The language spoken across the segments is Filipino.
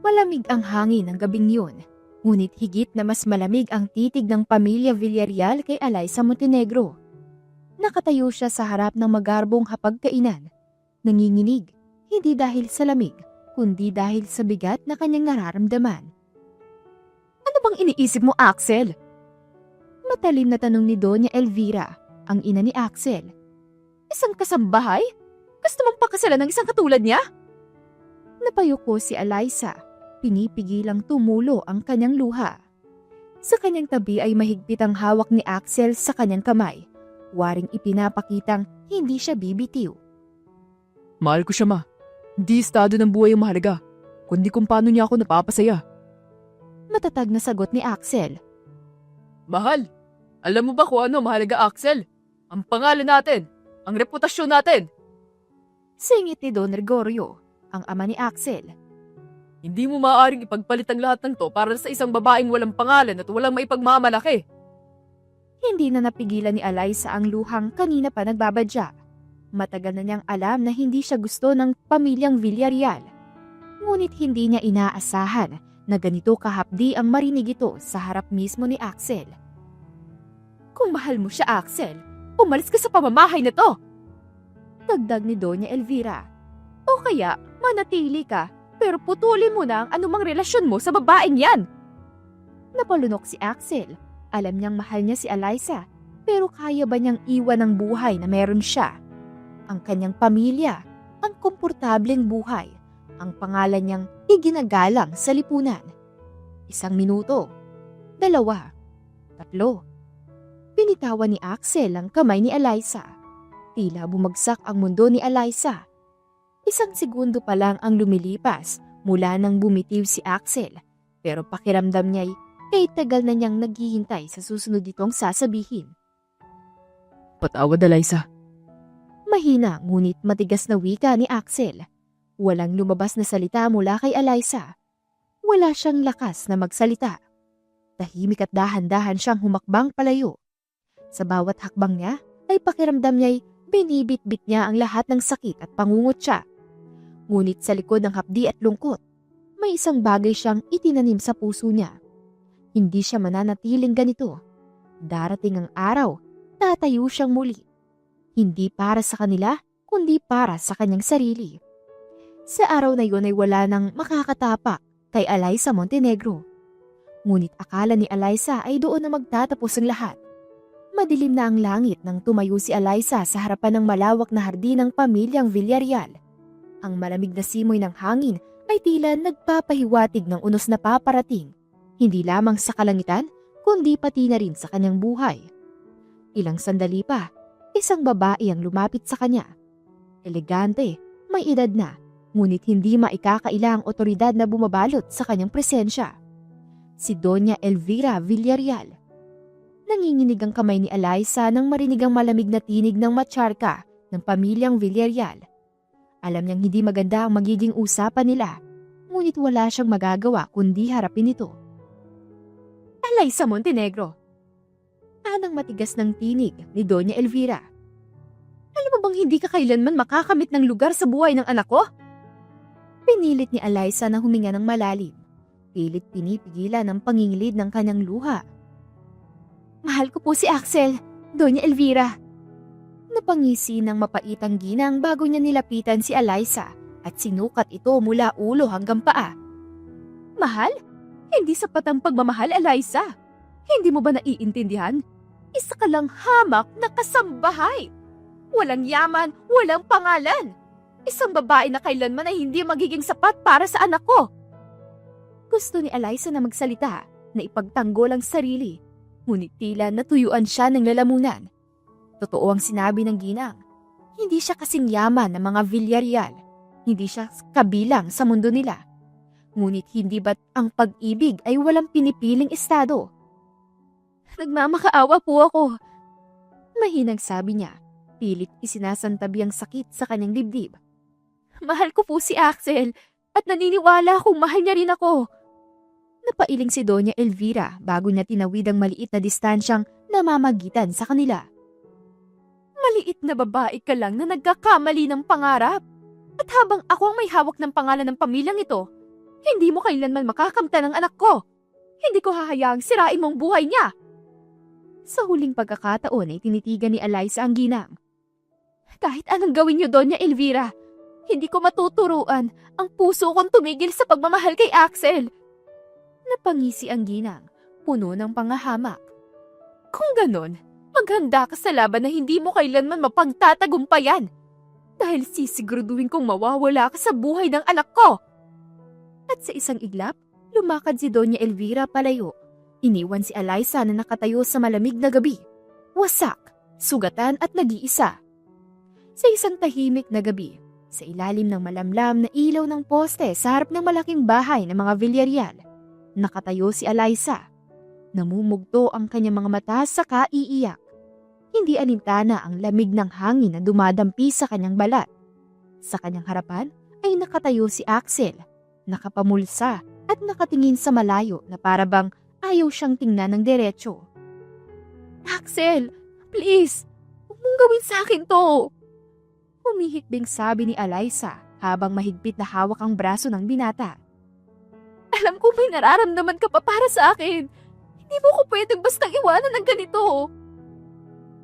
Malamig ang hangin ng gabing yun, ngunit higit na mas malamig ang titig ng pamilya Villarreal kay Alyssa Montenegro. Nakatayo siya sa harap ng magarbong hapagkainan, nanginginig, hindi dahil sa lamig, kundi dahil sa bigat na kanyang nararamdaman. "Ano bang iniisip mo, Axel?" Matalim na tanong ni Doña Elvira, ang ina ni Axel. "Isang kasambahay? Gusto mong pakasalan ng isang katulad niya?" Napayuko si Alyssa, pinipigilang tumulo ang kanyang luha. Sa kanyang tabi ay mahigpit ang hawak ni Axel sa kanyang kamay, waring ipinapakitang hindi siya bibitiw. Mahal ko siya, ma. Hindi estado ng buhay ang mahalaga, kundi kung paano niya ako napapasaya. Matatag na sagot ni Axel. Mahal, alam mo ba kung ano mahalaga, Axel? Ang pangalan natin, ang reputasyon natin. Singit ni Don Gregorio, ang ama ni Axel. Hindi mo maaaring ipagpalit ang lahat ng to para sa isang babaeng walang pangalan at walang maipagmamalaki. Hindi na napigilan ni Alyssa ang luhang kanina pa nagbabadya. Matagal na niyang alam na hindi siya gusto ng pamilyang Villarreal. Ngunit hindi niya inaasahan na ganito kahapdi ang marinig ito sa harap mismo ni Axel. "Kung mahal mo siya, Axel, umalis ka sa pamamahay na to!" Dagdag ni Doña Elvira. "O kaya, manatili ka, pero putulin mo na ang anumang relasyon mo sa babaeng yan!" Napalunok si Axel. Alam niyang mahal niya si Alyssa, pero kaya ba niyang iwan ang buhay na meron siya? Ang kanyang pamilya, ang komportableng buhay, ang pangalan niyang iginagalang sa lipunan. 1 minuto, 2, 3. Binitawan ni Axel ang kamay ni Alyssa. Tila bumagsak ang mundo ni Alyssa. 1 segundo pa lang ang lumilipas mula nang bumitiw si Axel, pero pakiramdam niya'y kay tagal na niyang naghihintay sa susunod itong sasabihin. Patawad, Alyssa. Mahina ngunit matigas na wika ni Axel. Walang lumabas na salita mula kay Alyssa. Wala siyang lakas na magsalita. Tahimik at dahan-dahan siyang humakbang palayo. Sa bawat hakbang niya ay pakiramdam niya'y binibit-bit niya ang lahat ng sakit at pangungot siya. Ngunit sa likod ng hapdi at lungkot, may isang bagay siyang itinanim sa puso niya. Hindi siya mananatiling ganito. Darating ang araw, tatayo siyang muli. Hindi para sa kanila, kundi para sa kanyang sarili. Sa araw na yun ay wala nang makakatapak kay Alyssa Montenegro. Ngunit akala ni Alyssa ay doon na magtatapos ang lahat. Madilim na ang langit nang tumayo si Alyssa sa harapan ng malawak na hardin ng pamilyang Villarreal. Ang malamig na simoy ng hangin ay tila nagpapahiwatig ng unos na paparating, hindi lamang sa kalangitan, kundi pati na rin sa kanyang buhay. Ilang sandali pa, isang babae ang lumapit sa kanya. Elegante, may edad na, ngunit hindi maikakaila ang otoridad na bumabalot sa kanyang presensya. Si Doña Elvira Villarreal. Nanginginig ang kamay ni Alyssa nang marinig ang malamig na tinig ng matsarka ng pamilyang Villarreal. Alam niyang hindi maganda ang magiging usapan nila, ngunit wala siyang magagawa kundi harapin ito. "Alyssa Montenegro." Anang matigas ng tinig ni Doña Elvira. "Alam mo bang hindi ka kailanman makakamit ng lugar sa buhay ng anak ko?" Pinilit ni Alyssa na huminga ng malalim. Pilit pinipigilan ang pangingilid ng kanyang luha. "Mahal ko po si Axel, Doña Elvira." Napangisi ng mapaitang ginang bago niya nilapitan si Alyssa at sinukat ito mula ulo hanggang paa. "Mahal? Hindi sapat ang pagmamahal, Alyssa. Hindi mo ba naiintindihan? Isa ka lang hamak na kasambahay. Walang yaman, walang pangalan. Isang babae na kailanman ay hindi magiging sapat para sa anak ko." Gusto ni Alyssa na magsalita, na ipagtanggol ang sarili. Ngunit tila natuyuan siya ng lalamunan. Totoo ang sinabi ng ginang. Hindi siya kasing yaman ng mga Villarreal. Hindi siya kabilang sa mundo nila. Ngunit hindi ba't ang pag-ibig ay walang pinipiling estado? "Nagmamakaawa po ako." Mahinang sabi niya, pilit isinasantabi ang sakit sa kanyang dibdib. "Mahal ko po si Axel at naniniwala akong mahal niya rin ako." Napailing si Doña Elvira bago niya tinawid ang maliit na distansyang namamagitan sa kanila. "Maliit na babae ka lang na nagkakamali ng pangarap. At habang ako ang may hawak ng pangalan ng pamilyang ito, Hindi mo kailanman makakamtan ng anak ko. Hindi ko hahayaang sirain mong buhay niya. Sa huling pagkakataon ay tinitigan ni Eliza ang ginang. Kahit anong gawin niyo, Doña Elvira, hindi ko matuturuan ang puso kong tumigil sa pagmamahal kay Axel. Napangisi ang ginang, puno ng pangahamak. Kung ganon, maghanda ka sa laban na hindi mo kailanman mapagtatagumpayan. Dahil sisiguraduhin kong mawawala ka sa buhay ng anak ko. At sa isang iglap, lumakad si Doña Elvira palayo. Iniwan si Eliza na nakatayo sa malamig na gabi. Wasak, sugatan at nag-iisa. Sa isang tahimik na gabi, sa ilalim ng malamlam na ilaw ng poste sa harap ng malaking bahay ng mga Villarreal, nakatayo si Eliza. Namumugto ang kanyang mga mata sa kaiiyak. Hindi alintana ang lamig ng hangin na dumadampi sa kanyang balat. Sa kanyang harapan ay nakatayo si Axel, nakapamulsa at nakatingin sa malayo na parabang ayaw siyang tingnan ng diretsyo. Axel, please, huwag mong gawin sa akin to. Humihikbing sabi ni Eliza habang mahigpit na hawak ang braso ng binata. Alam ko may nararamdaman ka pa para sa akin. Hindi mo ko pwedeng bastang iwanan ng ganito.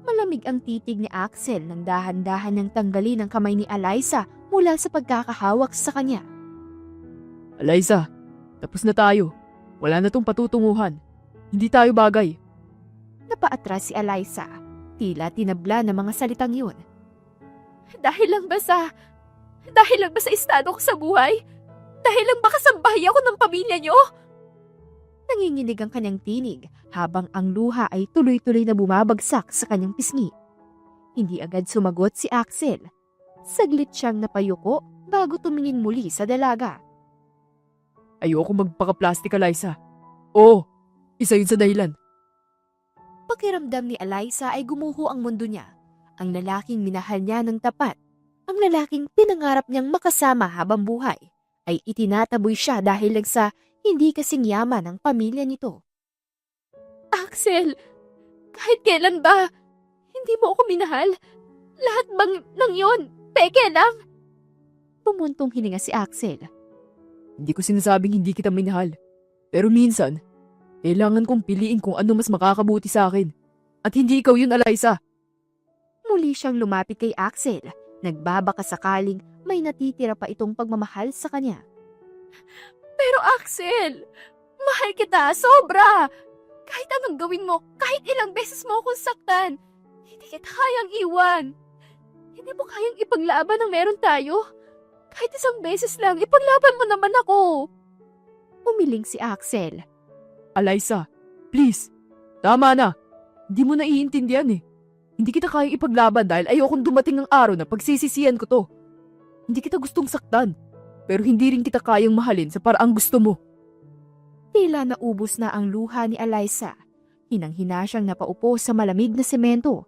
Malamig ang titig ni Axel nang dahan-dahan niyang tanggalin ang kamay ni Eliza mula sa pagkakahawak sa kanya. Eliza, tapos na tayo. Wala na tong patutunguhan. Hindi tayo bagay. Napaatras si Eliza, tila tinabla ng mga salitang yun. Dahil lang ba sa estado ko sa buhay? Dahil lang ba kasambahay ako ng pamilya niyo? Nanginginig ang kanyang tinig habang ang luha ay tuloy-tuloy na bumabagsak sa kanyang pisngi. Hindi agad sumagot si Axel. Saglit siyang napayuko bago tumingin muli sa dalaga. Ayoko magpaka-plastic, Eliza. Oo, isa yun sa dahilan. Pakiramdam ni Eliza ay gumuho ang mundo niya. Ang lalaking minahal niya ng tapat, ang lalaking pinangarap niyang makasama habang buhay, ay itinataboy siya dahil lang sa hindi kasing yaman ng pamilya nito. Axel, kahit kailan ba, hindi mo ako minahal? Lahat bang ng yon, peke lang? Pumuntong hininga si Axel. Hindi ko sinasabing hindi kita minahal. Pero minsan, kailangan kong piliin kung ano mas makakabuti sa akin. At hindi ikaw yun, Eliza. Muli siyang lumapit kay Axel, nagbabaka sakaling may natitira pa itong pagmamahal sa kanya. Pero Axel, mahal kita, sobra! Kahit anong gawin mo, kahit ilang beses mo akong saktan, hindi kita kayang iwan. Hindi mo kayang ipaglaban ang meron tayo. Kahit isang beses lang, ipaglaban mo naman ako. Umiling si Axel. Eliza, please. Tama na. Hindi mo naiintindihan eh. Hindi kita kayang ipaglaban dahil ayokong dumating ang araw na pagsisisihan ko to. Hindi kita gustong saktan, pero hindi rin kita kayang mahalin sa paraang gusto mo. Tila naubos na ang luha ni Eliza. Hinang-hina siyang napaupo sa malamig na semento.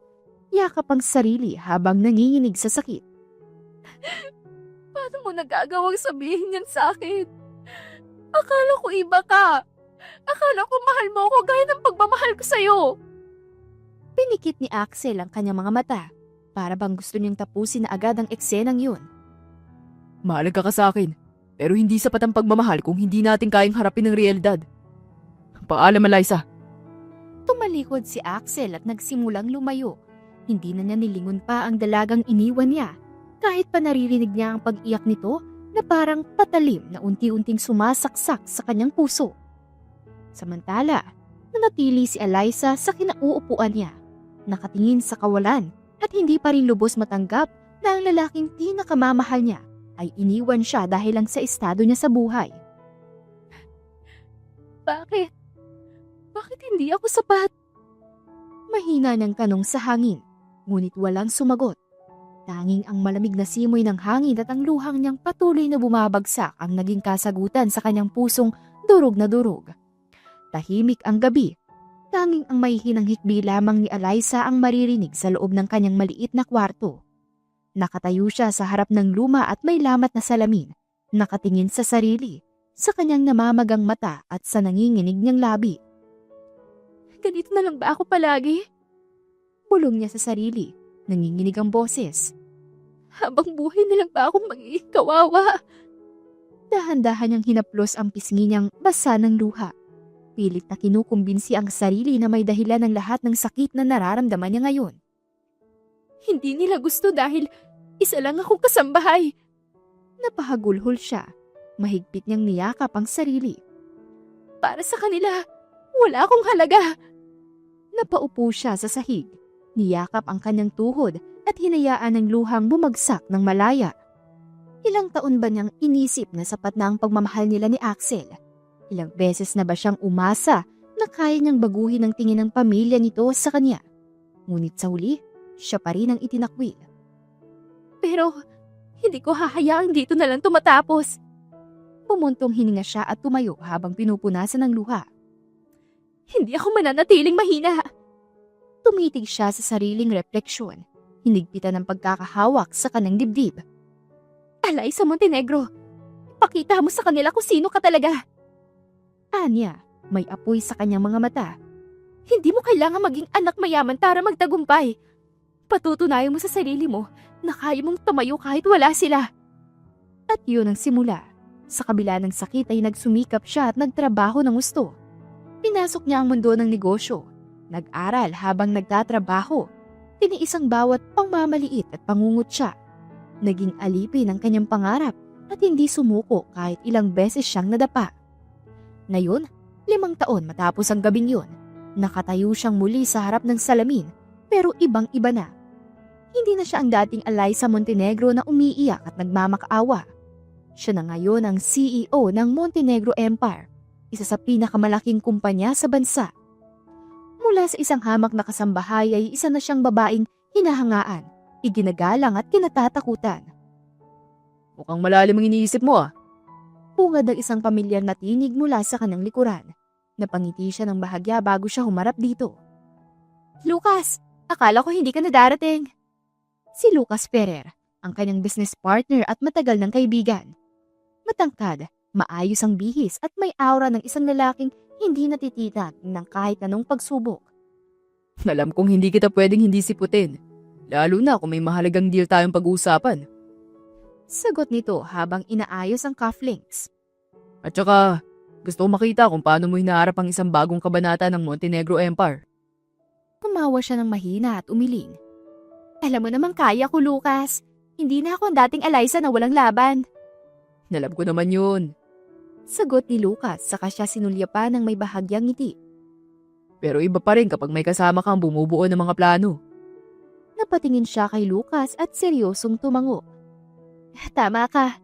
Yakap ang sarili habang nanginginig sa sakit. Paano mo nagagawang sabihin yan sa akin? Akala ko iba ka. Akala ko mahal mo ako gaya ng pagmamahal ko sa'yo. Pinikit ni Axel ang kanyang mga mata para bang gusto niyang tapusin na agad ang eksenang yun. Mahalaga ka sa akin, pero hindi sapat ang pagmamahal kung hindi natin kayang harapin ang realidad. Paalam, Eliza. Tumalikod si Axel at nagsimulang lumayo. Hindi na niya nilingon pa ang dalagang iniwan niya. Kahit pa naririnig niya ang pag-iyak nito na parang patalim na unti-unting sumasaksak sa kanyang puso. Samantala, nanatili si Eliza sa kinauupuan niya. Nakatingin sa kawalan at hindi pa rin lubos matanggap na ang lalaking pinakamamahal niya ay iniwan siya dahil lang sa estado niya sa buhay. Bakit? Bakit hindi ako sapat? Mahina niyang tanong sa hangin, ngunit walang sumagot. Tanging ang malamig na simoy ng hangin at ang luhang niyang patuloy na bumabagsak ang naging kasagutan sa kanyang pusong durog na durog. Tahimik ang gabi. Tanging ang may hinanghikbi lamang ni Eliza ang maririnig sa loob ng kanyang maliit na kwarto. Nakatayo siya sa harap ng luma at may lamat na salamin, nakatingin sa sarili, sa kanyang namamagang mata at sa nanginginig niyang labi. Ganito na lang ba ako palagi? Bulong niya sa sarili, nanginginig ang boses. Habang buhay na lang ba akong magiging kawawa? Dahan-dahan niyang hinaplos ang pisngi niyang basa ng luha. Pilit na kinukumbinsi ang sarili na may dahilan ng lahat ng sakit na nararamdaman niya ngayon. Hindi nila gusto dahil isa lang akong kasambahay. Napahagulhol siya. Mahigpit niyang niyakap ang sarili. Para sa kanila, wala akong halaga. Napaupo siya sa sahig. Niyakap ang kanyang tuhod at hinayaan ng luhang bumagsak ng malaya. Ilang taon ba niyang inisip na sapat na ang pagmamahal nila ni Axel? Ilang beses na ba siyang umasa na kaya niyang baguhin ang tingin ng pamilya nito sa kanya? Ngunit sa huli, siya pa rin ang itinakwil. Pero hindi ko hahayaang dito na lang tumatapos. Pumuntong hininga siya at tumayo habang pinupunasan ng luha. Hindi ako mananatiling mahina. Tumitig siya sa sariling refleksyon, hinigpitan ng pagkakahawak sa kanang dibdib. Alay sa Montenegro, pakita mo sa kanila kung sino ka talaga. Anya, may apoy sa kanyang mga mata. Hindi mo kailangan maging anak mayaman para magtagumpay. Patutunayan mo sa sarili mo na kaya mong tumayo kahit wala sila. At yun ang simula. Sa kabila ng sakit ay nagsumikap siya at nagtrabaho ng gusto. Pinasok niya ang mundo ng negosyo. Nag-aral habang nagtatrabaho. Tiniis ang bawat pangmamaliit at pangungot siya. Naging alipin ang kanyang pangarap at hindi sumuko kahit ilang beses siyang nadapa. Ngayon, 5 taon matapos ang gabing yun, nakatayo siyang muli sa harap ng salamin pero ibang-iba na. Hindi na siya ang dating Alyssa Montenegro na umiiyak at nagmamakaawa. Siya na ngayon ang CEO ng Montenegro Empire, isa sa pinakamalaking kumpanya sa bansa. Mula sa isang hamak na kasambahay ay isa na siyang babaeng hinahangaan, iginagalang at kinatatakutan. Mukhang malalim ang iniisip mo ah. Pungad ng isang pamilyar na tinig mula sa kanyang likuran. Napangiti siya ng bahagya bago siya humarap dito. Lucas, akala ko hindi ka na darating. Si Lucas Ferrer, ang kanyang business partner at matagal ng kaibigan. Matangkad, maayos ang bihis at may aura ng isang lalaking hindi natititan ng kahit anong pagsubok. Alam kong hindi kita pwedeng hindi siputin. Lalo na kung may mahalagang deal tayong pag-uusapan. Sagot nito habang inaayos ang cufflinks. At saka, gusto ko makita kung paano mo hinaharap ang isang bagong kabanata ng Montenegro Empire. Tumawa siya ng mahina at umiling. Alam mo namang kaya ko, Lucas. Hindi na ako ang dating Alyssa na walang laban. Alam ko naman yun. Sagot ni Lucas saka siya sinulyapan ng may bahagyang ngiti. Pero iba pa rin kapag may kasama kang bumubuo ng mga plano. Napatingin siya kay Lucas at seryosong tumango. Tama ka.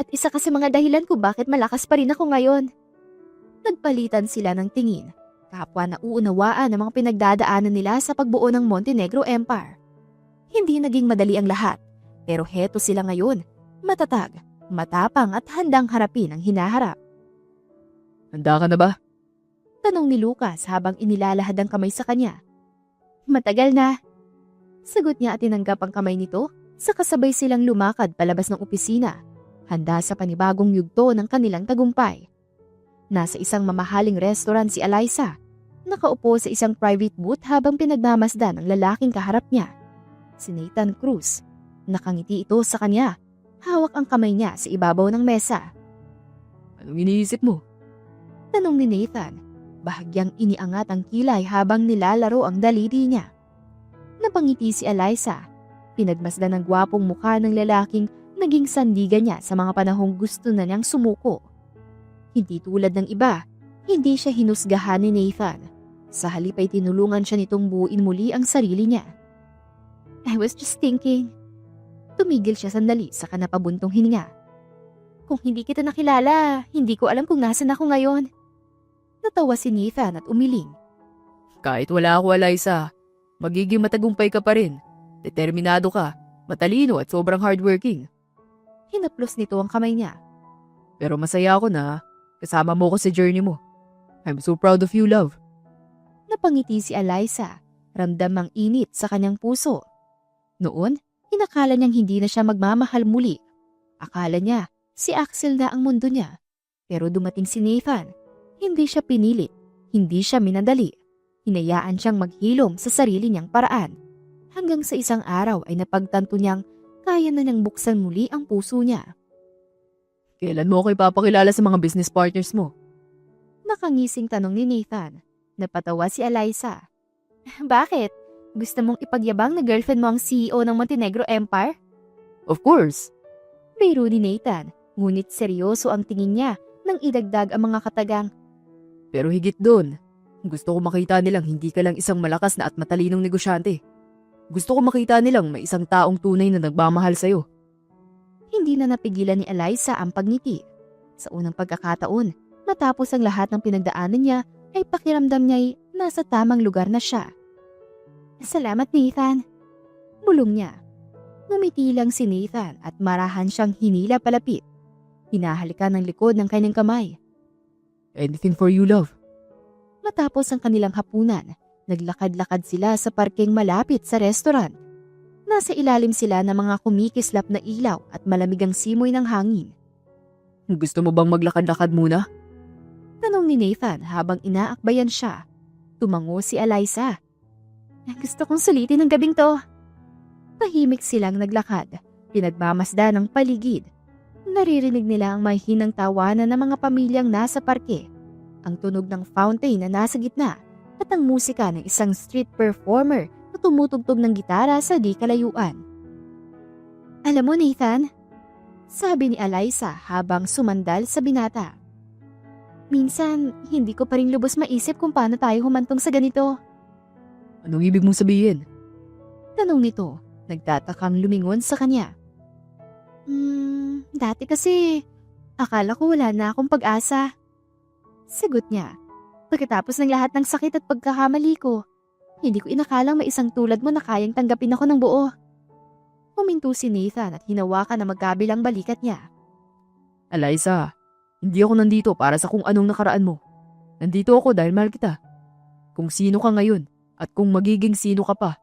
At isa ka sa mga dahilan kung bakit malakas pa rin ako ngayon. Nagpalitan sila ng tingin. Kapwa na uunawaan ang mga pinagdadaanan nila sa pagbuo ng Montenegro Empire. Hindi naging madali ang lahat. Pero heto sila ngayon. Matatag, matapang at handang harapin ang hinaharap. Handa ka na ba? Tanong ni Lucas habang inilalahad ang kamay sa kanya. Matagal na. Sagot niya at tinanggap ang kamay nito, sa kasabay silang lumakad palabas ng opisina, handa sa panibagong yugto ng kanilang tagumpay. Nasa isang mamahaling restaurant si Alyssa, nakaupo sa isang private booth habang pinagmamasdan ang lalaking kaharap niya, si Nathan Cruz. Nakangiti ito sa kanya, hawak ang kamay niya sa ibabaw ng mesa. Anong iniisip mo? Tanong ni Nathan, bahagyang iniangat ang kilay habang nilalaro ang daliri niya. Napangiti si Alyssa. Pinagmasdan ng gwapong mukha ng lalaking naging sandigan niya sa mga panahong gusto na niyang sumuko. Hindi tulad ng iba, hindi siya hinusgahan ni Nathan. Sa halip ay tinulungan siya nitong buuin muli ang sarili niya. I was just thinking. Tumigil siya sandali sa kanapabuntong hininga. Kung hindi kita nakilala, hindi ko alam kung nasan ako ngayon. Natawa si Nathan at umiling. Kahit wala ako, Alyssa, magiging matagumpay ka pa rin. Determinado ka, matalino at sobrang hardworking. Hinaplos nito ang kamay niya. Pero masaya ako na kasama mo ko sa journey mo. I'm so proud of you, love. Napangiti si Alyssa, ramdam ang init sa kanyang puso. Noon, inakala niyang hindi na siya magmamahal muli. Akala niya, si Axel na ang mundo niya. Pero dumating si Nathan. Hindi siya pinilit, hindi siya minadali. Hinayaan siyang maghilom sa sarili niyang paraan. Hanggang sa isang araw ay napagtanto niyang kaya na niyang buksan muli ang puso niya. Kailan mo ako ipapakilala sa mga business partners mo? Nakangising tanong ni Nathan. Napatawa si Eliza. Bakit? Gusto mong ipagyabang na girlfriend mo ang CEO ng Montenegro Empire? Of course. Biro ni Nathan, ngunit seryoso ang tingin niya nang idagdag ang mga katagang. Pero higit doon, gusto ko makita nilang hindi ka lang isang malakas na at matalinong negosyante. Gusto ko makita nilang may isang taong tunay na nagmamahal sa'yo. Hindi na napigilan ni Eliza ang pagngiti. Sa unang pagkakataon, matapos ang lahat ng pinagdaanan niya, ay pakiramdam niya'y nasa tamang lugar na siya. Salamat, Nathan. Bulong niya. Ngumiti lang si Nathan at marahan siyang hinila palapit. Hinahalikan ng likod ng kanyang kamay. Anything for you, love. Matapos ang kanilang hapunan, naglakad-lakad sila sa parkeng malapit sa restaurant. Nasa ilalim sila ng mga kumikislap na ilaw at malamig ang simoy ng hangin. Gusto mo bang maglakad-lakad muna? Tanong ni Nathan habang inaakbayan siya. Tumango si Eliza. Gusto kong sulitin ang gabing to. Tahimik silang naglakad, pinagmamasda ng paligid. Naririnig nila ang mahinang tawanan ng mga pamilyang nasa parke, ang tunog ng fountain na nasa gitna, at ang musika ng isang street performer na tumutugtog ng gitara sa di kalayuan. Alam mo, Nathan, sabi ni Eliza habang sumandal sa binata. Minsan, hindi ko pa rin lubos maisip kung paano tayo humantong sa ganito. Anong ibig mong sabihin? Tanong nito, nagtatakang lumingon sa kanya. Dati kasi, akala ko wala na akong pag-asa. Sagot niya, pagkatapos ng lahat ng sakit at pagkakamali ko, hindi ko inakalang may isang tulad mo na kayang tanggapin ako ng buo. Huminto si Nathan at hinawakan ang magkabilang balikat niya. Eliza, hindi ako nandito para sa kung anong nakaraan mo. Nandito ako dahil mahal kita. Kung sino ka ngayon at kung magiging sino ka pa.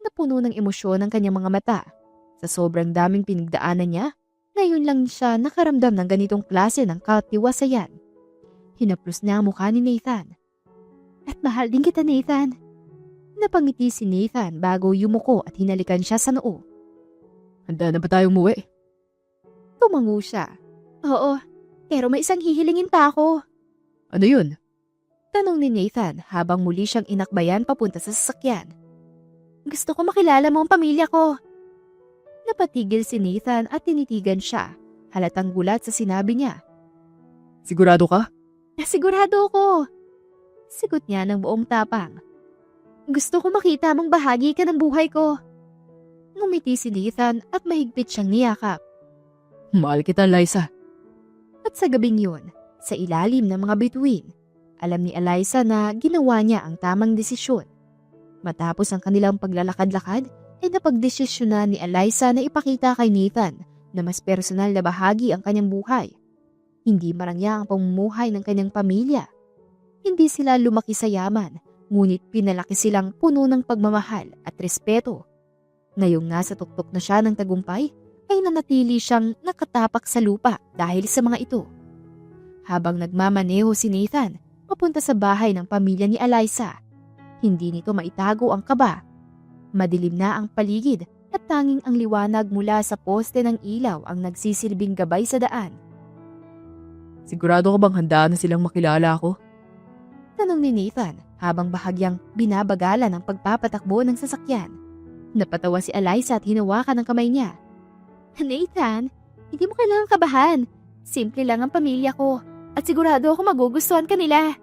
Napuno ng emosyon ang kanyang mga mata. Sa sobrang daming pinagdaanan niya, ngayon lang siya nakaramdam ng ganitong klase ng katiwasayan. Hinaplos niya ang mukha ni Nathan. At mahal din kita, Nathan. Napangiti si Nathan bago yumuko at hinalikan siya sa noo. Handa na ba tayong umuwi? Tumango siya. Oo, pero may isang hihilingin pa ako. Ano yun? Tanong ni Nathan habang muli siyang inakbayan papunta sa sasakyan. Gusto ko makilala mo ang pamilya ko. Napatigil si Nathan at tinitigan siya. Halatang gulat sa sinabi niya. Sigurado ka? Sigurado ko. Sigot niya ng buong tapang. Gusto ko makita mong bahagi ka ng buhay ko. Ngumiti si Nathan at mahigpit siyang niyakap. Mahal kita, Eliza. At sa gabing yun, sa ilalim ng mga bituin, alam ni Eliza na ginawa niya ang tamang desisyon. Matapos ang kanilang paglalakad-lakad, ay napagdesisyonan ni Eliza na ipakita kay Nathan na mas personal na bahagi ang kanyang buhay. Hindi marangya ang pamumuhay ng kanyang pamilya. Hindi sila lumaki sa yaman, ngunit pinalaki silang puno ng pagmamahal at respeto. Ngayong nasa tuktok na siya ng tagumpay, ay nanatili siyang nakatapak sa lupa dahil sa mga ito. Habang nagmamaneho si Nathan, papunta sa bahay ng pamilya ni Eliza, hindi nito maitago ang kaba. Madilim na ang paligid at tanging ang liwanag mula sa poste ng ilaw ang nagsisilbing gabay sa daan. Sigurado ka bang handa na silang makilala ako? Tanong ni Nathan habang bahagyang binabagalan ang pagpapatakbo ng sasakyan. Napatawa si Eliza at hinawakan ang kamay niya. Nathan, hindi mo kailangang kabahan. Simple lang ang pamilya ko at sigurado ako magugustuhan ka nila.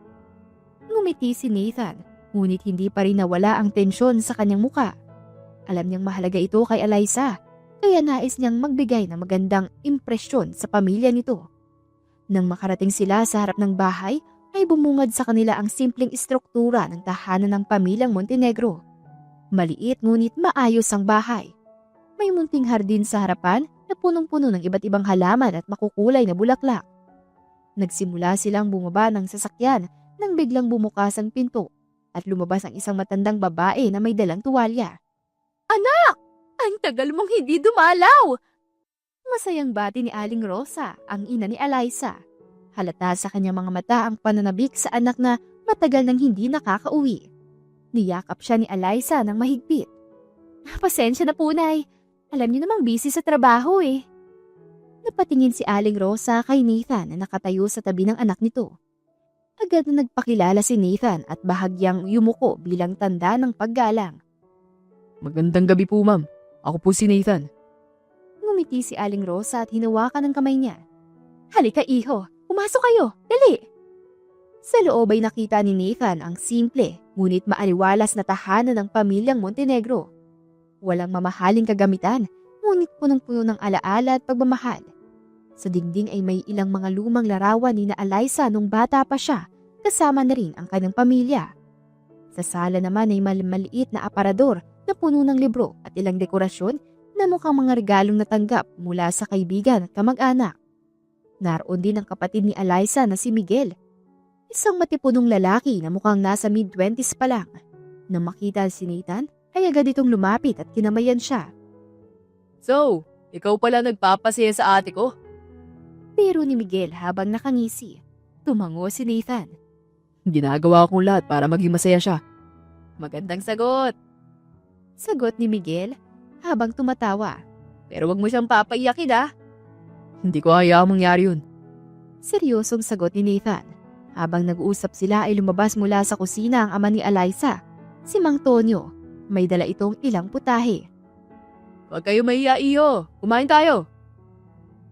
Ngumiti si Nathan, ngunit hindi pa rin nawala ang tensyon sa kanyang muka. Alam niyang mahalaga ito kay Eliza, kaya nais niyang magbigay ng magandang impresyon sa pamilya nito. Nang makarating sila sa harap ng bahay, ay bumungad sa kanila ang simpleng istruktura ng tahanan ng pamilyang Montenegro. Maliit ngunit maayos ang bahay. May munting hardin sa harapan na punong-puno ng iba't ibang halaman at makukulay na bulaklak. Nagsimula silang bumaba ng sasakyan nang biglang bumukas ang pinto at lumabas ang isang matandang babae na may dalang tuwalya. Anak! Ang tagal mong hindi dumalaw! Masayang bati ni Aling Rosa, ang ina ni Eliza. Halata sa kanyang mga mata ang pananabik sa anak na matagal nang hindi nakakauwi. Niyakap siya ni Eliza ng mahigpit. Pasensya na po, Nay. Alam niyo namang busy sa trabaho eh. Napatingin si Aling Rosa kay Nathan na nakatayo sa tabi ng anak nito. Agad na nagpakilala si Nathan at bahagyang yumuko bilang tanda ng paggalang. Magandang gabi po, ma'am. Ako po si Nathan. Ngumiti si Aling Rosa at hinawakan ng kamay niya. Halika iho, pumasok kayo, dali! Sa loob ay nakita ni Nathan ang simple, ngunit maaliwalas na tahanan ng pamilyang Montenegro. Walang mamahaling kagamitan, ngunit punong-puno ng alaala at pagmamahal. Sa dingding ay may ilang mga lumang larawan ni na Eliza nung bata pa siya, kasama na rin ang kanyang pamilya. Sa sala naman ay maliit na aparador na puno ng libro at ilang dekorasyon na mukhang mga regalong natanggap mula sa kaibigan at kamag-anak. Naroon din ang kapatid ni Eliza na si Miguel. Isang matipunong lalaki na mukhang nasa mid-20s pa lang. Nang makita si Nathan, ay agad itong lumapit at kinamayan siya. So, ikaw pala nagpapasaya sa ate ko? Pero ni Miguel habang nakangisi, tumango si Nathan. Ginagawa kong lahat para maging masaya siya. Magandang sagot. Sagot ni Miguel habang tumatawa. Pero wag mo siyang papaiyakin ah. Hindi ko hayaang mangyari yun. Seryosong sagot ni Nathan. Habang nag-uusap sila ay lumabas mula sa kusina ang ama ni Eliza, si Mang Tonyo. May dala itong ilang putahe. Huwag kayo mahiya iyo. Kumain tayo.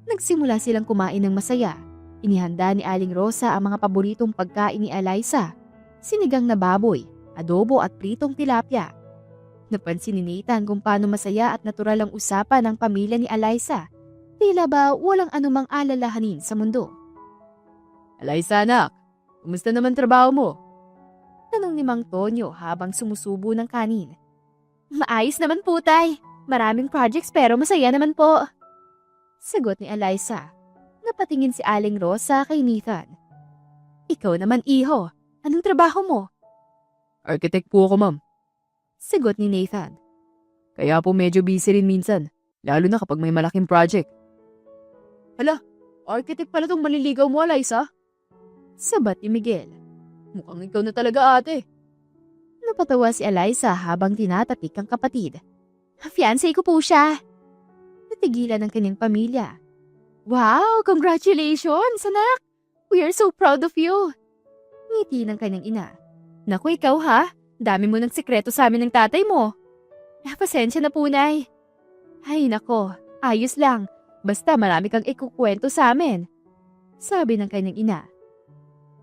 Nagsimula silang kumain ng masaya. Inihanda ni Aling Rosa ang mga paboritong pagkain ni Eliza. Sinigang na baboy, adobo at pritong tilapia. Napansin ni Nathan kung paano masaya at natural ang usapan ng pamilya ni Eliza. Tila ba walang anumang alalahanin sa mundo. Eliza anak, kumusta naman trabaho mo? Tanong ni Mang Tonyo habang sumusubo ng kanin. Maayos naman po, tay. Maraming projects pero masaya naman po. Sagot ni Eliza. Napatingin si Aling Rosa kay Nathan. Ikaw naman iho, anong trabaho mo? Architect po ako ma'am. Sagot ni Nathan. Kaya po medyo busy rin minsan, lalo na kapag may malaking project. Hala, architect pala tong maliligaw mo, Eliza? Sabat ni Miguel. Mukhang ikaw na talaga ate. Napatawa si Eliza habang tinatapik ang kapatid. Fiancé ko po siya. Natigilan ng kanyang pamilya. Wow, congratulations, anak! We are so proud of you. Ngiti ng kanyang ina. Naku, ikaw ha? Dami mo ng sekreto sa amin ng tatay mo. Pasensya na po, Nay. Ay, nako, ayos lang. Basta marami kang ikukwento sa amin. Sabi ng kanyang ina.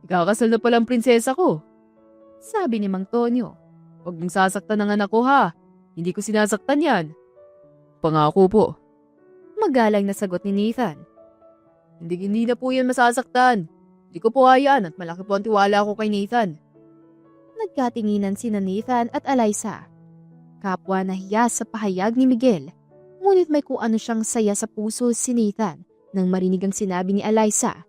Ikakasal na palang prinsesa ko. Sabi ni Mang Tonyo. Huwag mong sasaktan ng anak ko ha. Hindi ko sinasaktan yan. Pangako po. Magalang na sagot ni Nathan. Hindi na po yan masasaktan. Hindi ko po hayaan at malaki po ang tiwala ko kay Nathan. Nagkatinginan sina Nathan at Eliza. Kapwa nahiya sa pahayag ni Miguel. Ngunit may kung ano siyang saya sa puso si Nathan nang marinig ang sinabi ni Eliza.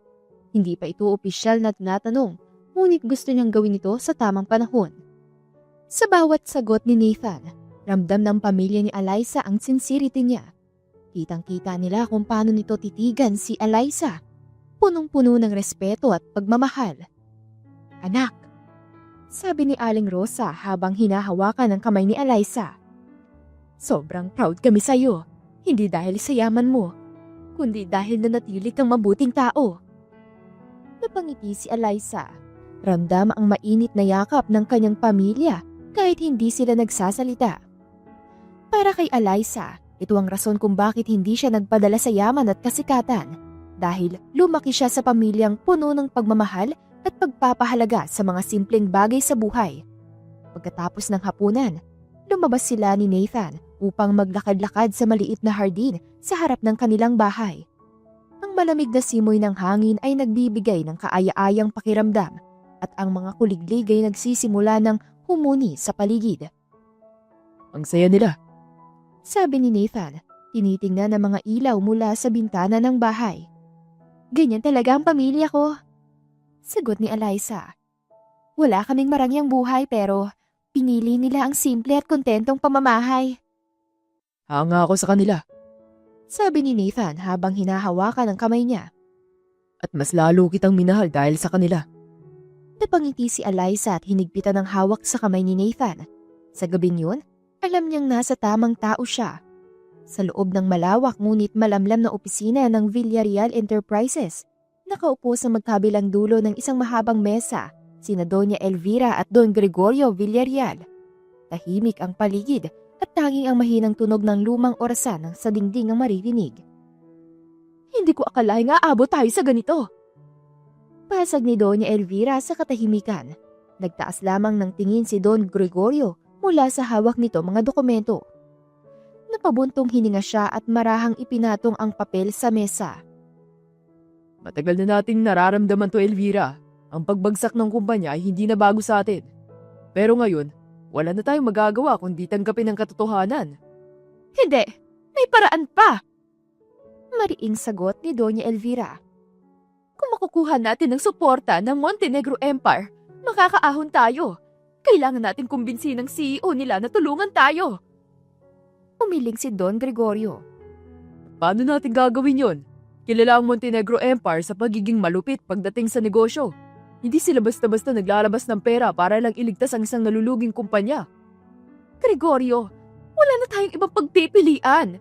Hindi pa ito opisyal na tinatanong, ngunit gusto niyang gawin ito sa tamang panahon. Sa bawat sagot ni Nathan, ramdam ng pamilya ni Eliza ang sincerity niya. Kitang-kita nila kung paano nito titigan si Eliza. Punong-puno ng respeto at pagmamahal. Anak, sabi ni Aling Rosa habang hinahawakan ang kamay ni Eliza. Sobrang proud kami sa iyo, hindi dahil sa yaman mo, kundi dahil nanatili kang mabuting tao. Napangiti si Eliza. Ramdam ang mainit na yakap ng kanyang pamilya kahit hindi sila nagsasalita. Para kay Eliza, ito ang rason kung bakit hindi siya nagpadala sa yaman at kasikatan dahil lumaki siya sa pamilyang puno ng pagmamahal at pagpapahalaga sa mga simpleng bagay sa buhay. Pagkatapos ng hapunan, lumabas sila ni Nathan upang maglakad-lakad sa maliit na hardin sa harap ng kanilang bahay. Ang malamig na simoy ng hangin ay nagbibigay ng kaaya-ayang pakiramdam at ang mga kuliglig ay nagsisimula ng humuni sa paligid. Ang saya nila. Sabi ni Nathan, tinitingnan ang mga ilaw mula sa bintana ng bahay. Ganyan talaga ang pamilya ko. Sagot ni Eliza. Wala kaming marangyang buhay pero pinili nila ang simple at kontentong pamamahay. Hanga ako sa kanila. Sabi ni Nathan habang hinahawakan ang kamay niya. At mas lalo kitang minahal dahil sa kanila. Napangiti si Eliza at hinigpitan ng hawak sa kamay ni Nathan. Sa gabing yun, alam niyang nasa tamang tao siya. Sa loob ng malawak ngunit malamlam na opisina ng Villarreal Enterprises, nakaupo sa magkabilang dulo ng isang mahabang mesa, sina Doña Elvira at Don Gregorio Villarreal. Tahimik ang paligid at tanging ang mahinang tunog ng lumang orasan sa dingding ang maririnig. Hindi ko akalaing aabot tayo sa ganito. Pasag ni Doña Elvira sa katahimikan. Nagtaas lamang ng tingin si Don Gregorio mula sa hawak nito mga dokumento. Napabuntong hininga siya at marahang ipinatong ang papel sa mesa. Matagal na nating nararamdaman to, Elvira. Ang pagbagsak ng kumpanya ay hindi na bago sa atin. Pero ngayon, wala na tayong magagawa kundi tanggapin ang katotohanan. Hindi! May paraan pa! Mariing sagot ni Doña Elvira. Kung makukuha natin ang suporta ng Montenegro Empire, makakaahon tayo. Kailangan natin kumbinsin ng CEO nila na tulungan tayo. Umiling si Don Gregorio. Paano natin gagawin yon? Kilala ang Montenegro Empire sa pagiging malupit pagdating sa negosyo. Hindi sila basta-basta naglalabas ng pera para lang iligtas ang isang naluluging kumpanya. Gregorio, wala na tayong ibang pagpipilian.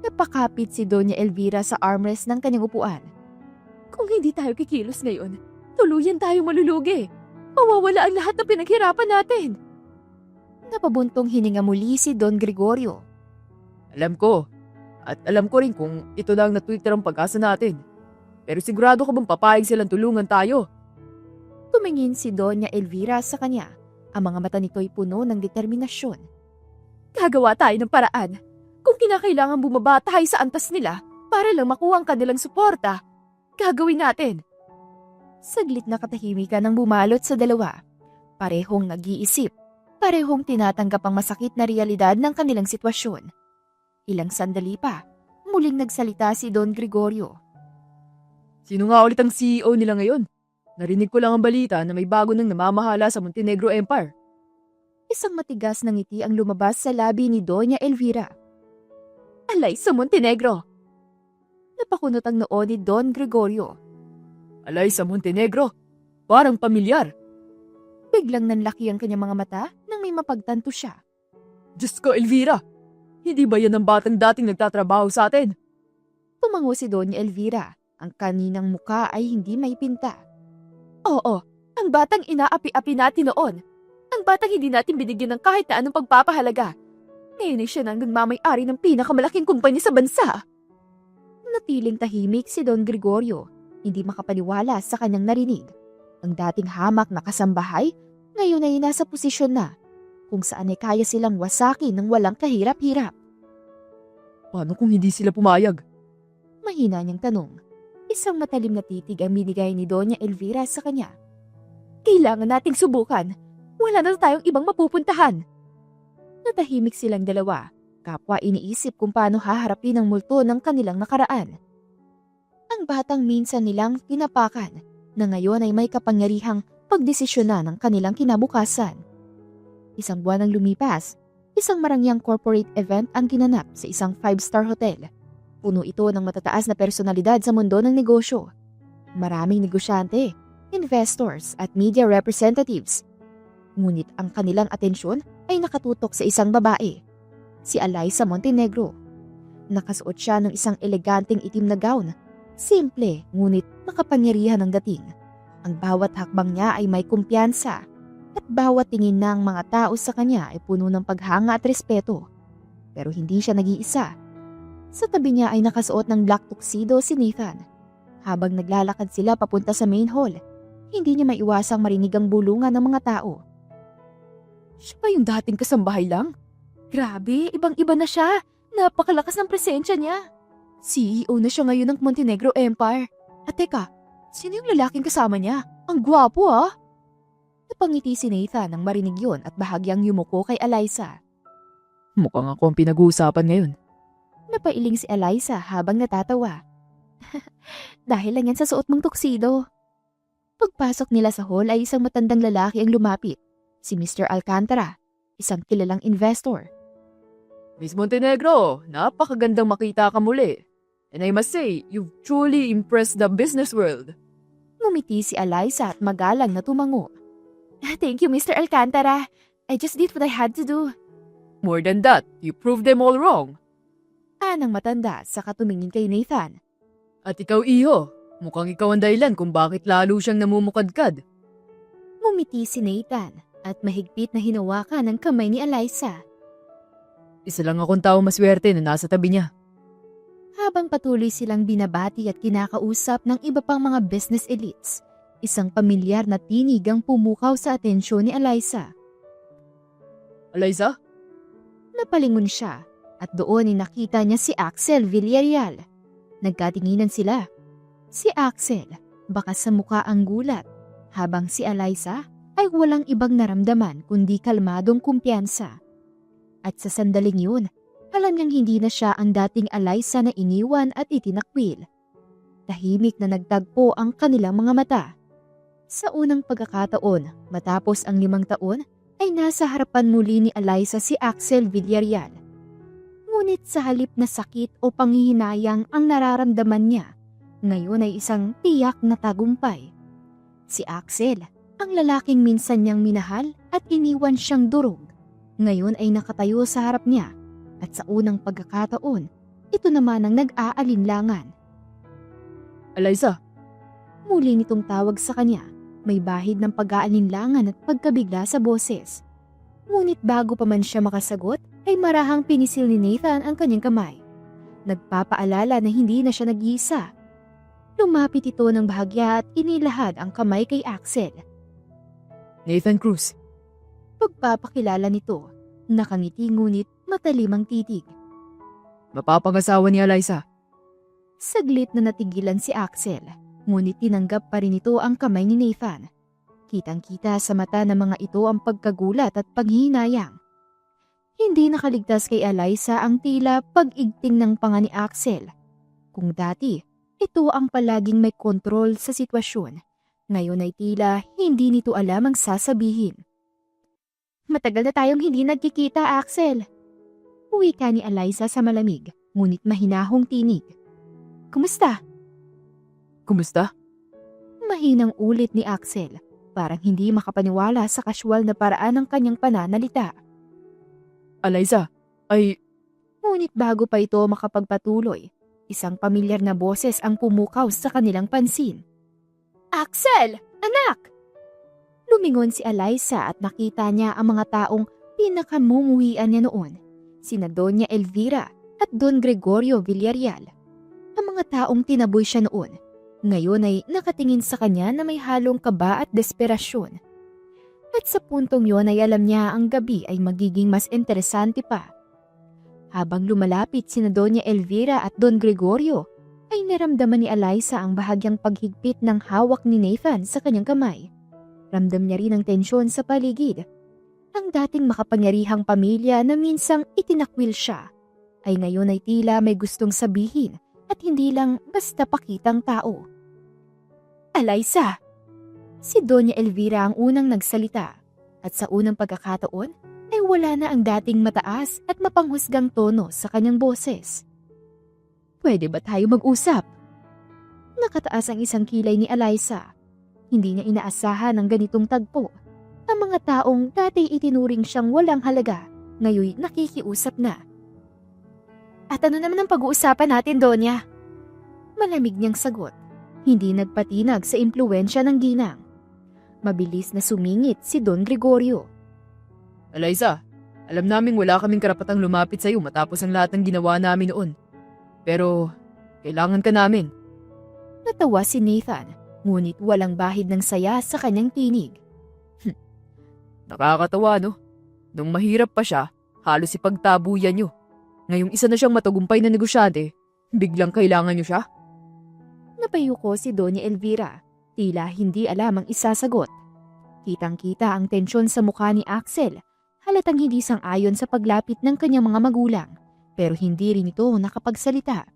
Napakapit si Doña Elvira sa armrest ng kanyang upuan. Kung hindi tayo kikilos ngayon, tuluyan tayong malulugi. Mawawala ang lahat ng pinaghirapan natin. Napabuntong hininga muli si Don Gregorio. Alam ko. At alam ko rin kung ito lang na Twitter ang pag-asa natin. Pero sigurado ka bang papayag silang tulungan tayo? Tumingin si Doña Elvira sa kanya. Ang mga mata nito'y puno ng determinasyon. Gagawa tayo ng paraan. Kung kinakailangan bumaba tayo sa antas nila para lang makuha ang kanilang suporta, gagawin natin. Saglit na katahimikan ang bumalot sa dalawa. Parehong nag-iisip. Parehong tinatanggap ang masakit na realidad ng kanilang sitwasyon. Ilang sandali pa, muling nagsalita si Don Gregorio. Sino nga ulit ang CEO nila ngayon? Narinig ko lang ang balita na may bago nang namamahala sa Montenegro Empire. Isang matigas na ngiti ang lumabas sa labi ni Doña Elvira. Alay sa Montenegro! Napakunot ang noo ni Don Gregorio. Alay sa Montenegro? Parang pamilyar. Biglang nanlaki ang kanyang mga mata nang may mapagtanto siya. Diyos ko, Elvira! Hindi ba yan ang batang dating nagtatrabaho sa atin? Tumango si Doña Elvira. Ang kaninang muka ay hindi may pinta. Oo, ang batang inaapi-api natin noon. Ang batang hindi natin binigyan ng kahit na anong pagpapahalaga. Ngayon ay siya nang nagmamay-ari ng pinakamalaking kumpanya sa bansa. Natiling tahimik si Don Gregorio. Hindi makapaniwala sa kanyang narinig. Ang dating hamak na kasambahay, ngayon ay nasa posisyon na, kung saan ay kaya silang wasakin ng walang kahirap-hirap. Paano kung hindi sila pumayag? Mahina niyang tanong. Isang matalim na titig ang binigay ni Doña Elvira sa kanya. Kailangan nating subukan. Wala na tayong ibang mapupuntahan. Natahimik silang dalawa. Kapwa iniisip kung paano haharapin ang multo ng kanilang nakaraan. Ang batang minsan nilang tinapakan na ngayon ay may kapangyarihang pagdesisyonan ng kanilang kinabukasan. Isang buwan ang lumipas, isang marangyang corporate event ang ginanap sa isang 5-star hotel. Puno ito ng matataas na personalidad sa mundo ng negosyo. Maraming negosyante, investors at media representatives. Ngunit ang kanilang atensyon ay nakatutok sa isang babae, si Alyssa Montenegro. Nakasuot siya ng isang eleganteng itim na gown. Simple, ngunit makapangyarihan ang dating. Ang bawat hakbang niya ay may kumpiyansa at bawat tingin ng mga tao sa kanya ay puno ng paghanga at respeto. Pero hindi siya nag-iisa. Sa tabi niya ay nakasuot ng black tuxedo si Nathan. Habang naglalakad sila papunta sa main hall, hindi niya maiwasang marinig ang bulungan ng mga tao. Siya ba yung dating kasambahay lang? Grabe, ibang-iba na siya. Napakalakas ng presensya niya. CEO na siya ngayon ng Montenegro Empire. At teka, sino yung lalaking kasama niya? Ang gwapo ah! Napangiti si Nathan nang marinig yun at bahagyang yumuko kay Alyssa. Mukhang ako ang pinag-uusapan ngayon. Napailing si Alyssa habang natatawa. Dahil lang yan sa suot mong tuxedo. Pagpasok nila sa hall ay isang matandang lalaki ang lumapit. Si Mr. Alcantara, isang kilalang investor. Miss Montenegro, napakagandang makita ka muli. And I must say, you've truly impressed the business world. Ngumiti si Alyssa at magalang na tumango. Thank you, Mr. Alcantara. I just did what I had to do. More than that, you proved them all wrong. Anang matanda sa katumingin kay Nathan. At ikaw, iho, mukhang ikaw ang dahilan kung bakit lalo siyang namumukadkad. Ngumiti si Nathan at mahigpit na hinawakan ang kamay ni Eliza. Isa lang akong tao maswerte na nasa tabi niya. Habang patuloy silang binabati at kinakausap ng iba pang mga business elites, isang pamilyar na tinig ang pumukaw sa atensyon ni Eliza. Eliza? Napalingon siya at doon ay nakita niya si Axel Villarreal. Nagkatinginan sila. Si Axel, bakas sa mukha ang gulat, habang si Eliza ay walang ibang naramdaman kundi kalmadong kumpiyansa. At sa sandaling yun, alam niyang hindi na siya ang dating Eliza na iniwan at itinakwil. Tahimik na nagtagpo ang kanilang mga mata. Sa unang pagkakataon, matapos ang 5 taon, ay nasa harapan muli ni Eliza si Axel Villarreal. Ngunit sa halip na sakit o panghihinayang ang nararamdaman niya, ngayon ay isang tiyak na tagumpay. Si Axel, ang lalaking minsan niyang minahal at iniwan siyang durog, ngayon ay nakatayo sa harap niya at sa unang pagkakataon, ito naman ang nag-aalinlangan. Eliza? Muli nitong tawag sa kanya, may bahid ng pag-aalinlangan at pagkabigla sa boses. Ngunit bago pa man siya makasagot, ay marahang pinisil ni Nathan ang kanyang kamay. Nagpapaalala na hindi na siya nag-iisa. Lumapit ito ng bahagya at inilahad ang kamay kay Axel. Nathan Cruz. Pagpapakilala nito, nakangiti ngunit matalimang titig. Mapapangasawa ni Eliza. Saglit na natigilan si Axel, ngunit tinanggap pa rin ito ang kamay ni Nathan. Kitang-kita sa mata ng mga ito ang pagkagulat at paghihinayang. Hindi nakaligtas kay Eliza ang tila pag-igting ng panga ni Axel. Kung dati, ito ang palaging may kontrol sa sitwasyon. Ngayon ay tila hindi nito alam ang sasabihin. Matagal na tayong hindi nagkikita, Axel. Wika ni Eliza sa malamig, ngunit mahinahong tinig. Kumusta? Kumusta? Mahinang ulit ni Axel, parang hindi makapaniwala sa kasyual na paraan ng kanyang pananalita. Eliza, ay... Ngunit bago pa ito makapagpatuloy, isang pamilyar na boses ang pumukaw sa kanilang pansin. Axel! Anak! Lumingon si Eliza at nakita niya ang mga taong pinakamumuhian niya noon, sina Doña Elvira at Don Gregorio Villarreal. Ang mga taong tinaboy siya noon, ngayon ay nakatingin sa kanya na may halong kaba at desperasyon. At sa puntong yon ay alam niya ang gabi ay magiging mas interesante pa. Habang lumalapit sina Doña Elvira at Don Gregorio, ay naramdaman ni Eliza ang bahagyang paghigpit ng hawak ni Nathan sa kanyang kamay. Ramdam niya rin ang tensyon sa paligid. Ang dating makapangyarihang pamilya na minsang itinakwil siya, ay ngayon ay tila may gustong sabihin at hindi lang basta pakitang tao. Eliza! Si Doña Elvira ang unang nagsalita at sa unang pagkakataon ay wala na ang dating mataas at mapanghusgang tono sa kanyang boses. Pwede ba tayo mag-usap? Nakataas ang isang kilay ni Eliza. Hindi niya inaasahan ang ganitong tagpo. Ang mga taong dati itinuring siyang walang halaga, ngayon nakikiusap na. At ano naman ang pag-uusapan natin, Donya? Malamig niyang sagot. Hindi nagpatinag sa impluwensya ng ginang. Mabilis na sumingit si Don Gregorio. Eliza, alam naming wala kaming karapatang lumapit sa iyo matapos ang lahat ng ginawa namin noon. Pero, kailangan ka namin. Natawa si Nathan, ngunit walang bahid ng saya sa kanyang tinig. Nakakatawa, no? Nung mahirap pa siya, halos ipagtabuyan niyo. Ngayong isa na siyang matagumpay na negosyante, biglang kailangan niyo siya? Napayuko si Doña Elvira. Tila hindi alam ang isasagot. Kitang-kita ang tensyon sa mukha ni Axel. Halatang hindi sang-ayon sa paglapit ng kanyang mga magulang. Pero hindi rin ito nakapagsalita.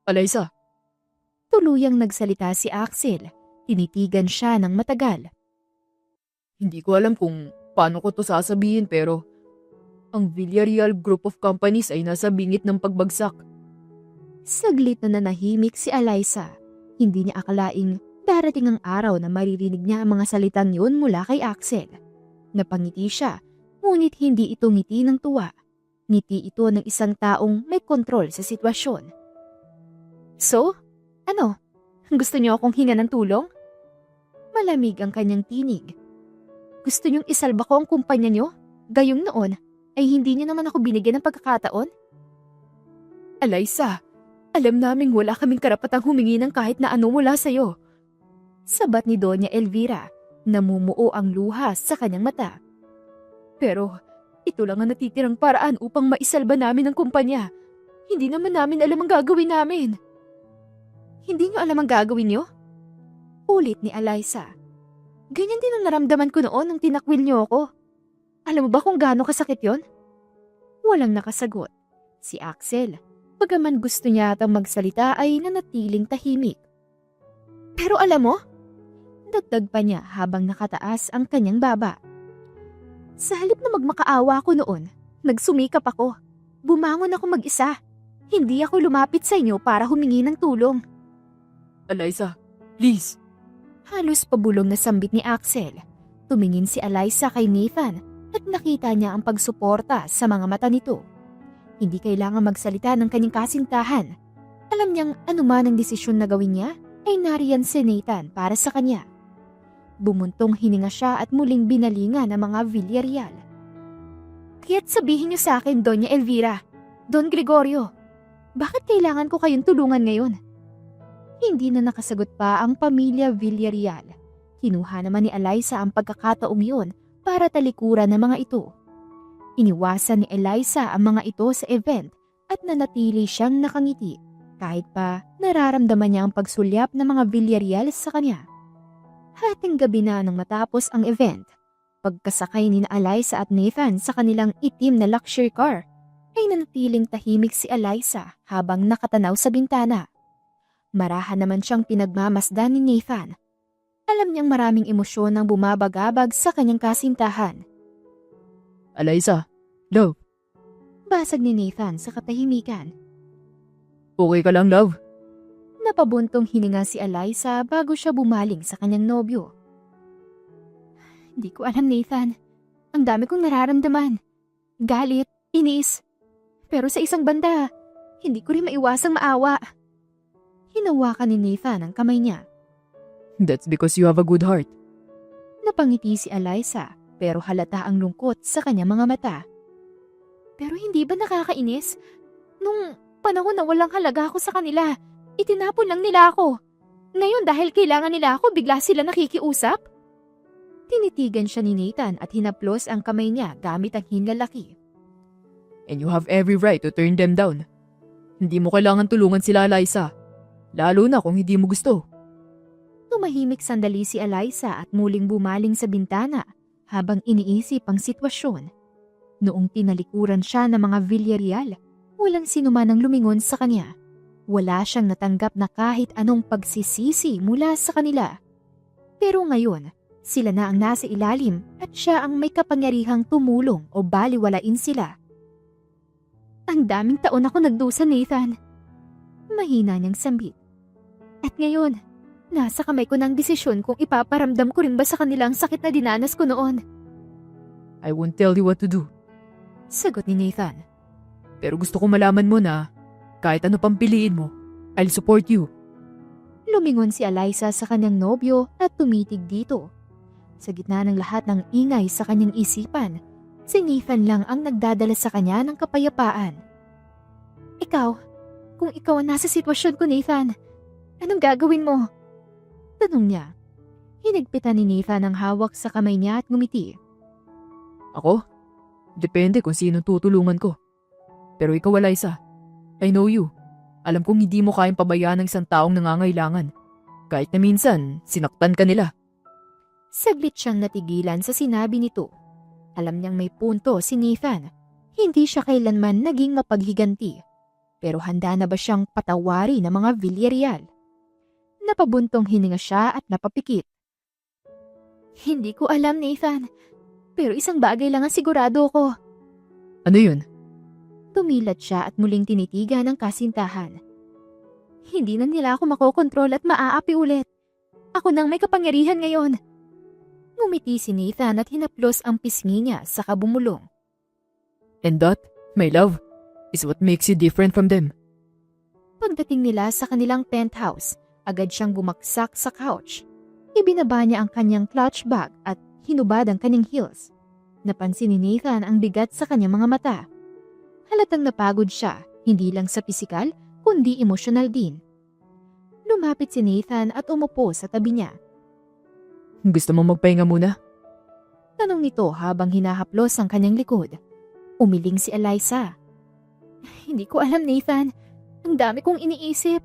Eliza. Tuluyang nagsalita si Axel. Tinitigan siya ng matagal. Hindi ko alam kung paano ko to sasabihin pero ang Villarreal Group of Companies ay nasa bingit ng pagbagsak. Saglit na nanahimik si Eliza. Hindi niya akalaing darating ang araw na maririnig niya ang mga salitang yun mula kay Axel. Napangiti siya, ngunit hindi ito ngiti ng tuwa. Ngiti ito ng isang taong may kontrol sa sitwasyon. So, ano? Gusto niyo akong hinga ng tulong? Malamig ang kanyang tinig. Gusto niyong isalba ko ang kumpanya niyo? Gayong noon, ay hindi niyo naman ako binigyan ng pagkakataon? Alyssa, alam naming wala kaming karapatang humingi ng kahit na ano mula sa'yo. Sabat ni Doña Elvira, namumuo ang luha sa kanyang mata. Pero ito lang ang natitirang paraan upang maisalba namin ang kumpanya. Hindi naman namin alam ang gagawin namin. Hindi niyo alam ang gagawin niyo? Ulit ni Alyssa. Ganyan din ang naramdaman ko noon nung tinakwil niyo ako. Alam mo ba kung gaano kasakit yon? Walang nakasagot. Si Axel, bagaman gusto niya atang magsalita ay nanatiling tahimik. Pero alam mo, dagdag pa niya habang nakataas ang kanyang baba. Sa halip na magmakaawa ko noon, nagsumikap ako. Bumangon ako mag-isa. Hindi ako lumapit sa inyo para humingi ng tulong. Alyssa, please. Halos pabulong na sambit ni Axel. Tumingin si Alyssa kay Nathan at nakita niya ang pagsuporta sa mga mata nito. Hindi kailangan magsalita ng kanyang kasintahan. Alam niyang anuman ang desisyon na gawin niya ay nariyan si Nathan para sa kanya. Bumuntong hininga siya at muling binalingan ang mga Villarreal. Kaya't sabihin niyo sa akin, Doña Elvira, Don Gregorio, bakit kailangan ko kayong tulungan ngayon? Hindi na nakasagot pa ang pamilya Villarreal. Kinuha naman ni Alyssa ang pagkakataong iyon para talikuran ng mga ito. Iniwasan ni Alyssa ang mga ito sa event at nanatili siyang nakangiti kahit pa nararamdaman niya ang pagsulyap ng mga Villarreal sa kanya. Hating gabi na nang matapos ang event. Pagkasakay ni Alyssa at Nathan sa kanilang itim na luxury car, ay nanatiling tahimik si Alyssa habang nakatanaw sa bintana. Marahan naman siyang pinagmamasdan ni Nathan. Alam niyang maraming emosyon ang bumabagabag sa kanyang kasintahan. Alyssa, love. Basag ni Nathan sa katahimikan. Okay ka lang, love? Napabuntong hininga si Alyssa bago siya bumaling sa kanyang nobyo. Hindi ko alam, Nathan. Ang dami kong nararamdaman. Galit, inis. Pero sa isang banda, hindi ko rin maiwasang maawa. Hinawakan ni Nathan ang kamay niya. That's because you have a good heart. Napangiti si Alyssa pero halata ang lungkot sa kanyang mga mata. Pero hindi ba nakakainis? Nung panahon na walang halaga ako sa kanila, itinapon lang nila ako. Ngayon dahil kailangan nila ako, bigla sila nakikiusap? Tinitigan siya ni Nathan at hinaplos ang kamay niya gamit ang hinlalaki. And you have every right to turn them down. Hindi mo kailangan tulungan sila, Alyssa. Lalo na kung hindi mo gusto. Tumahimik sandali si Alyssa at muling bumaling sa bintana habang iniisip ang sitwasyon. Noong tinalikuran siya ng mga Villarreal, walang sinuman ang lumingon sa kanya. Wala siyang natanggap na kahit anong pagsisisi mula sa kanila. Pero ngayon, sila na ang nasa ilalim at siya ang may kapangyarihang tumulong o baliwalain sila. Ang daming taon ako nagdusa, Nathan. Mahina niyang sambit. At ngayon, nasa kamay ko ng desisyon kung ipaparamdam ko rin ba sa kanila ang sakit na dinanas ko noon. I won't tell you what to do. Sagot ni Nathan. Pero gusto ko malaman mo na kahit ano pang piliin mo, I'll support you. Lumingon si Alyssa sa kanyang nobyo at tumitig dito. Sa gitna ng lahat ng ingay sa kanyang isipan, si Nathan lang ang nagdadala sa kanya ng kapayapaan. Ikaw, kung ikaw ang nasa sitwasyon ko, Nathan, anong gagawin mo? Tanong niya. Hinigpitan ni Nathan ang hawak sa kamay niya at ngumiti. Ako? Depende kung sino tutulungan ko. Pero ikaw, Alyssa, I know you. Alam kong hindi mo kayang pabayaan ng isang taong nangangailangan. Kahit na minsan, sinaktan ka nila. Saglit siyang natigilan sa sinabi nito. Alam niyang may punto si Nathan. Hindi siya kailanman naging mapaghiganti. Pero handa na ba siyang patawari ng mga Villarreal? Napabuntong hininga siya at napapikit. Hindi ko alam, Nathan. Pero isang bagay lang ang sigurado ko. Ano yun? Tumilat siya at muling tinitigan ang kasintahan. Hindi na nila ako makokontrol at maaapi ulit. Ako nang may kapangyarihan ngayon. Ngumiti si Nathan at hinaplos ang pisngi niya sa kabumulong. And that My love is what makes you different from them. Pagdating nila sa kanilang penthouse, agad siyang bumagsak sa couch. Ibinaba niya ang kanyang clutch bag at hinubad ang kanyang heels. Napansin ni Nathan ang bigat sa kanyang mga mata. Halatang napagod siya, hindi lang sa pisikal, kundi emosyonal din. Lumapit si Nathan at umupo sa tabi niya. Gusto mo magpahinga muna? Tanong nito habang hinahaplos ang kanyang likod. Umiling si Eliza. Hindi ko alam, Nathan. Ang dami kong iniisip.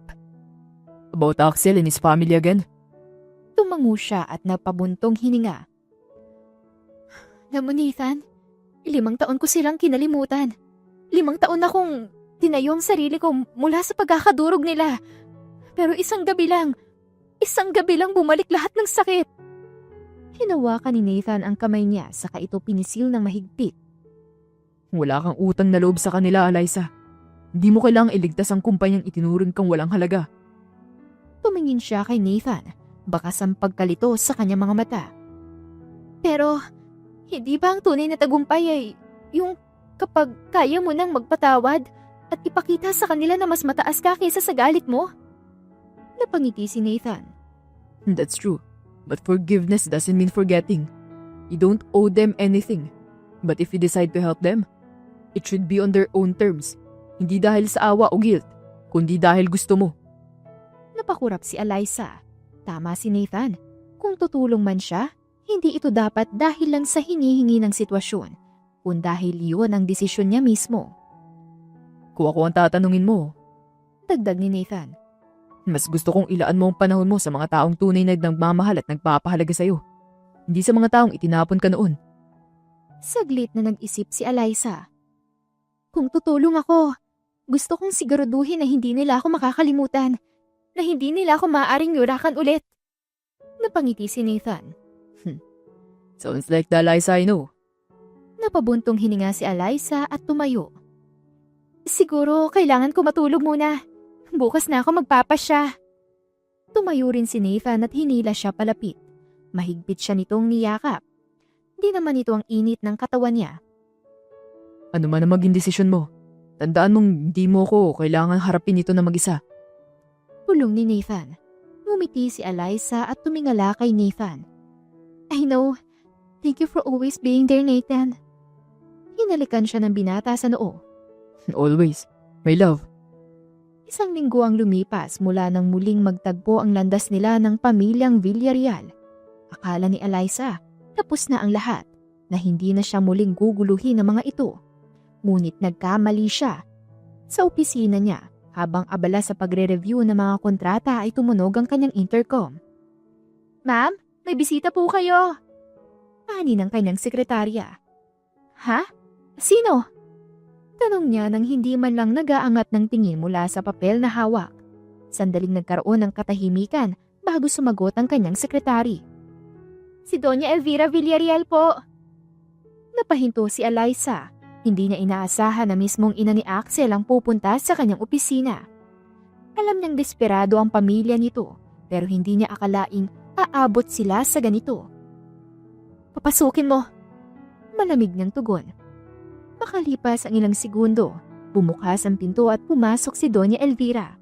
About Axel and his family again? Tumango siya at napabuntong hininga. Alam mo, Nathan, 5 taon ko silang kinalimutan. 5 taon na kong tinayo ang sarili ko mula sa pagkakadurog nila. Pero isang gabi lang bumalik lahat ng sakit. Hinawakan ni Nathan ang kamay niya saka ito pinisil ng mahigpit. Wala kang utang na loob sa kanila, Eliza. Hindi mo kailangang iligtas ang kumpanyang itinuring kang walang halaga. Tumingin siya kay Nathan, bakas ang pagkalito sa kanyang mga mata. Pero, hindi ba ang tunay na tagumpay ay yung kapag kaya mo nang magpatawad at ipakita sa kanila na mas mataas ka kaysa sa galit mo? Napangiti si Nathan. That's true. But forgiveness doesn't mean forgetting. You don't owe them anything. But if you decide to help them, it should be on their own terms. Hindi dahil sa awa o guilt, kundi dahil gusto mo. Napakurap si Eliza. Tama si Nathan. Kung tutulong man siya, hindi ito dapat dahil lang sa hinihingi ng sitwasyon, kung dahil yun ang desisyon niya mismo. Kung ako ang tatanungin mo, Dagdag ni Nathan. mas gusto kong ilaan mo ang panahon mo sa mga taong tunay na nagmamahal at nagpapahalaga sa'yo. Hindi sa mga taong itinapon ka noon. Saglit na nag-isip si Eliza. Kung tutulong ako, gusto kong siguraduhin na hindi nila ako makakalimutan, na hindi nila ako maaaring yurakan ulit. Napangiti si Nathan. Sounds like the Eliza I know. Napabuntong hininga si Eliza at tumayo. Siguro kailangan ko matulog muna. Bukas na ako magpapasya. Tumayo rin si Nathan at hinila siya palapit. Mahigpit siya nitong niyakap. Di naman ito ang init ng katawan niya. Ano man ang maging desisyon mo, tandaan mong di mo ko kailangan harapin ito na mag-isa. Pulong ni Nathan. Ngumiti si Eliza at tumingala kay Nathan. I know. Thank you for always being there, Nathan. Hinalikan siya ng binata sa noo. Always, my love. 1 linggo ang lumipas mula nang muling magtagpo ang landas nila ng pamilyang Villarreal. Akala ni Eliza, tapos na ang lahat, na hindi na siya muling guguluhin ng mga ito. Ngunit nagkamali siya. Sa opisina niya, habang abala sa pagre-review ng mga kontrata ay tumunog ang kanyang intercom. Ma'am, may bisita po kayo. Ani ng kanyang sekretarya. Ha? Sino? Tanong niya nang hindi man lang nag-aangat ng tingin mula sa papel na hawak. Sandaling nagkaroon ng katahimikan bago sumagot ang kanyang sekretary. Si Doña Elvira Villarreal po. Napahinto si Eliza. Hindi niya inaasahan na mismong ina ni Axel ang pupunta sa kanyang opisina. Alam niyang desperado ang pamilya nito, pero hindi niya akalaing aabot sila sa ganito. Papasukin mo. Malamig niyang tugon. Makalipas ang ilang segundo, bumukas ang pinto at pumasok si Doña Elvira.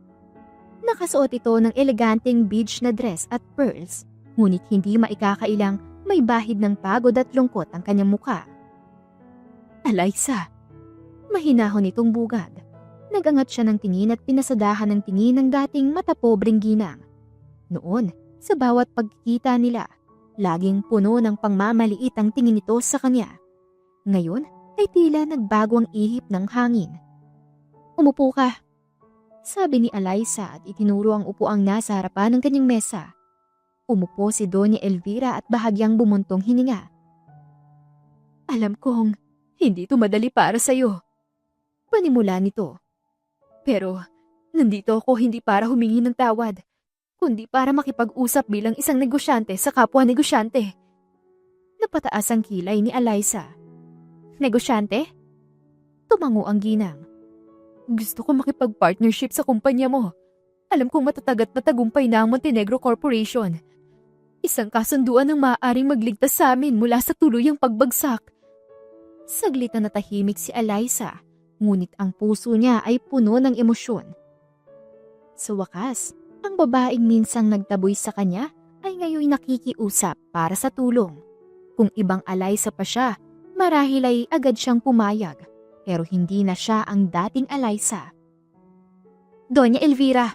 Nakasuot ito ng eleganteng beige na dress at pearls, ngunit hindi maikakailang may bahid ng pagod at lungkot ang kanyang mukha. Eliza, mahinahon itong bugad. Nagangat siya ng tingin at pinasadahan ng tingin ng dating matapobreng ginang. Noon, sa bawat pagkikita nila, laging puno ng pangmamaliit ang tingin nito sa kanya. Ngayon, ay tila nagbago ang ihip ng hangin. Umupo ka, sabi ni Eliza at itinuro ang upuang nasa harapan ng kanyang mesa. Umupo si Doña Elvira at bahagyang bumuntong hininga. Alam kong hindi ito madali para sa'yo. Panimula nito. Pero nandito ako hindi para humingi ng tawad, kundi para makipag-usap bilang isang negosyante sa kapwa negosyante. Napataas ang kilay ni Eliza. Negosyante? Tumango ang ginang. Gusto ko makipag-partnership sa kumpanya mo. Alam kong matatag at matagumpay na ang Montenegro Corporation. Isang kasunduan ang maaaring magligtas sa amin mula sa tuluyang pagbagsak. Saglit na natahimik si Eliza. ngunit ang puso niya ay puno ng emosyon. Sa wakas, ang babaeng minsang nagtaboy sa kanya ay ngayon nakikiusap para sa tulong. Kung ibang Alyssa pa siya, marahil ay agad siyang pumayag, pero hindi na siya ang dating Alyssa. Doña Elvira.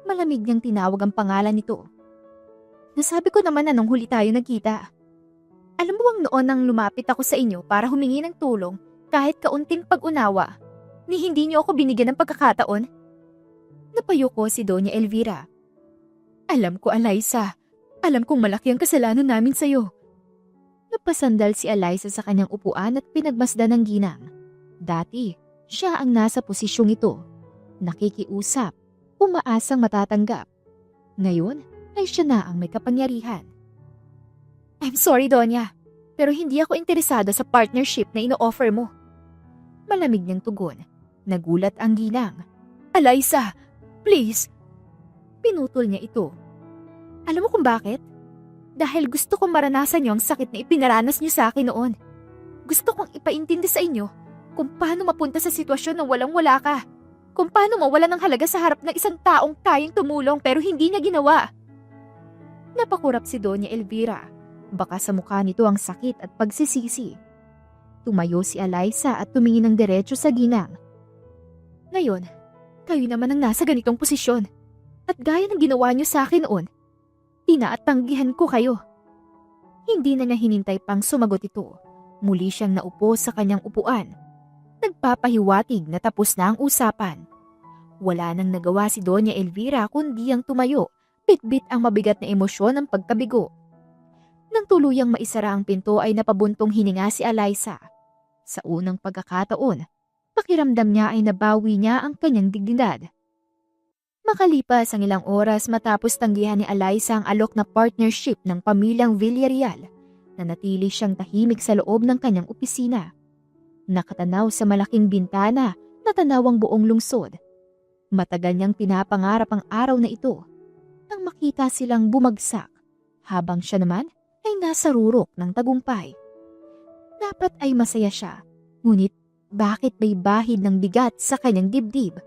Malamig niyang tinawag ang pangalan nito. Nasabi ko naman na nung huli tayo nagkita. Alam mo bang noon nang lumapit ako sa inyo para humingi ng tulong kahit kaunting pag-unawa, ni hindi niyo ako binigyan ng pagkakataon? Napayo ko si Doña Elvira. Alam ko, Alyssa. Alam kong malaki ang kasalanan namin sa'yo. Napasandal si Alyssa sa kanyang upuan at pinagmasdan ng ginang. Dati, siya ang nasa posisyong ito. Nakikiusap, umaasang matatanggap. Ngayon, ay siya na ang may kapangyarihan. I'm sorry, Donya, pero hindi ako interesado sa partnership na ino-offer mo. Malamig niyang tugon. Nagulat ang ginang. Alyssa, please. Pinutol niya ito. Alam mo kung bakit? Dahil gusto kong maranasan niyo ang sakit na ipinaranas niyo sa akin noon. Gusto kong ipaintindi sa inyo kung paano mapunta sa sitwasyon na walang-wala ka. Kung paano mawala ng halaga sa harap ng isang taong kayang tumulong pero hindi niya ginawa. Napakurap si Doña Elvira. Baka sa mukha nito ang sakit at pagsisisi. Tumayo si Alyssa at tumingin ng diretso sa ginang. Ngayon, kayo naman ang nasa ganitong posisyon. At gaya ng ginawa niyo sa akin noon, tinaatanggihan ko kayo. Hindi na niya hinintay pang sumagot ito. Muli siyang naupo sa kanyang upuan. Nagpapahiwatig na tapos na ang usapan. Wala nang nagawa si Doña Elvira kundi ang tumayo, bitbit ang mabigat na emosyon ng pagkabigo. Nang tuluyang maisara ang pinto ay napabuntong hininga si Alyssa. Sa unang pagkakataon, pakiramdam niya ay nabawi niya ang kanyang dignidad. Makalipas ang ilang oras matapos tanggihan ni Alyssa ang alok na partnership ng pamilyang Villarreal, nanatili siyang tahimik sa loob ng kanyang opisina. Nakatanaw sa malaking bintana na tanawang buong lungsod. Matagal niyang pinapangarap ang araw na ito nang makita silang bumagsak habang siya naman ay nasa rurok ng tagumpay. Dapat ay masaya siya, ngunit bakit may bahid ng bigat sa kanyang dibdib?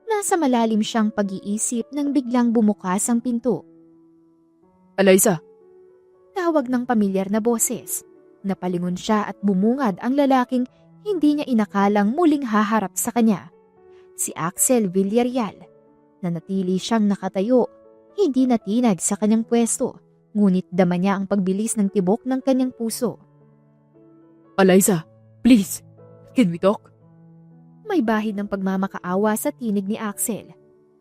Nasa malalim siyang pag-iisip nang biglang bumukas ang pinto. Alyssa! Tawag ng pamilyar na boses. Napalingon siya at bumungad ang lalaking hindi niya inakalang muling haharap sa kanya. Si Axel Villarreal. Nanatili siyang nakatayo, hindi natinag sa kanyang pwesto, ngunit dama niya ang pagbilis ng tibok ng kanyang puso. Alyssa, please, can we talk? May bahid ng pagmamakaawa sa tinig ni Axel.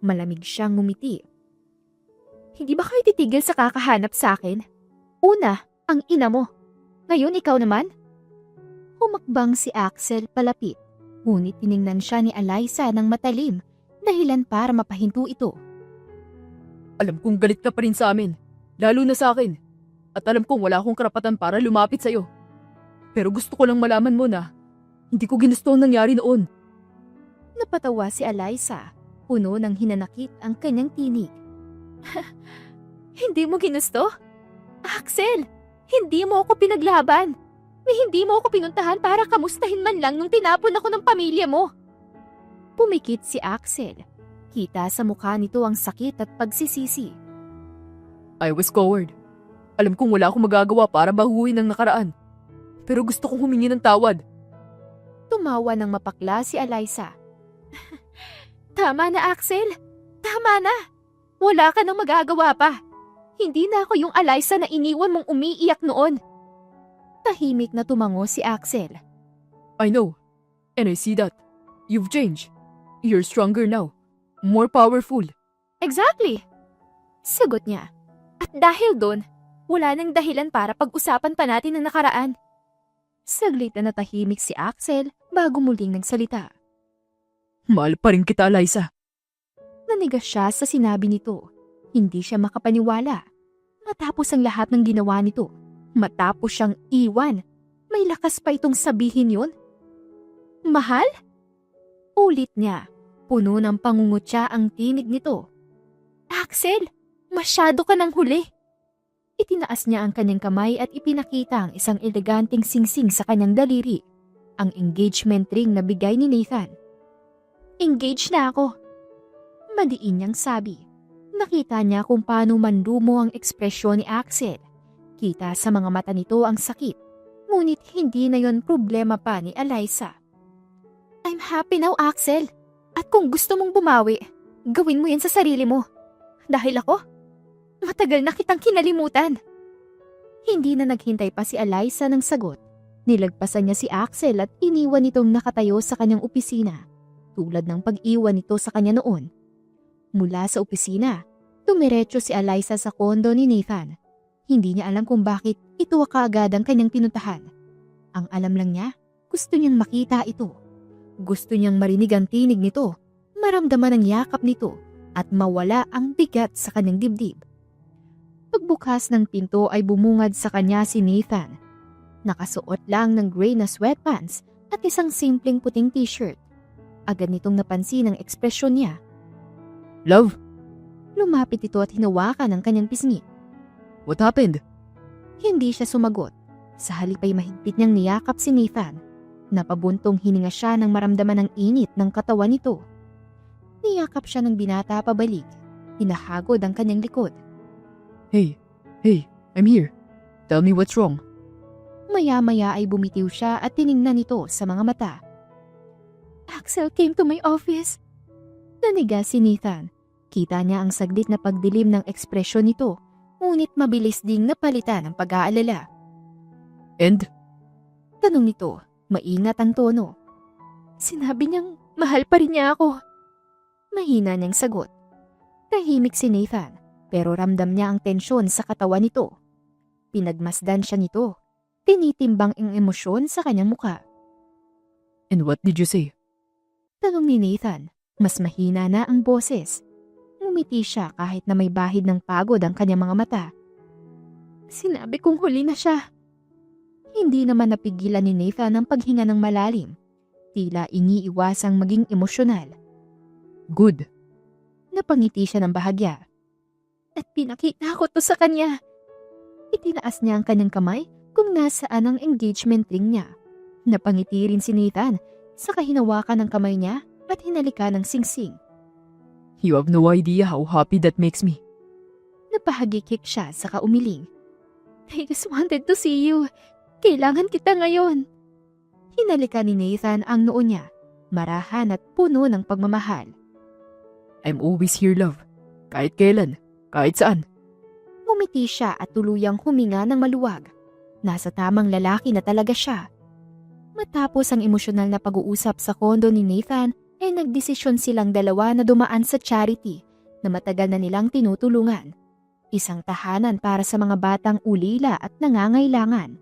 Malamig siyang ngumiti. Hindi ba kayo titigil sa kakahanap sa akin? Una, ang ina mo. Ngayon ikaw naman? Humakbang si Axel palapit, ngunit tiningnan siya ni Alyssa ng matalim, dahilan para mapahinto ito. Alam kong galit ka pa rin sa amin, lalo na sa akin. At alam kong wala akong karapatan para lumapit sa'yo. Pero gusto ko lang malaman mo na hindi ko ginusto ang nangyari noon. Napatawa si Alyssa, puno ng hinanakit ang kanyang tinig. Hindi mo ginusto? Axel, hindi mo ako pinaglaban. Hindi mo ako pinuntahan para kamustahin man lang nung tinapon ako ng pamilya mo. Pumikit si Axel. Kita sa mukha nito ang sakit at pagsisisi. I was coward. Alam kong wala akong magagawa para bahuhin ang nakaraan. Pero gusto kong humingi ng tawad. Tumawa ng mapakla si Alyssa. Tama na, Axel. Tama na. Wala ka nang magagawa pa. Hindi na ako yung Alyssa na iniwan mong umiiyak noon. Tahimik na tumango si Axel. I know. And I see that. You've changed. You're stronger now. More powerful. Exactly. Sagot niya. At dahil doon, wala nang dahilan para pag-usapan pa natin ang nakaraan. Saglit na natahimik si Axel bago muling nagsalita. Mahal pa rin kita, Alyssa. Nanigas siya sa sinabi nito. Hindi siya makapaniwala. Matapos ang lahat ng ginawa nito, matapos siyang iwan, may lakas pa itong sabihin yun? Mahal? Ulit niya, puno ng pangungutya ang tinig nito. Axel, masyado ka nang huli. Itinaas niya ang kanyang kamay at ipinakita ang isang eleganteng singsing sa kanyang daliri. ang engagement ring na bigay ni Nathan. Engaged na ako. Madiin niyang sabi. Nakita niya kung paano manlumo ang ekspresyon ni Axel. Kita sa mga mata nito ang sakit. Ngunit hindi na yon problema pa ni Eliza. I'm happy now, Axel. At kung gusto mong bumawi, gawin mo yan sa sarili mo. Dahil ako, matagal na kitang kinalimutan. Hindi na naghintay pa si Eliza ng sagot. Nilagpasan niya si Axel at iniwan itong nakatayo sa kanyang opisina, tulad ng pag-iwan nito sa kanya noon. Mula sa opisina, tumiretso si Eliza sa kondo ni Nathan. Hindi niya alam kung bakit ito kaagad ang kanyang pinuntahan. Ang alam lang niya, gusto niyang makita ito. Gusto niyang marinig ang tinig nito, maramdaman ang yakap nito, at mawala ang bigat sa kanyang dibdib. Pagbukas ng pinto ay bumungad sa kanya si Nathan. Nakasuot lang ng gray na sweatpants at isang simpleng puting t-shirt. Agad nitong napansin ang ekspresyon niya. Love, Lumapit ito at hinawakan ang kanyang pisngi. what happened? Hindi siya sumagot. Sa halip ay mahigpit niyang niyakap si Nathan. Napabuntong hininga siya nang maramdaman ang init ng katawan nito. Niyakap siya ng binata pabalik. Hinahagod ang kanyang likod. Hey, I'm here. Tell me what's wrong. Maya-maya ay bumitiw siya at tiningnan nito sa mga mata. Axel came to my office. Naniga si Nathan. Kita niya ang saglit na pagdilim ng ekspresyon nito, ngunit mabilis ding napalitan ang pag-aalala. And? Tanong nito, maingat ang tono. Sinabi niyang mahal pa rin niya ako. Mahina niyang sagot. Tahimik si Nathan, pero ramdam niya ang tensyon sa katawan nito. Pinagmasdan siya nito. Tinitimbang ang emosyon sa kanyang muka. And what did you say? Tanong ni Nathan, mas mahina na ang boses. Ngumiti siya kahit na may bahid ng pagod ang kanyang mga mata. Sinabi kong huli na siya. Hindi naman napigilan ni Nathan ang paghinga ng malalim. Tila iniiwasang maging emosyonal. Good. Napangiti siya ng bahagya. At pinakita ko to sa kanya. Itinaas niya ang kanyang kamay kung nasaan ang engagement ring niya. Napangiti rin si Nathan sa hinawakan ng kamay niya at hinalikan ng singsing. You have no idea how happy that makes me. Napahagikik siya sa kaumiling. I just wanted to see you. Kailangan kita ngayon. Hinalikan ni Nathan ang noo niya, marahan at puno ng pagmamahal. I'm always here, love. Kahit kailan, kahit saan. Umiti siya at tuluyang huminga ng maluwag. Nasa tamang lalaki na talaga siya. Matapos ang emosyonal na pag-uusap sa kondo ni Nathan, ay nagdesisyon silang dalawa na dumaan sa charity na matagal na nilang tinutulungan. Isang tahanan para sa mga batang ulila at nangangailangan.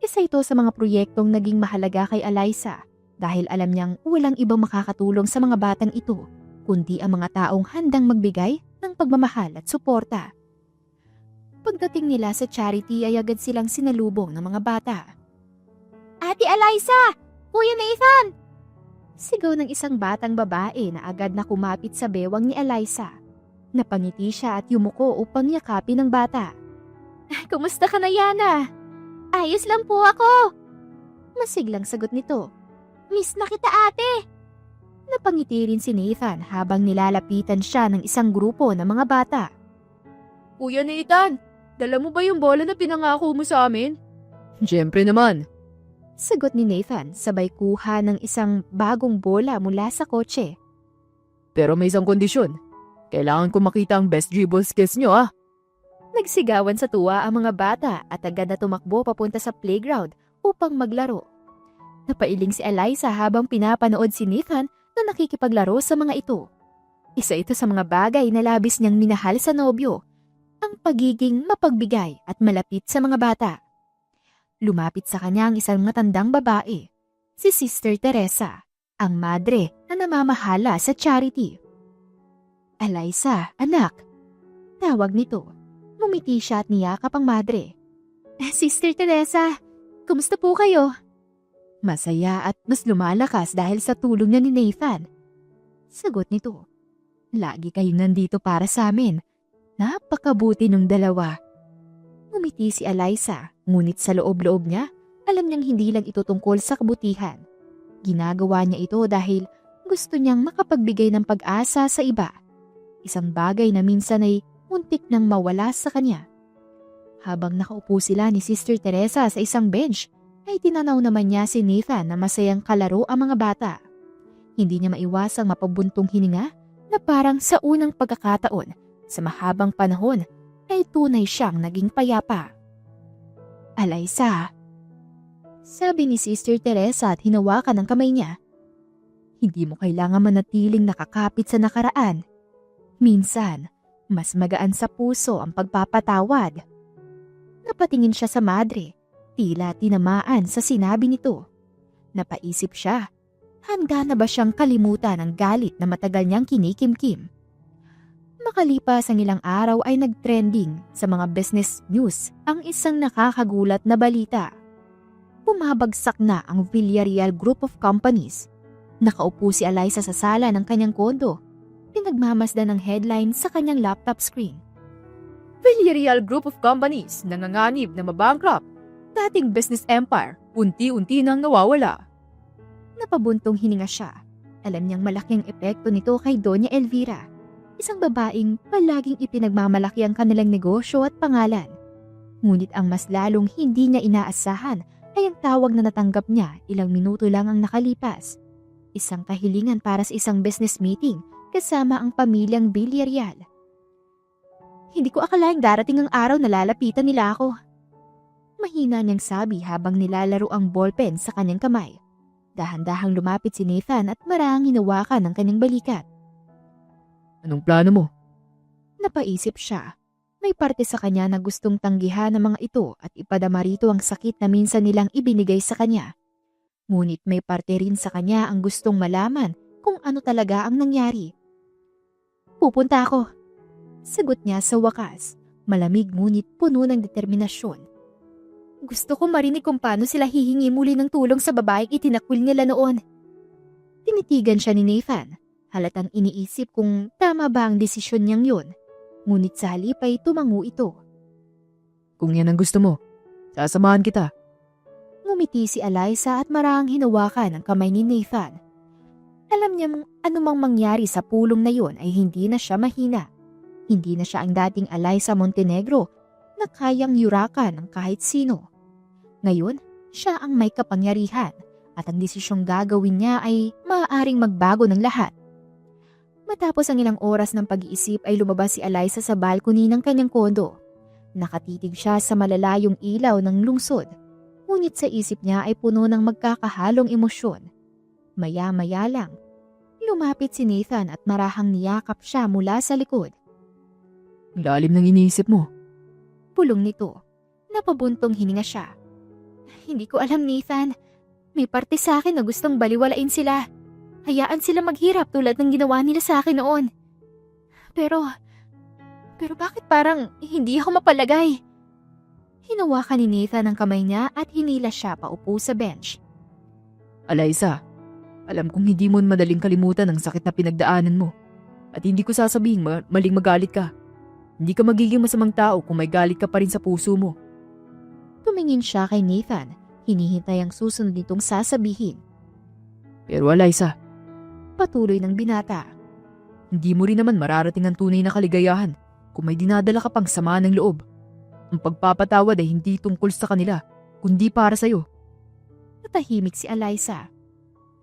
Isa ito sa mga proyektong naging mahalaga kay Eliza dahil alam niyang walang ibang makakatulong sa mga batang ito kundi ang mga taong handang magbigay ng pagmamahal at suporta. Pagdating nila sa charity ay agad silang sinalubong ng mga bata. Ate Eliza! Kuya Nathan! Sigaw ng isang batang babae na agad na kumapit sa bewang ni Eliza. Napangiti siya at yumuko upang yakapin ng bata. Kumusta ka na, Yana? Ayos lang po ako. Masiglang sagot nito. Miss na kita, ate. Napangiti rin si Nathan habang nilalapitan siya ng isang grupo ng mga bata. Kuya Nathan, dala mo ba yung bola na pinangako mo sa amin? Siyempre naman. Sagot ni Nathan sabay kuha ng isang bagong bola mula sa kotse. Pero may isang kondisyon. Kailangan ko makita ang best dribble skills nyo, ah. Nagsigawan sa tuwa ang mga bata at agad na tumakbo papunta sa playground upang maglaro. Napailing si Eliza habang pinapanood si Nathan na nakikipaglaro sa mga ito. Isa ito sa mga bagay na labis niyang minahal sa nobyo, ang pagiging mapagbigay at malapit sa mga bata. Lumapit sa kanya ang isang matandang babae, si Sister Teresa, ang madre na namamahala sa charity. Eliza, anak. Tawag nito. Ngumiti siya at niyakap ang madre. Sister Teresa, kumusta po kayo? Masaya at mas lumalakas dahil sa tulong niya ni Nathan. Sagot nito. Lagi kayong nandito para sa amin. Napakabuti ng dalawa. Ngumiti si Eliza, ngunit sa loob-loob niya Alam niyang hindi lang ito tungkol sa kabutihan. Ginagawa niya ito dahil gusto niyang makapagbigay ng pag-asa sa iba. Isang bagay na minsan ay muntik nang mawala sa kanya. Habang nakaupo sila ni Sister Teresa sa isang bench, ay tinanaw naman niya si Nathan na masayang kalaro ang mga bata. Hindi niya maiwasang mapabuntong hininga na parang sa unang pagkakataon sa mahabang panahon ay tunay siyang naging payapa. Alaysa, sabi ni Sister Teresa at hinawakan ang kamay niya. Hindi mo kailangan manatiling nakakapit sa nakaraan. Minsan, mas magaan sa puso ang pagpapatawad. Napatingin siya sa madre, tila tinamaan sa sinabi nito. Napaisip siya, handa na ba siyang kalimutan ang galit na matagal niyang kinikimkim? Makalipas ang ilang araw ay nag-trending sa mga business news ang isang nakakagulat na balita. Bumabagsak na ang Villarreal Group of Companies. Nakaupo si Alyssa sa sala ng kanyang kondo. Pinagmamasdan ng headline sa kanyang laptop screen. Villarreal Group of Companies nanganganib na mabankrupt. Dating business empire, unti-unti nang nawawala. Napabuntong hininga siya. Alam niyang malaking epekto nito kay Doña Elvira, isang babaeng palaging ipinagmamalaki ang kanilang negosyo at pangalan. Ngunit ang mas lalong hindi niya inaasahan ay ang tawag na natanggap niya ilang minuto lang ang nakalipas. Isang kahilingan para sa isang business meeting kasama ang pamilyang Villarreal. Hindi ko akalaing darating ang araw na lalapitan nila ako. Mahina niyang sabi habang nilalaro ang ballpen sa kanyang kamay. Dahan-dahang lumapit si Nathan at marahang hinawakan ang kanyang balikat. Anong plano mo? Napaisip siya. May parte sa kanya na gustong tanggihan ng mga ito at ipadama rito ang sakit na minsan nilang ibinigay sa kanya. Ngunit may parte rin sa kanya ang gustong malaman kung ano talaga ang nangyari. Pupunta ako. Sagot niya sa wakas, malamig ngunit puno ng determinasyon. Gusto ko marinig kung paano sila hihingi muli ng tulong sa babaeng itinakwil nila noon. Tinitigan siya ni Nathan. Halatang iniisip kung tama ba ang desisyon niyang yun. Ngunit sa halip ay tumango ito. Kung yan ang gusto mo, sasamahan kita. Ngumiti si Alyssa at marahang hinawakan ang kamay ni Nathan. Alam niya mong anumang mangyari sa pulong na yon ay hindi na siya mahina. Hindi na siya ang dating Alyssa Montenegro na kayang yurakan ng kahit sino. Ngayon, siya ang may kapangyarihan at ang desisyong gagawin niya ay maaaring magbago ng lahat. Matapos ang ilang oras ng pag-iisip ay lumabas si Alyssa sa balcony ng kanyang kondo. Nakatitig siya sa malalayong ilaw ng lungsod. Ngunit sa isip niya ay puno ng magkakahalong emosyon. Maya-maya lang, lumapit si Nathan at marahang niyakap siya mula sa likod. Lalim ng iniisip mo. Pulong nito. Napabuntong hininga siya. Hindi ko alam, Nathan. May parte sa akin na gustong baliwalain sila. Hayaan sila maghirap tulad ng ginawa nila sa akin noon. Pero bakit parang hindi ako mapalagay? Hinawakan ni Nathan ang kamay niya at hinila siya paupo sa bench. Alyssa, alam kong hindi mo madaling kalimutan ang sakit na pinagdaanan mo. At hindi ko sasabihin maling magalit ka. Hindi ka magiging masamang tao kung may galit ka pa rin sa puso mo. Tumingin siya kay Nathan. Hinihintay ang susunod nitong sasabihin. Pero Alyssa, patuloy ng binata. Hindi mo rin naman mararating ang tunay na kaligayahan kung may dinadala ka pang sama ng loob. Ang pagpapatawad ay hindi tungkol sa kanila, kundi para sa'yo. Natahimik si Alyssa.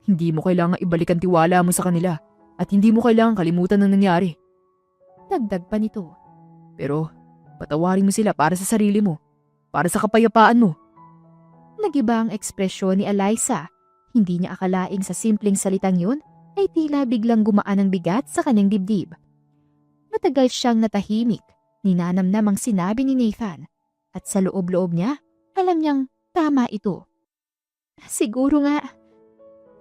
Hindi mo kailangang ibalik ang tiwala mo sa kanila at hindi mo kailangang kalimutan ang nangyari. Dagdag pa nito. Pero patawarin mo sila para sa sarili mo, para sa kapayapaan mo. Nagiba ang ekspresyon ni Alyssa. Hindi niya akalaing sa simpleng salitang yun ay tila biglang gumaan ang bigat sa kanyang dibdib. Matagal siyang natahimik, ninanamnam ang sinabi ni Nathan. At sa loob-loob niya, alam niyang tama ito. Siguro nga,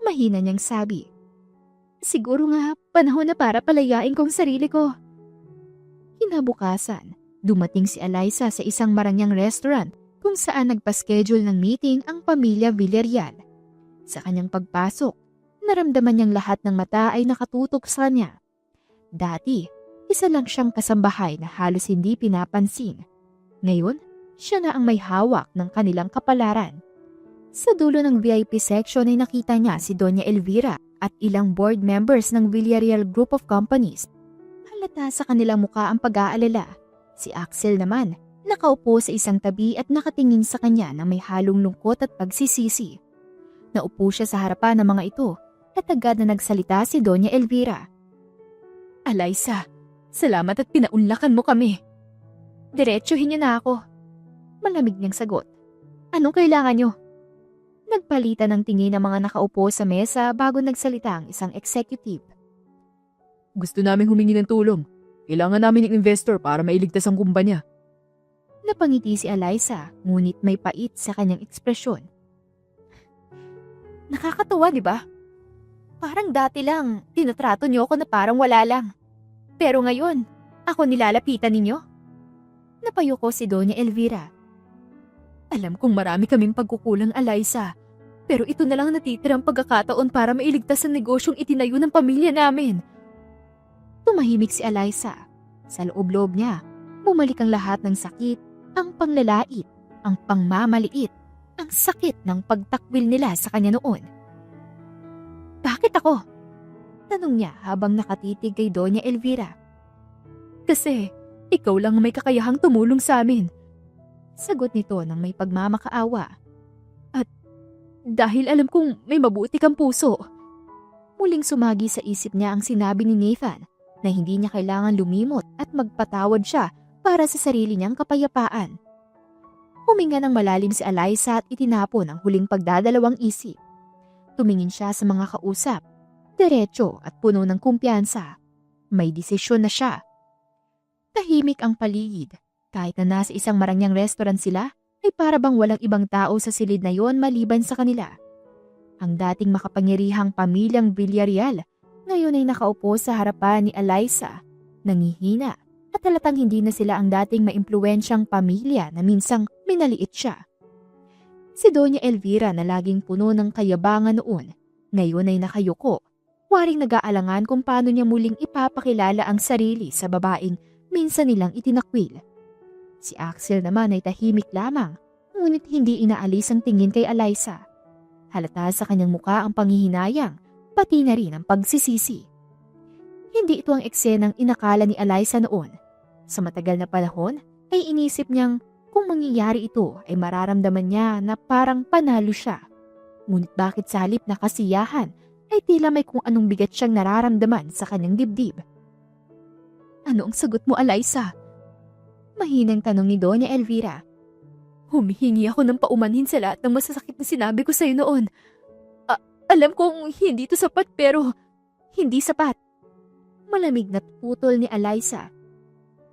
mahina niyang sabi. Siguro nga, panahon na para palayain kong sarili ko. Kinabukasan, dumating si Alyssa sa isang marangyang restaurant kung saan nagpa-schedule ng meeting ang pamilya Villarreal. Sa kanyang pagpasok, naramdaman niyang lahat ng mata ay nakatutok sa kanya. Dati, isa lang siyang kasambahay na halos hindi pinapansin. Ngayon, siya na ang may hawak ng kanilang kapalaran. Sa dulo ng VIP section ay nakita niya si Doña Elvira at ilang board members ng Villarreal Group of Companies. Halata sa kanilang muka ang pag-aalala. Si Axel naman, nakaupo sa isang tabi at nakatingin sa kanya na may halong lungkot at pagsisisi. Naupo siya sa harapan ng mga ito at agad na nagsalita si Doña Elvira. Alaysa, salamat at pinaunlakan mo kami. Diretsuhin niyo na ako. Malamig niyang sagot. Anong kailangan niyo? Nagpalitan ng tingin ng mga nakaupo sa mesa bago nagsalita ang isang executive. Gusto naming humingi ng tulong. Kailangan namin ng investor para mailigtas ang kumpanya. Napangiti si Alyssa, ngunit may pait sa kanyang ekspresyon. Nakakatawa, di ba? Parang dati lang, tinatrato niyo ako na parang wala lang. Pero ngayon, ako nilalapitan ninyo? Napayuko si Doña Elvira. Alam kong marami kaming pagkukulang, Alyssa. Pero ito na lang natitirang pagkakataon para mailigtas ang negosyong itinayo ng pamilya namin. Tumahimik si Alyssa. Sa loob-loob niya, bumalik ang lahat ng sakit, ang panglalait, ang pangmamaliit, ang sakit ng pagtakwil nila sa kanya noon. Bakit ako? Tanong niya habang nakatitig kay Doña Elvira. Kasi, ikaw lang may kakayahang tumulong sa amin. Sagot nito ng may pagmamakaawa. At dahil alam kong may mabuti kang puso. Muling sumagi sa isip niya ang sinabi ni Nathan na hindi niya kailangan lumimot at magpatawad siya para sa sarili niyang kapayapaan. Huminga ng malalim si Alyssa at itinapon ang huling pagdadalawang isip. Tumingin siya sa mga kausap, diretso at puno ng kumpiyansa. May desisyon na siya. Tahimik ang paligid. Kahit na nasa isang marangyang restaurant sila, ay para bang walang ibang tao sa silid na yon maliban sa kanila. Ang dating makapangyarihang pamilyang Villarreal, ngayon ay nakaupo sa harapan ni Alyssa, nangihina at halatang hindi na sila ang dating maimpluwensyang pamilya na minsang minaliit siya. Si Doña Elvira na laging puno ng kayabangan noon, ngayon ay nakayuko, waring nag-aalangan kung paano niya muling ipapakilala ang sarili sa babaeng minsan nilang itinakwil. Si Axel naman ay tahimik lamang, ngunit hindi inaalis ang tingin kay Alyssa. Halata sa kanyang muka ang panghihinayang, pati na rin ang pagsisisi. Hindi ito ang eksenang inakala ni Alyssa noon. Sa matagal na panahon, ay inisip niyang kung mangyayari ito ay mararamdaman niya na parang panalo siya. Ngunit bakit sa halip na kasiyahan ay tila may kung anong bigat siyang nararamdaman sa kanyang dibdib. Ano ang sagot mo, Alyssa? Mahinang tanong ni Doña Elvira. Humihingi ako ng paumanhin sa lahat ng masasakit na sinabi ko sa'yo noon. Alam kong hindi ito sapat pero hindi sapat. Malamig na putol ni Alyssa.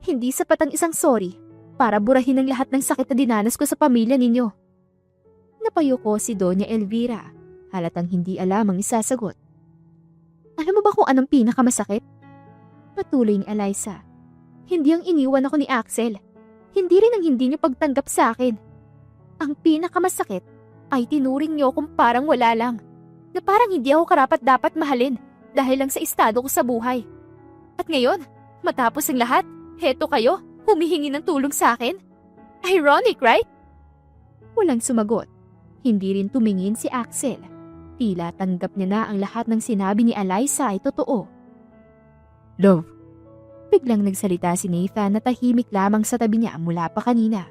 Hindi sapat ang isang sorry para burahin ang lahat ng sakit na dinanas ko sa pamilya ninyo. Napayuko si Doña Elvira. Halatang hindi alam ang isasagot. Alam mo ba kung anong pinakamasakit? Patuloy ni Alyssa. Hindi ang iniwan ako ni Axel. Hindi rin ang hindi niyo pagtanggap sa akin. Ang pinakamasakit ay tinuring niyo kung parang wala lang. Na parang hindi ako karapat-dapat mahalin dahil lang sa estado ko sa buhay. At ngayon, matapos ang lahat, heto kayo, humihingi ng tulong sa akin? Ironic, right? Walang sumagot. Hindi rin tumingin si Axel. Tila tanggap niya na ang lahat ng sinabi ni Alyssa ay totoo. Love. Biglang nagsalita si Nathan na tahimik lamang sa tabi niya mula pa kanina.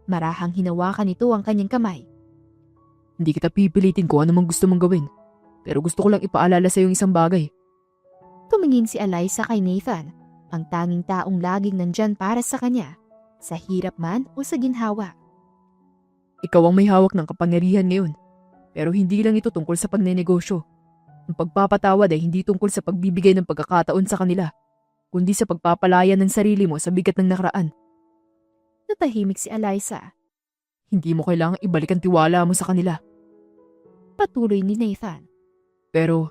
Marahang hinawakan nito ang kanyang kamay. Hindi kita pipilitin kung ano mang gusto mong gawin. Pero gusto ko lang ipaalala sa iyo isang bagay. Tumingin si Alyssa kay Nathan, ang tanging taong laging nandyan para sa kanya, sa hirap man o sa ginhawa. Ikaw ang may hawak ng kapangyarihan ngayon. Pero hindi lang ito tungkol sa pagnenegosyo. Ang pagpapatawad ay hindi tungkol sa pagbibigay ng pagkakataon sa kanila, kundi sa pagpapalaya ng sarili mo sa bigat ng nakaraan. Natahimik si Alyssa. Hindi mo kailangang ibalik ang tiwala mo sa kanila. Patuloy ni Nathan. Pero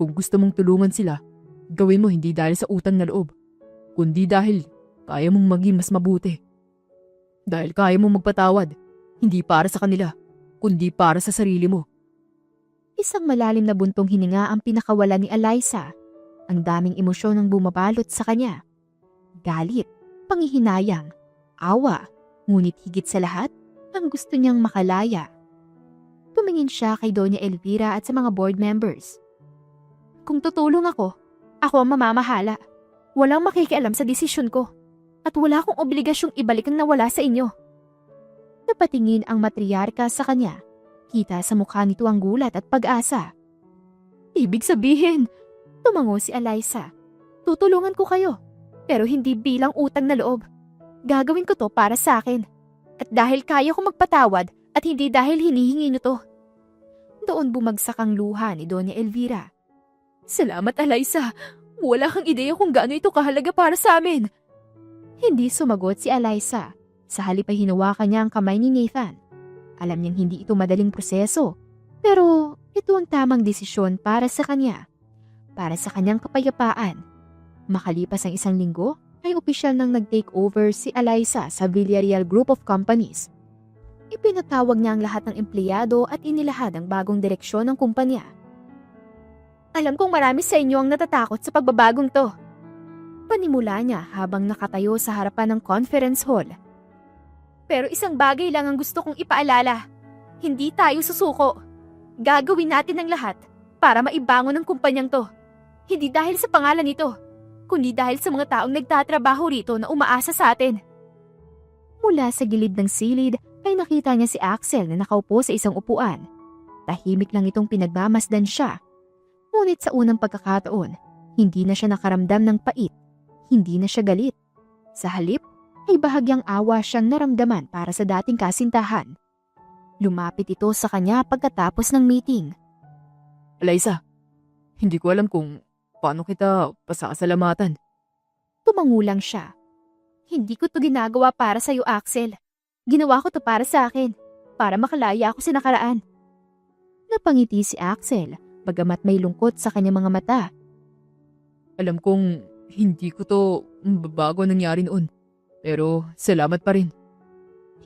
kung gusto mong tulungan sila, gawin mo hindi dahil sa utang na loob, kundi dahil kaya mong maging mas mabuti. Dahil kaya mong magpatawad, hindi para sa kanila, kundi para sa sarili mo. Isang malalim na buntong hininga ang pinakawala ni Alyssa. Ang daming emosyon ang bumabalot sa kanya. Galit, panghihinayang, awa, ngunit higit sa lahat, ang gusto niyang makalaya. Tumingin siya kay Doña Elvira at sa mga board members. Kung tutulong ako ang mamamahala. Walang makikialam sa desisyon ko. At wala akong obligasyong ibalik ang nawala sa inyo. Napatingin ang matriarka sa kanya. Kita sa mukha nito ang gulat at pag-asa. Ibig sabihin, tumango si Eliza. Tutulungan ko kayo, pero hindi bilang utang na loob. Gagawin ko to para sa akin. At dahil kaya ko magpatawad at hindi dahil hinihingi nyo to. Doon bumagsak ang luha ni Doña Elvira. Salamat, Eliza. Wala kang ideya kung gaano ito kahalaga para sa amin. Hindi sumagot si Eliza. Sa halip ay hinawakan niya ang kamay ni Nathan. Alam niyang hindi ito madaling proseso, pero ito ang tamang desisyon para sa kanya. Para sa kanyang kapayapaan. Makalipas ang 1 linggo, ay opisyal nang nag-take over si Eliza sa Villarreal Group of Companies. Ipinatawag niya ang lahat ng empleyado at inilahad ang bagong direksyon ng kumpanya. Alam kong marami sa inyo ang natatakot sa pagbabagong to. Panimula niya habang nakatayo sa harapan ng conference hall. Pero isang bagay lang ang gusto kong ipaalala. Hindi tayo susuko. Gagawin natin ang lahat para maibangon ang kumpanyang to. Hindi dahil sa pangalan nito, kundi dahil sa mga taong nagtatrabaho rito na umaasa sa atin. Mula sa gilid ng silid ay nakita niya si Axel na nakaupo sa isang upuan. Tahimik lang itong pinagmamasdan siya. Ngunit sa unang pagkakataon, hindi na siya nakaramdam ng pait. Hindi na siya galit. Sa halip, ay bahagyang awa siyang naramdaman para sa dating kasintahan. Lumapit ito sa kanya pagkatapos ng meeting. Eliza, hindi ko alam kung paano kita pasasalamatan. Tumango lang siya. Hindi ko to ginagawa para sa'yo, Axel. Ginawa ko to para sa akin. Para makalaya ako sa nakaraan. Napangiti si Axel, bagamat may lungkot sa kanyang mga mata. Alam kong hindi ko to bago nangyari noon. Pero salamat pa rin.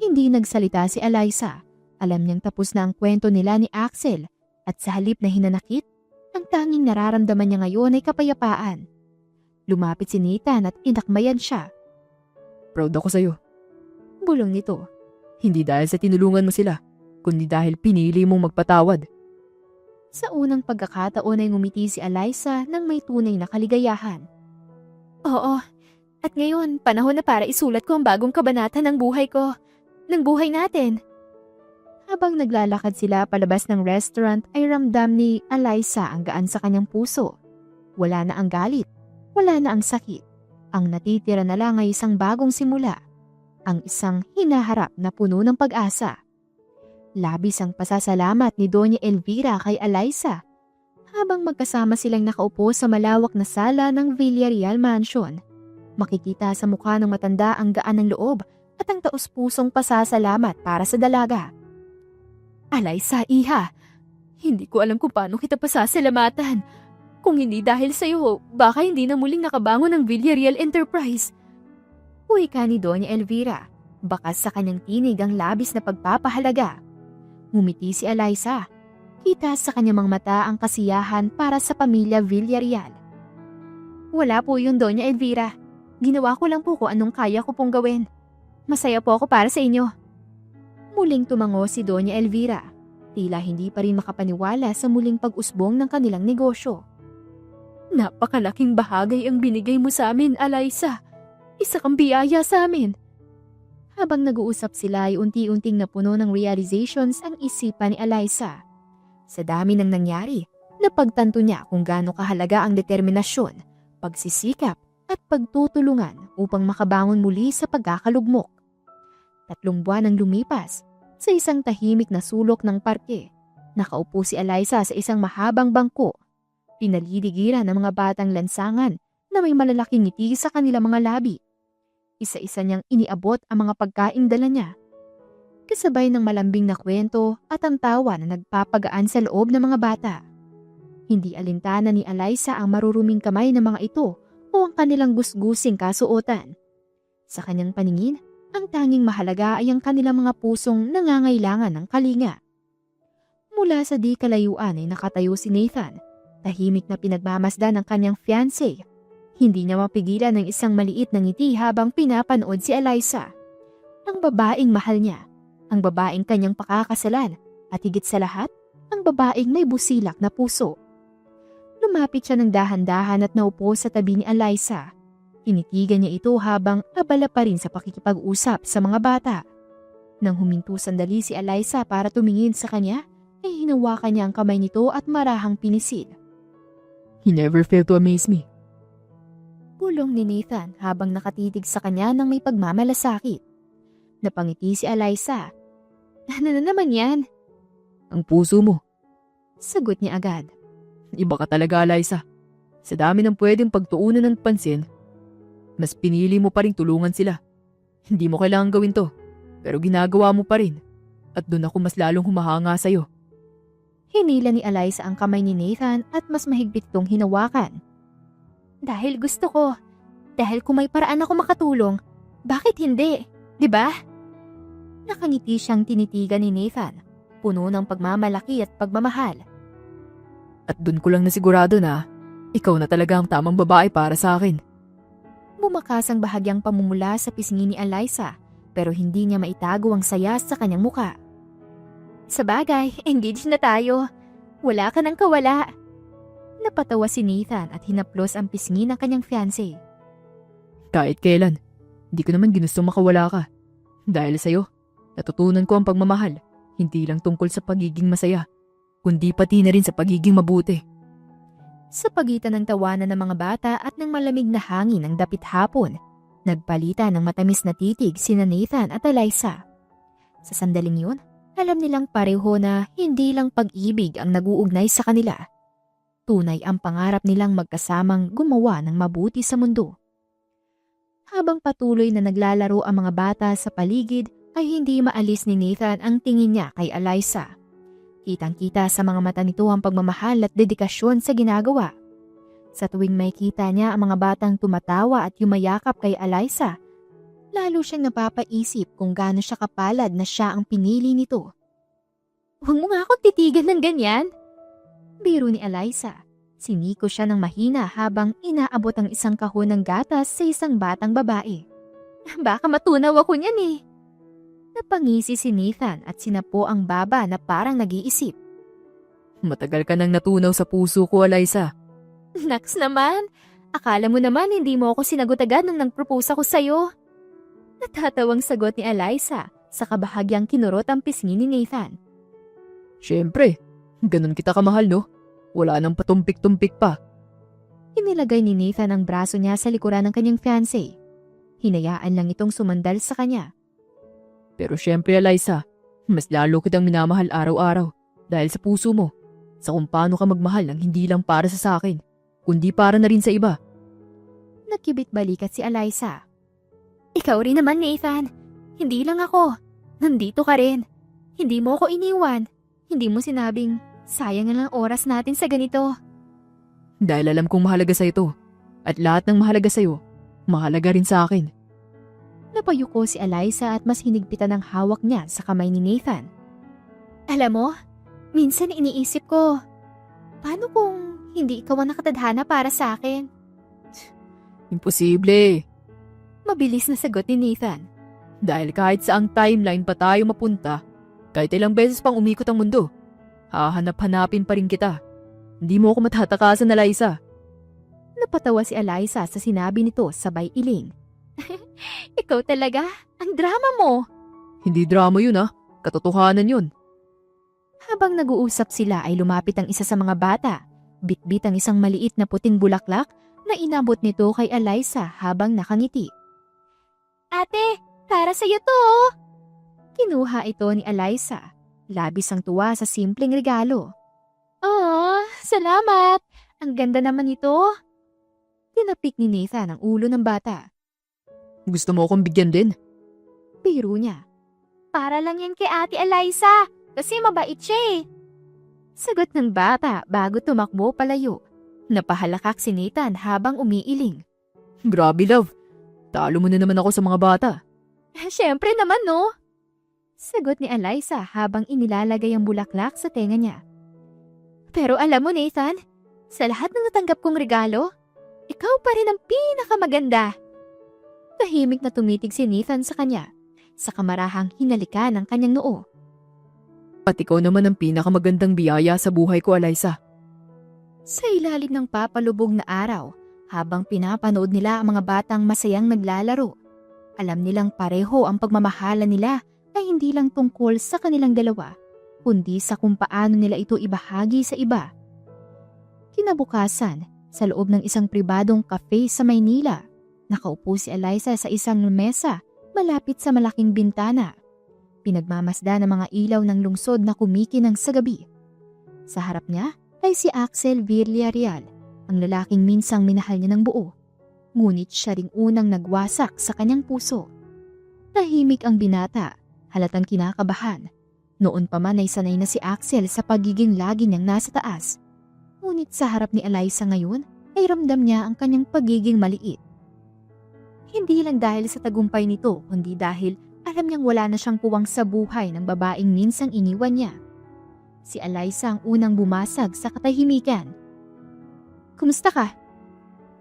Hindi nagsalita si Eliza. Alam niyang tapos na ang kwento nila ni Axel at sa halip na hinanakit, ang tanging nararamdaman niya ngayon ay kapayapaan. Lumapit si Nathan at inakmayan siya. Proud ako sa'yo. Bulong nito. Hindi dahil sa tinulungan mo sila, kundi dahil pinili mong magpatawad. Sa unang pagkakataon ay ngumiti si Eliza nang may tunay na kaligayahan. Oo, at ngayon panahon na para isulat ko ang bagong kabanata ng buhay ko, ng buhay natin. Habang naglalakad sila palabas ng restaurant ay ramdam ni Eliza ang gaan sa kanyang puso. Wala na ang galit, wala na ang sakit. Ang natitira na lang ay isang bagong simula. Ang isang hinaharap na puno ng pag-asa. Labis ang pasasalamat ni Doña Elvira kay Eliza habang magkasama silang nakaupo sa malawak na sala ng Villarreal Mansion. Makikita sa mukha ng matanda ang gaan ng loob at ang taus-pusong pasasalamat para sa dalaga. Eliza, iha, hindi ko alam kung paano kita pasasalamatan. Kung hindi dahil sa'yo, baka hindi na muling nakabangon ang Villarreal Enterprise. Wika ni Doña Elvira, bakas sa kanyang tinig ang labis na pagpapahalaga. Ngumiti si Eliza. Kita sa kanyang mga mata ang kasiyahan para sa pamilya Villarreal. Wala po yun, Doña Elvira. Ginawa ko lang po kung anong kaya ko pong gawin. Masaya po ako para sa inyo. Muling tumango si Doña Elvira. Tila hindi pa rin makapaniwala sa muling pag-usbong ng kanilang negosyo. Napakalaking bahagay ang binigay mo sa amin, Eliza. Isa kang biyaya sa amin. Habang nag-uusap sila ay unti-unting napuno ng realizations ang isipan ni Eliza. Sa dami ng nangyari, napagtanto niya kung gaano kahalaga ang determinasyon, pagsisikap at pagtutulungan upang makabangon muli sa pagkakalugmok. 3 buwan ang lumipas sa isang tahimik na sulok ng parke. Nakaupo si Eliza sa isang mahabang bangko. Pinaliligiran ng mga batang lansangan na may malalaking ngiti sa kanilang mga labi. Isa-isa niyang iniabot ang mga pagkaing dala niya. Kasabay ng malambing na kwento at ang tawa na nagpapagaan sa loob ng mga bata. Hindi alintana ni Eliza ang maruruming kamay ng mga ito o ang kanilang gusgusing kasuotan. Sa kanyang paningin, ang tanging mahalaga ay ang kanilang mga pusong nangangailangan ng kalinga. Mula sa di kalayuan ay nakatayo si Nathan, tahimik na pinagmamasdan ng kanyang fiancé. Hindi niya mapigilan ng isang maliit na ngiti habang pinapanood si Eliza. Ang babaeng mahal niya, ang babaeng kanyang pakakasalan At higit sa lahat, ang babaeng may busilak na puso. Lumapit siya ng dahan-dahan at naupo sa tabi ni Eliza. Tinitigan niya ito habang abala pa rin sa pakikipag-usap sa mga bata. Nang huminto sandali si Eliza para tumingin sa kanya, ay hinawakan niya ang kamay nito at marahang pinisil. He never failed to amaze me. Bulong ni Nathan habang nakatitig sa kanya ng may pagmamalasakit. Napangiti si Eliza. Ano na naman yan? Ang puso mo. Sagot niya agad. Iba ka talaga, Eliza. Sa dami ng pwedeng pagtuunan ng pansin, mas pinili mo pa rin tulungan sila. Hindi mo kailangan gawin to, pero ginagawa mo pa rin. At doon ako mas lalong humahanga sa'yo. Hinila ni Eliza ang kamay ni Nathan at mas mahigpit itong hinawakan. Dahil gusto ko. Dahil kung may paraan ako makatulong, bakit hindi? 'Di ba? Nakangiti siyang tinitigan ni Nathan, puno ng pagmamalaki at pagmamahal. At doon ko lang nasigurado na ikaw na talaga ang tamang babae para sa akin. Bumakas ang bahagyang pamumula sa pisngi ni Eliza, pero hindi niya maitago ang saya sa kanyang muka. Sa bagay, engaged na tayo. Wala ka nang kawala. Napatawa si Nathan at hinaplos ang pisngi ng kanyang fiancé. Kahit kailan, hindi ko naman ginustong makawala ka. Dahil sa'yo, natutunan ko ang pagmamahal, hindi lang tungkol sa pagiging masaya, kundi pati na rin sa pagiging mabuti. Sa pagitan ng tawanan ng mga bata at ng malamig na hangin ng dapit hapon, nagpalitan ng matamis na titig sina Nathan at Eliza. Sa sandaling yun, alam nilang pareho na hindi lang pag-ibig ang naguugnay sa kanila. Tunay ang pangarap nilang magkasamang gumawa ng mabuti sa mundo. Habang patuloy na naglalaro ang mga bata sa paligid, ay hindi maalis ni Nathan ang tingin niya kay Eliza. Kitang-kita sa mga mata nito ang pagmamahal at dedikasyon sa ginagawa. Sa tuwing may kita niya ang mga batang tumatawa at yumayakap kay Eliza, lalo siyang napapaisip kung gaano siya kapalad na siya ang pinili nito. Huwag mo nga akong titigan ng ganyan. Biro ni Eliza. Siniko siya ng mahina habang inaabot ang isang kahon ng gatas sa isang batang babae. Baka matunaw ako niyan eh. Napangisi si Nathan at sinapo ang baba na parang nag-iisip. Matagal ka nang natunaw sa puso ko, Eliza. Naks naman, akala mo naman hindi mo ako sinagot agad nung nag-propose ako sa'yo. Natatawang sagot ni Eliza sa kabahagyang kinurot ang pisngi ni Nathan. Siyempre, ganun kita kamahal, no? Wala nang patumpik-tumpik pa. Inilagay ni Nathan ang braso niya sa likuran ng kanyang fiancé. Hinayaan lang itong sumandal sa kanya. Pero siyempre, Eliza, mas lalo kitang minamahal araw-araw dahil sa puso mo, sa kung paano ka magmahal ng hindi lang para sa akin, kundi para na rin sa iba. Nakibit balikat si Eliza. Ikaw rin naman, Nathan. Hindi lang ako. Nandito ka rin. Hindi mo ako iniwan. Hindi mo sinabing, sayang na lang oras natin sa ganito. Dahil alam kong mahalaga sa ito. At lahat ng mahalaga sa'yo, mahalaga rin sa akin. Napayuko si Eliza at mas hinigpitan ang hawak niya sa kamay ni Nathan. Alam mo, minsan iniisip ko, paano kung hindi ikaw ang nakatadhana para sa akin? Imposible. Mabilis na sagot ni Nathan. Dahil kahit saang timeline pa tayo mapunta, kahit ilang beses pang umikot ang mundo, hahanap-hanapin pa rin kita. Hindi mo ako matatakasan, Eliza. Napatawa si Eliza sa sinabi nito sabay iling. Ikaw talaga? Ang drama mo! Hindi drama yun katotohanan yun. Habang nag-uusap sila ay lumapit ang isa sa mga bata. Bitbit ang isang maliit na puting bulaklak na inabot nito kay Eliza habang nakangiti. Ate, para sa'yo to! Kinuha ito ni Eliza. Labis ang tuwa sa simpleng regalo. Oh, salamat! Ang ganda naman ito. Tinapik ni Nathan ang ulo ng bata. Gusto mo akong bigyan din? Biro niya. Para lang yan kay Ate Eliza, kasi mabait siya eh. Sagot ng bata bago tumakbo palayo. Napahalakak si Nathan habang umiiling. Grabe, love. Talo mo na naman ako sa mga bata. Siyempre naman, no? Sagot ni Eliza habang inilalagay ang bulaklak sa tenga niya. Pero alam mo, Nathan, sa lahat ng natanggap kong regalo, ikaw pa rin ang pinakamaganda. Tahimik na tumitig si Nathan sa kanya, sa kamarahang hinalikan ng kanyang noo. At ikaw naman ang pinakamagandang biyaya sa buhay ko, Eliza. Sa ilalim ng papalubog na araw, habang pinapanood nila ang mga batang masayang naglalaro, alam nilang pareho ang pagmamahalan nila ay hindi lang tungkol sa kanilang dalawa, kundi sa kung paano nila ito ibahagi sa iba. Kinabukasan, sa loob ng isang pribadong cafe sa Maynila, nakaupo si Eliza sa isang mesa malapit sa malaking bintana. Pinagmamasda ng mga ilaw ng lungsod na kumikinang sa gabi. Sa harap niya ay si Axel Villarreal, ang lalaking minsang minahal niya ng buo. Ngunit siya ring unang nagwasak sa kanyang puso. Tahimik ang binata, halatang kinakabahan. Noon pa man ay sanay na si Axel sa pagiging lagi niyang nasa taas. Ngunit sa harap ni Eliza ngayon ay ramdam niya ang kanyang pagiging maliit. Hindi lang dahil sa tagumpay nito, kundi dahil alam niyang wala na siyang puwang sa buhay ng babaeng minsang iniwan niya. Si Eliza ang unang bumasag sa katahimikan. "Kumusta ka?"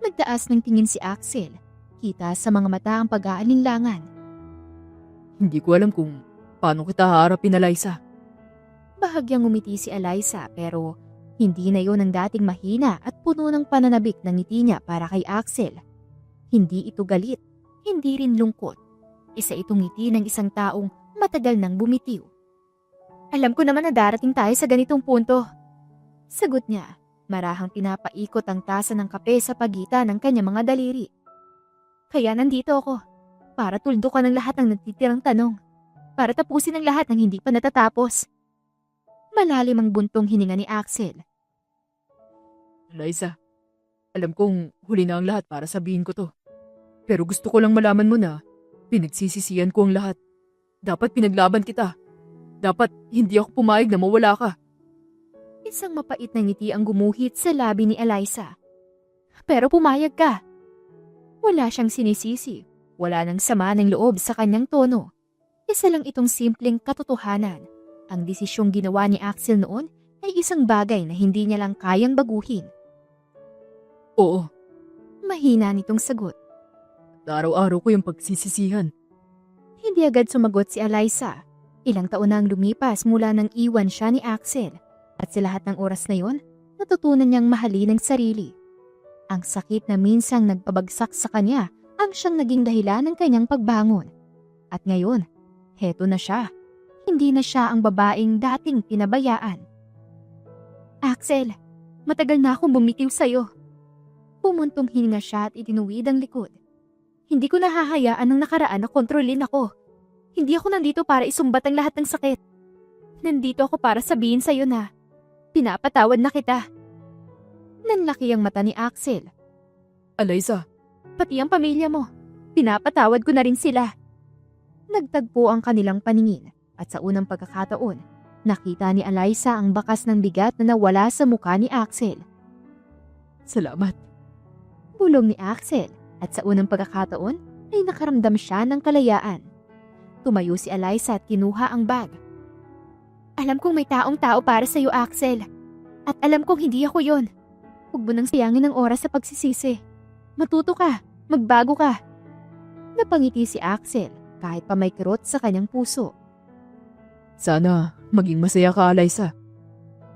Nagtaas ng tingin si Axel. Kita sa mga mata ang pag-aalinlangan. Hindi ko alam kung paano kita haharapin, Eliza. Bahagyang ngumiti si Eliza pero hindi na yon ang dating mahina at puno ng pananabik ng ngiti niya para kay Axel. Hindi ito galit, hindi rin lungkot. Isa itong ngiti ng isang taong matagal nang bumitiw. "Alam ko naman na darating tayo sa ganitong punto." Sagot niya, marahang pinapaikot ang tasa ng kape sa pagitan ng kanyang mga daliri. "Kaya nandito ako, para tuldukan ang lahat ng natitirang tanong, para tapusin ang lahat ng hindi pa natatapos." Malalim ang buntong hininga ni Axel. Eliza, alam kong huli na ang lahat para sabihin ko to. Pero gusto ko lang malaman mo na pinagsisisihan ko ang lahat. Dapat pinaglaban kita. Dapat hindi ako pumayag na mawala ka. Isang mapait na ngiti ang gumuhit sa labi ni Eliza. "Pero pumayag ka." Wala siyang sinisisi. Wala nang sama ng loob sa kanyang tono. Isa lang itong simpleng katotohanan. Ang desisyong ginawa ni Axel noon ay isang bagay na hindi niya lang kayang baguhin. Oo, Mahina nitong sagot. araw-araw ko yung pagsisisihan. Hindi agad sumagot si Eliza. Ilang taon na ang lumipas mula nang iwan siya ni Axel. At sa lahat ng oras na yon, natutunan niyang mahalin ang sarili. Ang sakit na minsang nagpabagsak sa kanya ang siyang naging dahilan ng kanyang pagbangon. At ngayon, heto na siya. Hindi na siya ang babaeng dating pinabayaan. "Axel, matagal na akong bumitiw sa'yo." Pumuntong hininga siya at itinuwid ang likod. "Hindi ko nahahayaan ng nakaraan na kontrolin ako. Hindi ako nandito para isumbat ang lahat ng sakit. Nandito ako para sabihin sa'yo na pinapatawad na kita." Nanlaki ang mata ni Axel. Eliza, "Pati ang pamilya mo. Pinapatawad ko na rin sila." Nagtagpo ang kanilang paningin at sa unang pagkakataon, nakita ni Eliza ang bakas ng bigat na nawala sa mukha ni Axel. salamat. Bulong ni Axel at sa unang pagkakataon ay nakaramdam siya ng kalayaan. Tumayo si Eliza at kinuha ang bag. "Alam kong may taong-tao para sa iyo, Axel. At alam kong hindi ako yon. Huwag mo nang sayangin ang oras sa pagsisisi. Matuto ka, magbago ka." Napangiti si Axel kahit pa may kirot sa kanyang puso. Sana maging masaya ka, Eliza.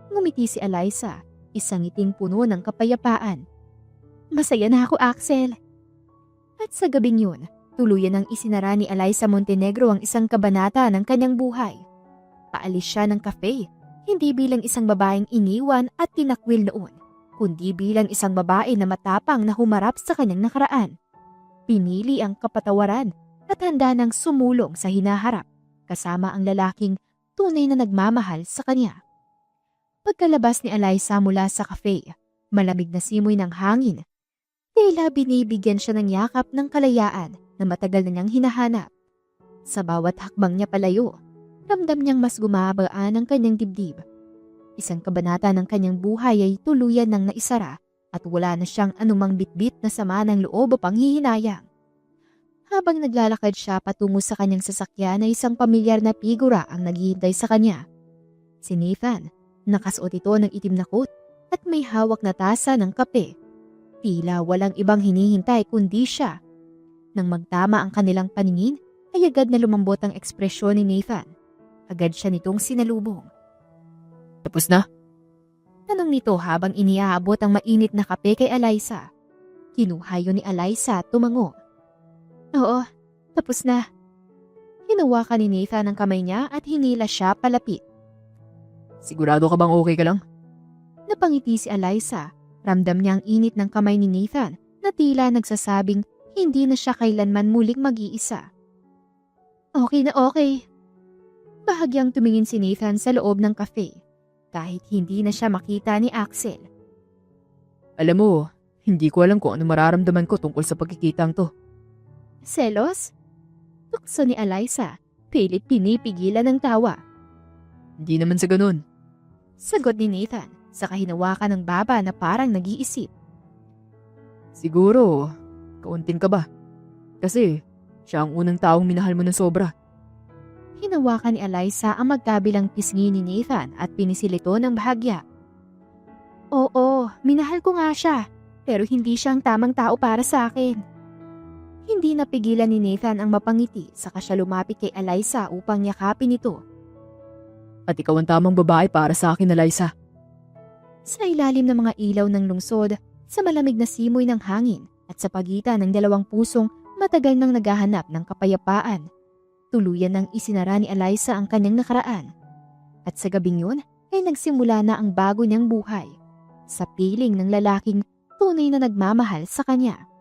Ngumiti si Eliza, isang ngiting puno ng kapayapaan. "Masaya na ako, Axel." At sa gabing yun, tuluyan ang isinara ni Eliza Montenegro ang isang kabanata ng kanyang buhay. Paalis siya ng cafe, hindi bilang isang babaeng iniwan at tinakwil noon, kundi bilang isang babae na matapang na humarap sa kanyang nakaraan. Pinili ang kapatawaran at handa ng sumulong sa hinaharap, kasama ang lalaking tunay na nagmamahal sa kanya. Pagkalabas ni Eliza mula sa cafe, malamig na simoy ng hangin. Tila binibigyan siya ng yakap ng kalayaan na matagal na niyang hinahanap. Sa bawat hakbang niya palayo, ramdam niyang mas gumabaan ang kanyang dibdib. Isang kabanata ng kanyang buhay ay tuluyan ng naisara at wala na siyang anumang bitbit na sama ng loob o panghihinayang. Habang naglalakad siya patungo sa kanyang sasakyan ay isang pamilyar na figura ang naghihintay sa kanya. Si Nathan, nakasuot ito ng itim na coat at may hawak na tasa ng kape. Tila walang ibang hinihintay kundi siya. Nang magtama ang kanilang paningin, ay agad na lumambot ang ekspresyon ni Nathan. Agad siya nitong sinalubong. Tapos na? Tanong nito habang iniaabot ang mainit na kape kay Eliza. Kinuha yun ni Eliza at tumango. Oo, tapos na. Hinawakan ni Nathan ang kamay niya at hinila siya palapit. Sigurado ka bang okay ka lang? Napangiti si Eliza. Ramdam niya ang init ng kamay ni Nathan na tila nagsasabing hindi na siya kailanman muling mag-iisa. Okay na okay. Bahagyang tumingin si Nathan sa loob ng cafe kahit hindi na siya makita ni Axel. Alam mo, hindi ko alam kung ano mararamdaman ko tungkol sa pagkikitang to. Selos? Tukso ni Eliza, pilit pinipigilan ng tawa. Hindi naman sa ganun. Sagot ni Nathan sa kahinawakan ng baba na parang nag-iisip. Siguro, kaunting ka ba? Kasi, siya ang unang taong minahal mo ng sobra. Hinawakan ni Eliza ang magkabilang pisngi ni Nathan at pinisilito ng bahagya. Oo, minahal ko nga siya, pero hindi siya ang tamang tao para sa akin. Hindi napigilan ni Nathan ang mapangiti saka siya lumapit kay Eliza upang yakapin ito. At ikaw ang tamang babae para sa akin, Eliza. Sa ilalim ng mga ilaw ng lungsod, sa malamig na simoy ng hangin at sa pagitan ng dalawang pusong matagal nang naghahanap ng kapayapaan, tuluyan nang isinara ni Eliza ang kanyang nakaraan. At sa gabing yun ay nagsimula na ang bago niyang buhay, sa piling ng lalaking tunay na nagmamahal sa kanya.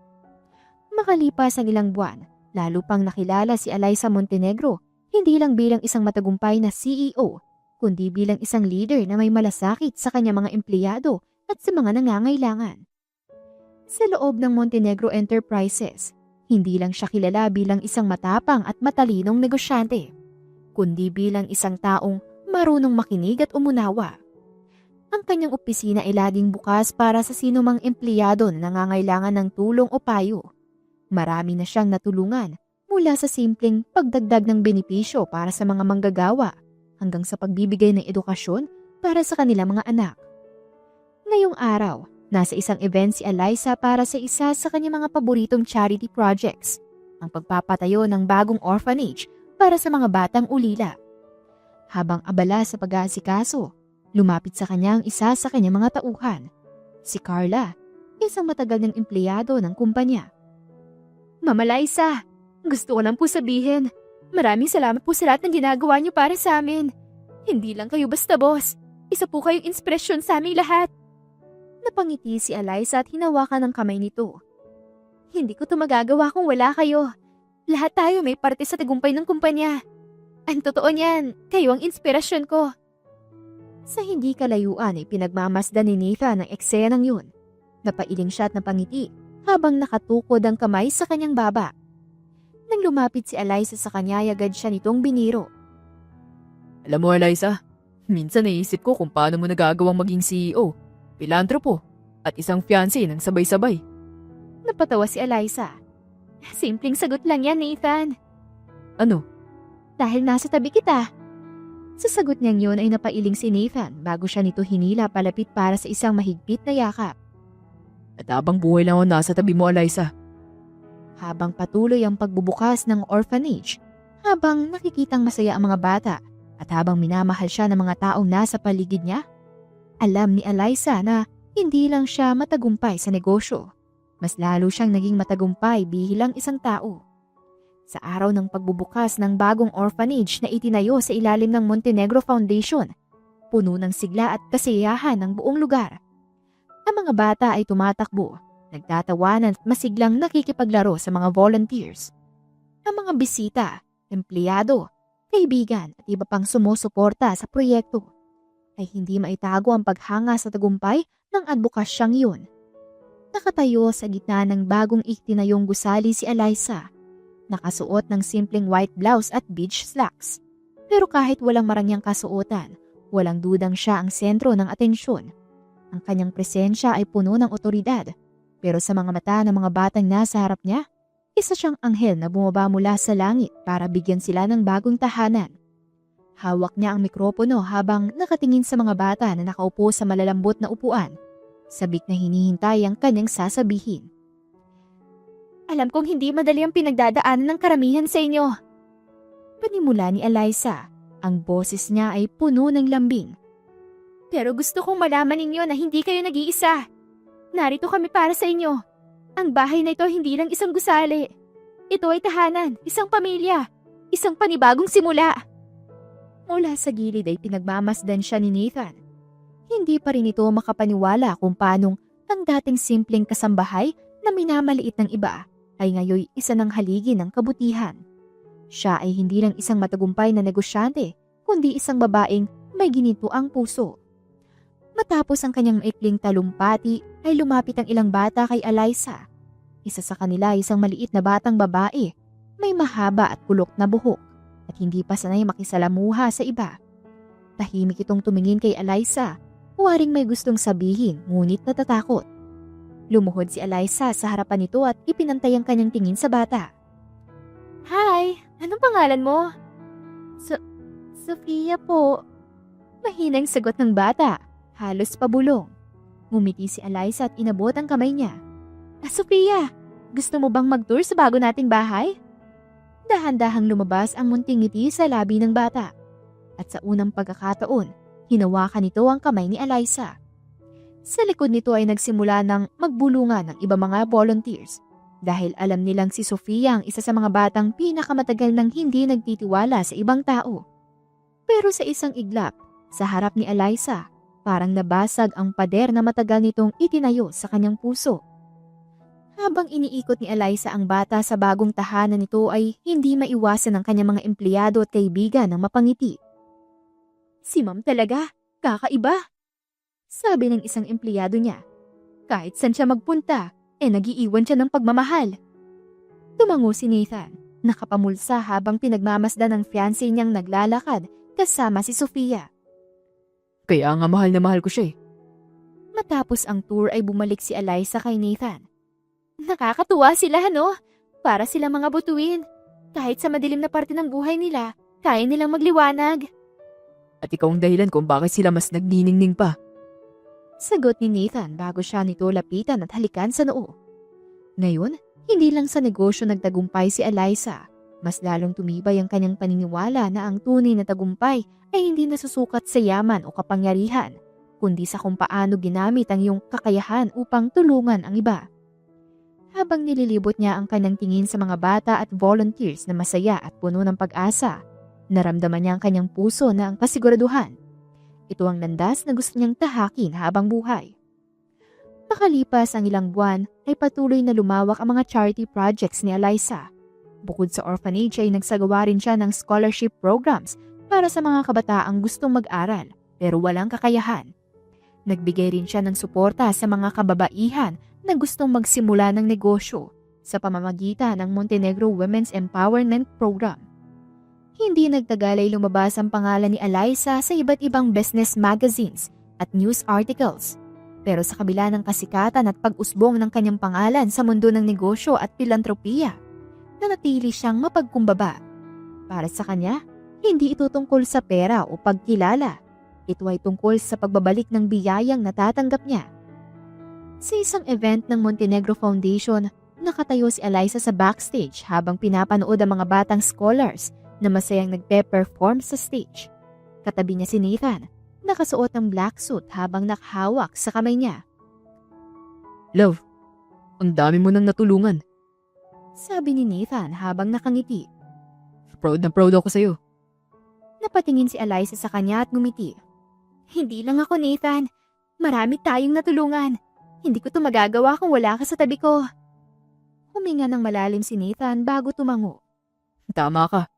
Makalipas ang ilang buwan, lalo pang nakilala si Eliza Montenegro, hindi lang bilang isang matagumpay na CEO, kundi bilang isang leader na may malasakit sa kanyang mga empleyado at sa mga nangangailangan. Sa loob ng Montenegro Enterprises, hindi lang siya kilala bilang isang matapang at matalinong negosyante, kundi bilang isang taong marunong makinig at umunawa. Ang kanyang opisina ay laging bukas para sa sinumang empleyado na nangangailangan ng tulong o payo. Marami na siyang natulungan mula sa simpleng pagdagdag ng benepisyo para sa mga manggagawa hanggang sa pagbibigay ng edukasyon para sa kanilang mga anak. Ngayong araw, nasa isang event si Eliza para sa isa sa kanyang mga paboritong charity projects, ang pagpapatayo ng bagong orphanage para sa mga batang ulila. Habang abala sa pag-aasikaso, lumapit sa kanya ang isa sa kanyang mga tauhan, si Carla, isang matagal ng empleyado ng kumpanya. Mama Liza, gusto ko lang po sabihin, maraming salamat po sa lahat ng ginagawa niyo para sa amin. Hindi lang kayo basta boss, isa po kayong inspirasyon sa aming lahat. Napangiti si Eliza at hinawakan ang kamay nito. Hindi ko to magagawa kung wala kayo. Lahat tayo may parte sa tagumpay ng kumpanya. Ang totoo niyan, kayo ang inspirasyon ko. Sa hindi kalayuan ay pinagmamasdan ni Nathan ang eksenang yun. Napailing siya at napangiti habang nakatukod ang kamay sa kanyang baba. Nang lumapit si Eliza sa kanya, agad siya nitong biniro. Alam mo, Eliza, minsan naisip ko kung paano mo nagagawang maging CEO, pilantropo, at isang fiancé ng sabay-sabay. Napatawa si Eliza. Simpleng sagot lang yan, Nathan. Ano? Dahil nasa tabi kita. Sa sagot niyang yun ay napailing si Nathan bago siya nito hinila palapit para sa isang mahigpit na yakap. At habang buhay lang ako nasa tabi mo, Eliza. Habang patuloy ang pagbubukas ng orphanage, habang nakikitang masaya ang mga bata, at habang minamahal siya ng mga taong nasa paligid niya, alam ni Eliza na hindi lang siya matagumpay sa negosyo. Mas lalo siyang naging matagumpay bilang isang tao. Sa araw ng pagbubukas ng bagong orphanage na itinayo sa ilalim ng Montenegro Foundation, puno ng sigla at kasiyahan ng buong lugar. Ang mga bata ay tumatakbo, nagtatawanan at masiglang nakikipaglaro sa mga volunteers. Ang mga bisita, empleyado, kaibigan at iba pang sumusuporta sa proyekto ay hindi maitago ang paghanga sa tagumpay ng advokasyang yun. Nakatayo sa gitna ng bagong itinayong gusali si Eliza, nakasuot ng simpleng white blouse at beach slacks. Pero kahit walang marangyang kasuotan, walang dudang siya ang sentro ng atensyon. Ang kanyang presensya ay puno ng otoridad, pero sa mga mata ng mga batang nasa harap niya, isa siyang anghel na bumaba mula sa langit para bigyan sila ng bagong tahanan. Hawak niya ang mikropono habang nakatingin sa mga bata na nakaupo sa malalambot na upuan, sabik na hinihintay ang kanyang sasabihin. Alam kong hindi madali ang pinagdadaanan ng karamihan sa inyo. Panimula ni Eliza, ang boses niya ay puno ng lambing. Pero gusto kong malaman ninyo na hindi kayo nag-iisa. Narito kami para sa inyo. Ang bahay na ito hindi lang isang gusali. Ito ay tahanan, isang pamilya, isang panibagong simula. Mula sa gilid ay pinagmamasdan siya ni Nathan. Hindi pa rin ito makapaniwala kung paanong ang dating simpleng kasambahay na minamaliit ng iba ay ngayon isa ng haligi ng kabutihan. Siya ay hindi lang isang matagumpay na negosyante, kundi isang babaeng may ginituang puso. Matapos ang kanyang maikling talumpati ay lumapit ang ilang bata kay Eliza. Isa sa kanila ay isang maliit na batang babae, may mahaba at kulok na buhok at hindi pa sanay makisalamuha sa iba. Tahimik itong tumingin kay Eliza, huwaring may gustong sabihin ngunit natatakot. Lumuhod si Eliza sa harapan nito at ipinantay ang kanyang tingin sa bata. Hi, anong pangalan mo? Sofia po. Mahinang sagot ng bata, halos pabulong. Ngumiti si Eliza at inabot ang kamay niya. Sofia, gusto mo bang mag-tour sa bago nating bahay? Dahan-dahang lumabas ang munting ngiti sa labi ng bata. At sa unang pagkakataon, hinawakan nito ang kamay ni Eliza. Sa likod nito ay nagsimula ng magbulungan ng iba mga volunteers dahil alam nilang si Sofia ang isa sa mga batang pinakamatagal nang hindi nagtitiwala sa ibang tao. Pero sa isang iglap, sa harap ni Eliza, parang nabasag ang pader na matagal nitong itinayo sa kanyang puso. Habang iniikot ni Eliza ang bata sa bagong tahanan nito ay hindi maiwasan ng kanyang mga empleyado at kaibigan ng mapangiti. Si Ma'am talaga, kakaiba. Sabi ng isang empleyado niya. Kahit saan siya magpunta, nagiiwan siya ng pagmamahal. Tumango si Nathan, nakapamulsa habang pinagmamasdan ng fiancé niyang naglalakad kasama si Sofia. Kaya nga mahal na mahal ko siya eh. Matapos ang tour ay bumalik si Eliza kay Nathan. Nakakatuwa sila, no? Para silang mga butuin. Kahit sa madilim na parte ng buhay nila, kaya nilang magliwanag. At ikaw ang dahilan kung bakit sila mas nagniningning pa. Sagot ni Nathan bago siya nito lapitan at halikan sa noo. Ngayon, hindi lang sa negosyo nagtagumpay si Eliza. Mas lalong tumibay ang kanyang paniniwala na ang tunay na tagumpay ay hindi nasusukat sa yaman o kapangyarihan, kundi sa kung paano ginamit ang iyong kakayahan upang tulungan ang iba. Habang nililibot niya ang kanyang tingin sa mga bata at volunteers na masaya at puno ng pag-asa, naramdaman niya ang kanyang puso na ang kasiguraduhan. Ito ang landas na gusto niyang tahakin habang buhay. Makalipas ang ilang buwan ay patuloy na lumawak ang mga charity projects ni Eliza. Bukod sa orphanage ay nagsagawa rin siya ng scholarship programs para sa mga kabataang gustong mag-aral pero walang kakayahan. Nagbigay rin siya ng suporta sa mga kababaihan na gustong magsimula ng negosyo sa pamamagitan ng Montenegro Women's Empowerment Program. Hindi nagtagal ay lumabas ang pangalan ni Eliza sa iba't ibang business magazines at news articles. Pero sa kabila ng kasikatan at pag-usbong ng kanyang pangalan sa mundo ng negosyo at pilantropiya, nanatili siyang mapagkumbaba. Para sa kanya, hindi ito tungkol sa pera o pagkilala. Ito ay tungkol sa pagbabalik ng biyayang natatanggap niya. Sa isang event ng Montenegro Foundation, nakatayo si Eliza sa backstage habang pinapanood ang mga batang scholars na masayang nagpe-perform sa stage. Katabi niya si Nathan, nakasuot ng black suit habang nakahawak sa kamay niya. Love, ang dami mo nang natulungan. Sabi ni Nathan habang nakangiti. Proud na proud ako sa'yo. Napatingin si Eliza sa kanya at ngumiti. Hindi lang ako, Nathan. Marami tayong natulungan. Hindi ko to magagawa kung wala ka sa tabi ko. Huminga ng malalim si Nathan bago tumango. Tama ka.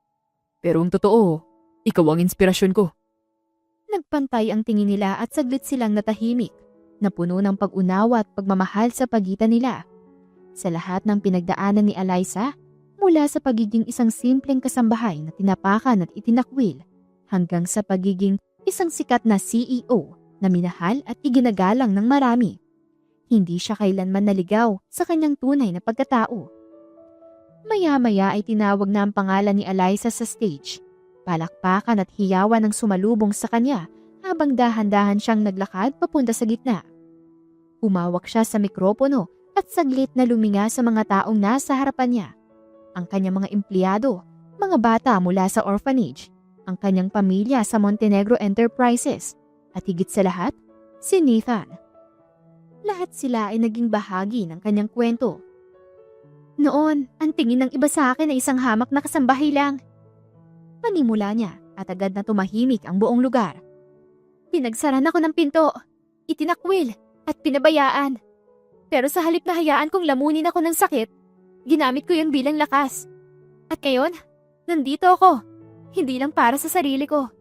Pero ang totoo, ikaw ang inspirasyon ko. Nagpantay ang tingin nila at saglit silang natahimik, na puno ng pag-unawa at pagmamahal sa pagitan nila. Sa lahat ng pinagdaanan ni Eliza, mula sa pagiging isang simpleng kasambahay na tinapakan at itinakwil, hanggang sa pagiging isang sikat na CEO na minahal at iginagalang ng marami. Hindi siya kailanman naligaw sa kanyang tunay na pagkatao. Maya-maya ay tinawag na ang pangalan ni Eliza sa stage. Palakpakan at hiyawan ang sumalubong sa kanya habang dahan-dahan siyang naglakad papunta sa gitna. Umawak siya sa mikropono at saglit na luminga sa mga taong nasa harapan niya. Ang kanyang mga empleyado, mga bata mula sa orphanage, ang kanyang pamilya sa Montenegro Enterprises, At higit sa lahat, si Nathan. Lahat sila ay naging bahagi ng kanyang kwento. Noon, ang tingin ng iba sa akin ay isang hamak na kasambahay lang. Panimula niya at agad na tumahimik ang buong lugar. Pinagsaran ako ng pinto, itinakwil at pinabayaan. Pero sa halip na hayaan kong lamunin ako ng sakit, ginamit ko yun bilang lakas. At ngayon, nandito ako. Hindi lang para sa sarili ko,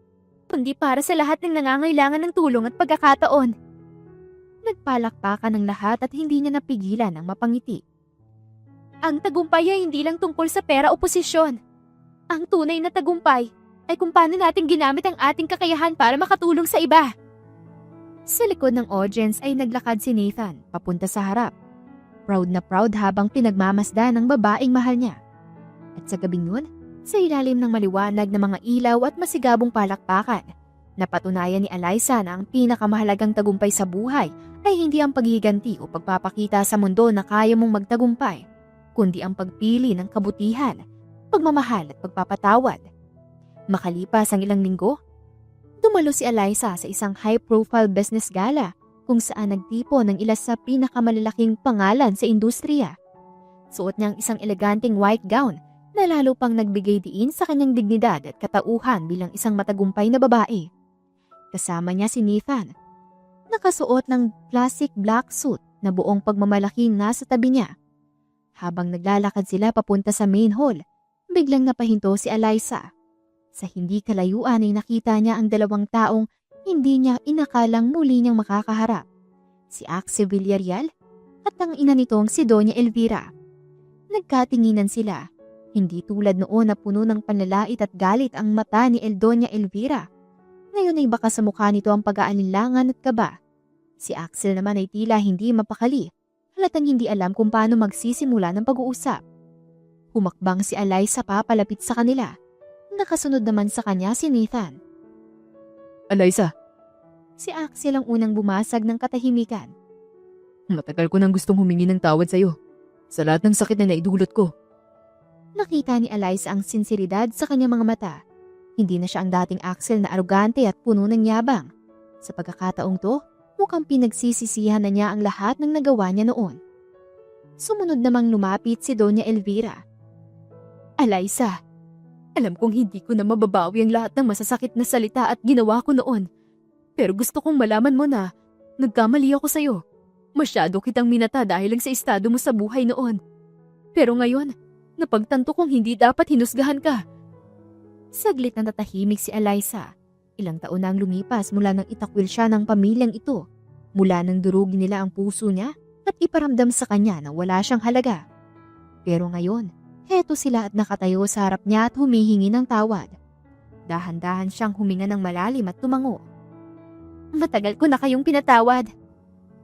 kundi para sa lahat ng nangangailangan ng tulong at pagkakataon. Nagpalakpakan ng lahat at hindi niya napigilan ang mapangiti. Ang tagumpay ay hindi lang tungkol sa pera o posisyon. Ang tunay na tagumpay ay kung paano natin ginamit ang ating kakayahan para makatulong sa iba. Sa likod ng audience ay naglakad si Nathan papunta sa harap. Proud na proud habang pinagmamasdan ng babaeng mahal niya. At sa gabing yun, sa ilalim ng maliwanag na mga ilaw at masigabong palakpakan, napatunayan ni Alyssa na ang pinakamahalagang tagumpay sa buhay ay hindi ang paghiganti o pagpapakita sa mundo na kaya mong magtagumpay, kundi ang pagpili ng kabutihan, pagmamahal at pagpapatawad. Makalipas ang ilang linggo, dumalo si Alyssa sa isang high-profile business gala kung saan nagtipon ng ilan sa pinakamalalaking pangalan sa industriya. Suot niya ang isang eleganteng white gown na lalo pang nagbigay diin sa kanyang dignidad at katauhan bilang isang matagumpay na babae. Kasama niya si Nathan. Nakasuot ng classic black suit na buong pagmamalaking nasa tabi niya. Habang naglalakad sila papunta sa main hall, biglang napahinto si Alyssa. Sa hindi kalayuan ay nakita niya ang dalawang taong hindi niya inakalang muli niyang makakaharap. Si Axel Villarreal at ang ina nitong si Doña Elvira. Nagkatinginan sila. Hindi tulad noon na puno ng panlalait at galit ang mata ni Doña Elvira. Ngayon ay baka sa mukha nito ang pag-aalinlangan at kaba. Si Axel naman ay tila hindi mapakali. Halatang hindi alam kung paano magsisimula ng pag-uusap. Humakbang si Alyssa papalapit sa kanila. Nakasunod naman sa kanya si Nathan. Alyssa, Si Axel ang unang bumasag ng katahimikan. matagal ko nang gustong humingi ng tawad sa'yo sa lahat ng sakit na naidulot ko. Nakita ni Alyssa ang sinseridad sa kanyang mga mata. Hindi na siya ang dating Axel na arugante at puno ng yabang. Sa pagkakataong to, mukhang pinagsisisihan na niya ang lahat ng nagawa niya noon. Sumunod namang lumapit si Doña Elvira. Alyssa, alam kong hindi ko na mababawi ang lahat ng masasakit na salita at ginawa ko noon. Pero gusto kong malaman mo na nagkamali ako sa'yo. Masyado kitang minata dahil lang sa estado mo sa buhay noon. Pero ngayon, napagtanto kong hindi dapat hinusgahan ka. Saglit na natahimik si Alyssa. Ilang taon na ang lumipas mula nang itakwil siya ng pamilyang ito. Mula nang durugin nila ang puso niya at iparamdam sa kanya na wala siyang halaga. Pero ngayon, heto sila at nakatayo sa harap niya at humihingi ng tawad. Dahan-dahan siyang huminga ng malalim at tumango. Matagal ko na kayong pinatawad.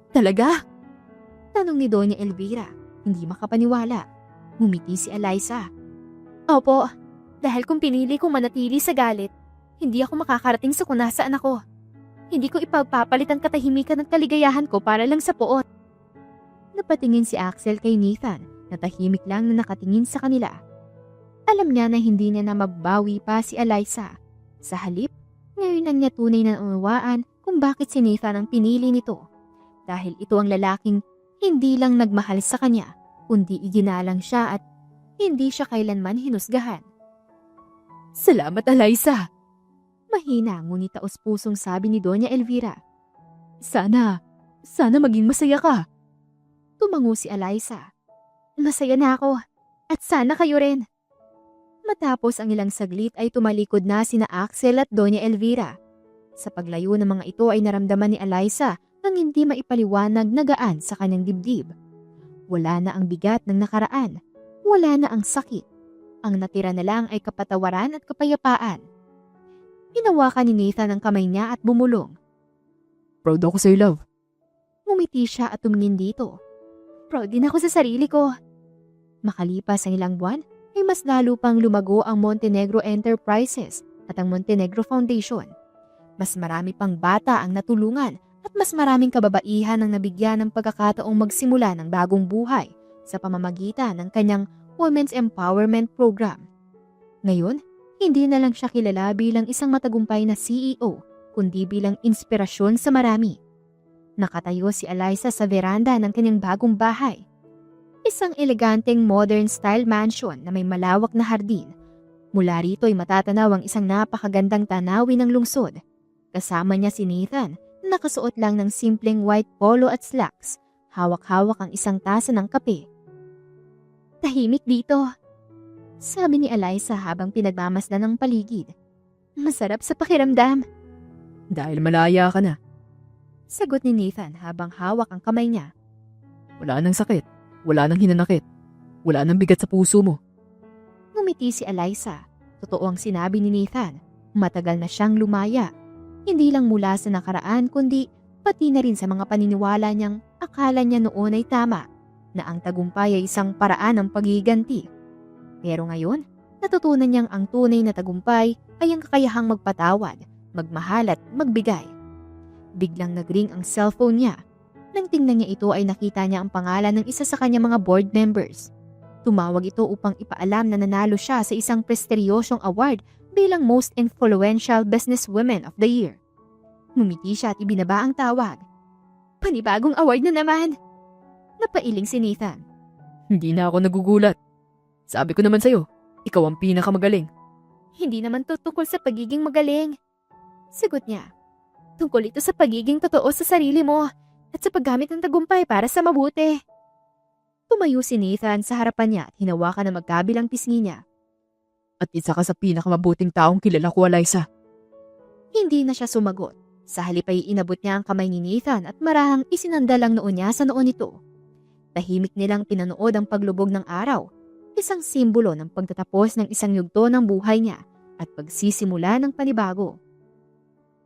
Talaga? Tanong ni Doña Elvira, hindi makapaniwala. Ngumiti si Alyssa. Opo, dahil kung pinili kong manatili sa galit, hindi ako makakarating sa kung nasaan ako. Hindi ko ipagpapalit ang katahimikan at kaligayahan ko para lang sa poot. Napatingin si Axel kay Nathan, na tahimik lang na nakatingin sa kanila. Alam niya na hindi niya na mabawi pa si Alyssa. Sa halip, ngayon lang niya tunay na unawaan kung bakit si Nathan ang pinili nito. Dahil ito ang lalaking hindi lang nagmahal sa kanya, kundi iginalang siya at hindi siya kailanman hinusgahan. Salamat, Alyssa! Mahina ngunit taos-pusong sabi ni Doña Elvira. Sana maging masaya ka. Tumango si Alyssa. Masaya na ako at sana kayo rin. Matapos ang ilang saglit ay tumalikod na sina Axel at Doña Elvira. Sa paglayo ng mga ito ay naramdaman ni Alyssa ang hindi maipaliwanag na gaan sa kanyang dibdib. Wala na ang bigat ng nakaraan. Wala na ang sakit. Ang natira na lang ay kapatawaran at kapayapaan. Hinawakan ni Nathan ang kamay niya at bumulong. Proud ako sa'yo, love. Ngumiti siya at tumingin dito. Proud din ako sa sarili ko. Makalipas ang ilang buwan, ay mas lalo pang lumago ang Montenegro Enterprises at ang Montenegro Foundation. Mas marami pang bata ang natulungan at mas maraming kababaihan ang nabigyan ng pagkakataong magsimula ng bagong buhay sa pamamagitan ng kanyang Women's Empowerment Program. Ngayon, hindi na lang siya kilala bilang isang matagumpay na CEO, kundi bilang inspirasyon sa marami. Nakatayo si Eliza sa veranda ng kanyang bagong bahay. Isang eleganteng modern-style mansion na may malawak na hardin. Mula rito ay matatanaw ang isang napakagandang tanawin ng lungsod. Kasama niya si Nathan, na nakasuot lang ng simpleng white polo at slacks. Hawak-hawak ang isang tasa ng kape. "Tahimik dito," sabi ni Eliza habang pinagmamasdan ng paligid. "Masarap sa pakiramdam," Dahil malaya ka na. sagot ni Nathan habang hawak ang kamay niya. Wala nang sakit. Wala nang hinanakit. Wala nang bigat sa puso mo. Ngumiti si Eliza. Totoo ang sinabi ni Nathan. Matagal na siyang lumaya. Hindi lang mula sa nakaraan kundi pati na rin sa mga paniniwala niyang akala niya noon ay tama, na ang tagumpay ay isang paraan ng paghiganti. Pero ngayon, natutunan niyang ang tunay na tagumpay ay ang kakayahang magpatawad, magmahal at magbigay. Biglang nagring ang cellphone niya. Nang tingnan niya ito ay nakita niya ang pangalan ng isa sa kanyang mga board members. Tumawag ito upang ipaalam na nanalo siya sa isang prestigyosong award bilang Most Influential Businesswoman of the Year. Ngumiti siya at ibinaba ang tawag. "Panibagong award na naman!" Napailing si Nathan. Hindi na ako nagugulat. Sabi ko naman sa'yo, ikaw ang pinakamagaling. "Hindi naman to tungkol sa pagiging magaling," sagot niya. "Tungkol ito sa pagiging totoo sa sarili mo at sa paggamit ng tagumpay para sa mabuti." Tumayo si Nathan sa harapan niya at hinawakan ang magkabilang pisngi niya. At isa ka sa pinakamabuting taong kilala ko, Eliza. Hindi na siya sumagot. Sa halip ay inabot niya ang kamay ni Nathan at marahang isinandal ang noo niya sa noo nito. Tahimik nilang pinanood ang paglubog ng araw, isang simbolo ng pagtatapos ng isang yugto ng buhay niya at pagsisimula ng panibago.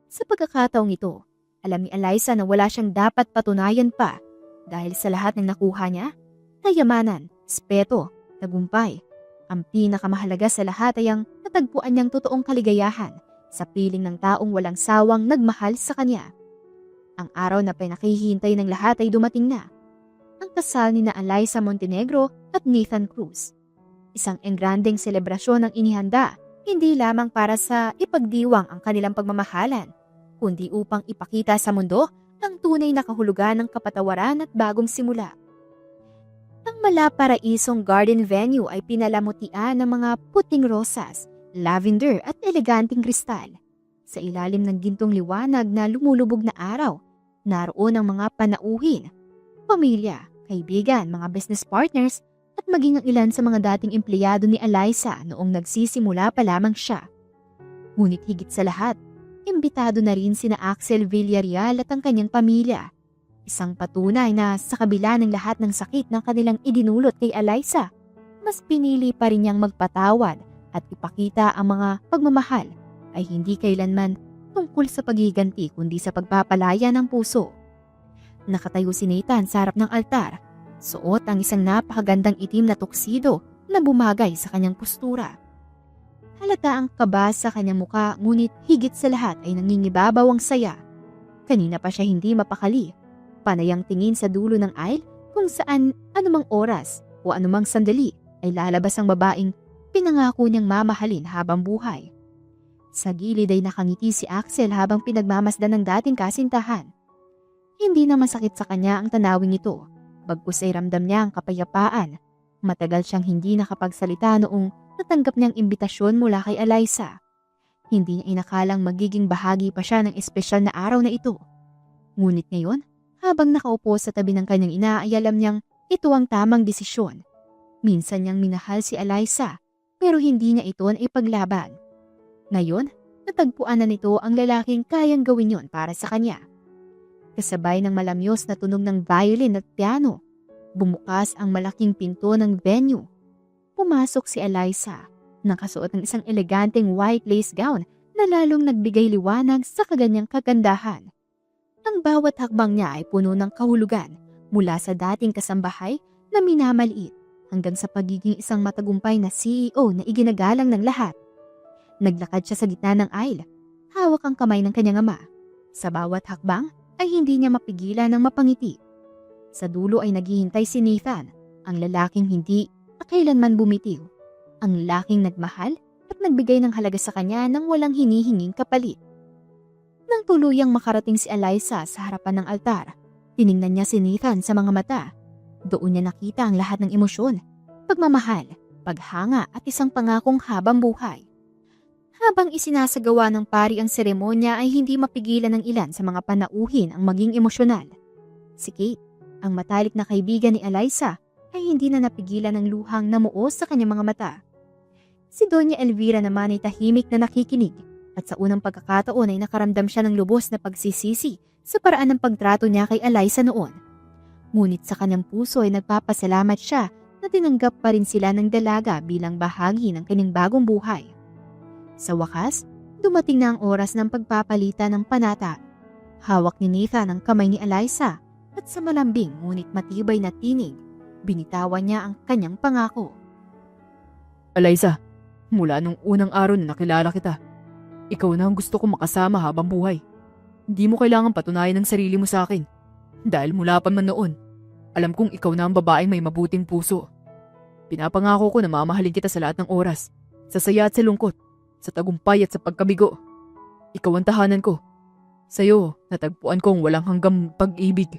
Sa pagkakataong ito, alam ni Eliza na wala siyang dapat patunayan pa dahil sa lahat ng nakuha niya, kayamanan, respeto, tagumpay. Ang pinakamahalaga sa lahat ay ang natagpuan niyang totoong kaligayahan sa piling ng taong walang sawang nagmahal sa kanya. Ang araw na pinakihintay ng lahat ay dumating na. Ang kasal ni na Eliza Montenegro at Nathan Cruz. Isang engrandeng selebrasyon ang inihanda, hindi lamang para sa ipagdiwang ang kanilang pagmamahalan, kundi upang ipakita sa mundo ang tunay na kahulugan ng kapatawaran at bagong simula. Ang malaparaisong garden venue ay pinalamutian ng mga puting rosas, lavender at eleganteng kristal. Sa ilalim ng gintong liwanag na lumulubog na araw, naroon ang mga panauhin, pamilya, kaibigan, mga business partners at maging ang ilan sa mga dating empleyado ni Eliza noong nagsisimula pa lamang siya. Ngunit higit sa lahat, imbitado na rin sina Axel Villarreal at ang kanyang pamilya. Isang patunay na sa kabila ng lahat ng sakit ng kanilang idinulot kay Eliza, mas pinili pa rin niyang magpatawad at ipakita ang mga pagmamahal ay hindi kailanman tungkol sa paghiganti kundi sa pagpapalaya ng puso. Nakatayo si Nathan sa harap ng altar, suot ang isang napakagandang itim na tuksido na bumagay sa kanyang postura. Halata ang kaba sa kanyang muka ngunit higit sa lahat ay nangingibabaw ang saya. Kanina pa siya hindi mapakali. Panayang tingin sa dulo ng aisle kung saan anumang oras o anumang sandali ay lalabas ang babaeng pinangako niyang mamahalin habang buhay. Sa gilid ay nakangiti si Axel habang pinagmamasdan ng dating kasintahan. Hindi na masakit sa kanya ang tanawing ito, bagkus ay ramdam niya ang kapayapaan. Matagal siyang hindi nakapagsalita noong natanggap niyang imbitasyon mula kay Eliza. Hindi niya inakalang magiging bahagi pa siya ng espesyal na araw na ito. Ngunit ngayon, habang nakaupo sa tabi ng kanyang ina ay alam niyang ito ang tamang desisyon. Minsan niyang minahal si Eliza, pero hindi niya ito na ipaglaban. Ngayon, natagpuan na nito ang lalaking kayang gawin yon para sa kanya. Kasabay ng malamyos na tunog ng violin at piano, bumukas ang malaking pinto ng venue. Pumasok si Eliza, nakasuot ng isang eleganteng white lace gown na lalong nagbigay liwanag sa kaganyang kagandahan. Ang bawat hakbang niya ay puno ng kahulugan mula sa dating kasambahay na minamaliit hanggang sa pagiging isang matagumpay na CEO na iginagalang ng lahat. Naglakad siya sa gitna ng aisle, hawak ang kamay ng kanyang ama. Sa bawat hakbang ay hindi niya mapigilan ng mapangiti. Sa dulo ay naghihintay si Nathan, ang lalaking hindi kailanman bumitiw, ang lalaking nagmahal at nagbigay ng halaga sa kanya nang walang hinihinging kapalit. Nang tuluyang makarating si Eliza sa harapan ng altar, tiningnan niya si Nathan sa mga mata. Doon niya nakita ang lahat ng emosyon, pagmamahal, paghanga at isang pangakong habang buhay. Habang isinasagawa ng pari ang seremonya ay hindi mapigilan ng ilan sa mga panauhin ang maging emosyonal. Si Kate, ang matalik na kaibigan ni Eliza, ay hindi na napigilan ng luhang namuos sa kanyang mga mata. Si Doña Elvira naman ay tahimik na nakikinig at sa unang pagkakataon ay nakaramdam siya ng lubos na pagsisisi sa paraan ng pagtrato niya kay Eliza noon. Ngunit sa kanyang puso ay nagpapasalamat siya na tinanggap pa rin sila ng dalaga bilang bahagi ng kanyang bagong buhay. Sa wakas, dumating na ang oras ng pagpapalitan ng panata. Hawak ni Nathan ang kamay ni Eliza at sa malambing ngunit matibay na tinig, binitawan niya ang kanyang pangako. Eliza, mula nung unang araw na nakilala kita, ikaw na ang gusto kong makasama habang buhay. Hindi mo kailangan patunayan ang sarili mo sa akin. Dahil mula pa man noon, alam kong ikaw na ang babaeng may mabuting puso. Pinapangako ko na mamahalin kita sa lahat ng oras, sa saya at sa lungkot, sa tagumpay at sa pagkabigo. Ikaw ang tahanan ko. Sa'yo, natagpuan ko ang walang hanggang pag-ibig.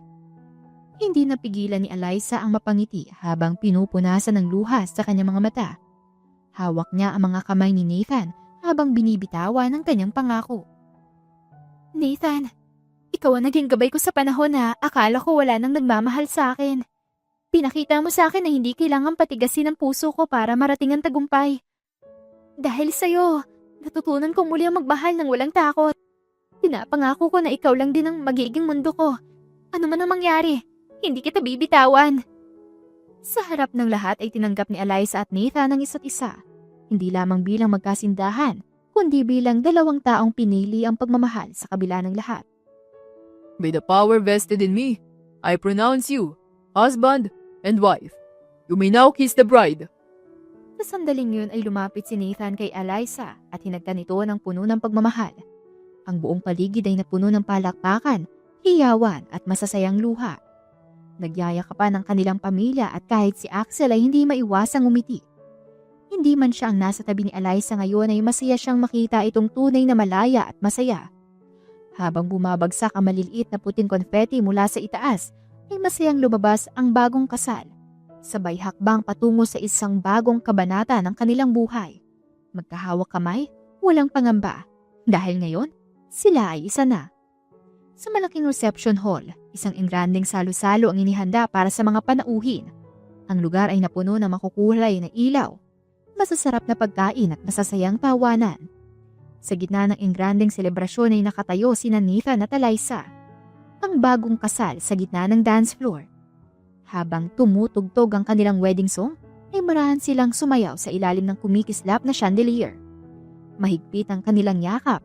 Hindi napigilan ni Eliza ang mapangiti habang pinupunasan ng luha sa kanyang mga mata. Hawak niya ang mga kamay ni Nathan habang binibitawan ang kanyang pangako. Nathan, ikaw ang naging gabay ko sa panahon na akala ko wala nang nagmamahal sa akin. Pinakita mo sa akin na hindi kailangan patigasin ang puso ko para marating ang tagumpay. Dahil sa'yo, natutunan kong muli ang magmahal ng walang takot. Pinapangako ko na ikaw lang din ang magiging mundo ko. Ano man ang mangyari, hindi kita bibitawan. Sa harap ng lahat ay tinanggap ni Eliza at Nathan ang isa't isa. Hindi lamang bilang magkasindahan, kundi bilang dalawang taong pinili ang pagmamahal sa kabila ng lahat. By the power vested in me, I pronounce you husband and wife. You may now kiss the bride. Sa sandaling yun ay lumapit si Nathan kay Eliza at hinagtan ito ng puno ng pagmamahal. Ang buong paligid ay napuno ng palakpakan, hiyawan at masasayang luha. Nagyayakapan ang kanilang pamilya at kahit si Axel ay hindi maiwasang umiti. Hindi man siya ang nasa tabi ni Eliza ngayon ay masaya siyang makita itong tunay na malaya at masaya. Habang bumabagsak ang maliliit na puting konfeti mula sa itaas, ay masayang lumabas ang bagong kasal. Sabay hakbang patungo sa isang bagong kabanata ng kanilang buhay. Magkahawak kamay, walang pangamba. Dahil ngayon, sila ay isa na. Sa malaking reception hall, isang engrandeng salo-salo ang inihanda para sa mga panauhin. Ang lugar ay napuno ng makukulay na ilaw, masasarap na pagkain at masasayang tawanan. Sa gitna ng engrandeng selebrasyon ay nakatayo sina Nathan at Eliza, ang bagong kasal sa gitna ng dance floor. Habang tumutugtog ang kanilang wedding song, ay marahan silang sumayaw sa ilalim ng kumikislap na chandelier. Mahigpit ang kanilang yakap,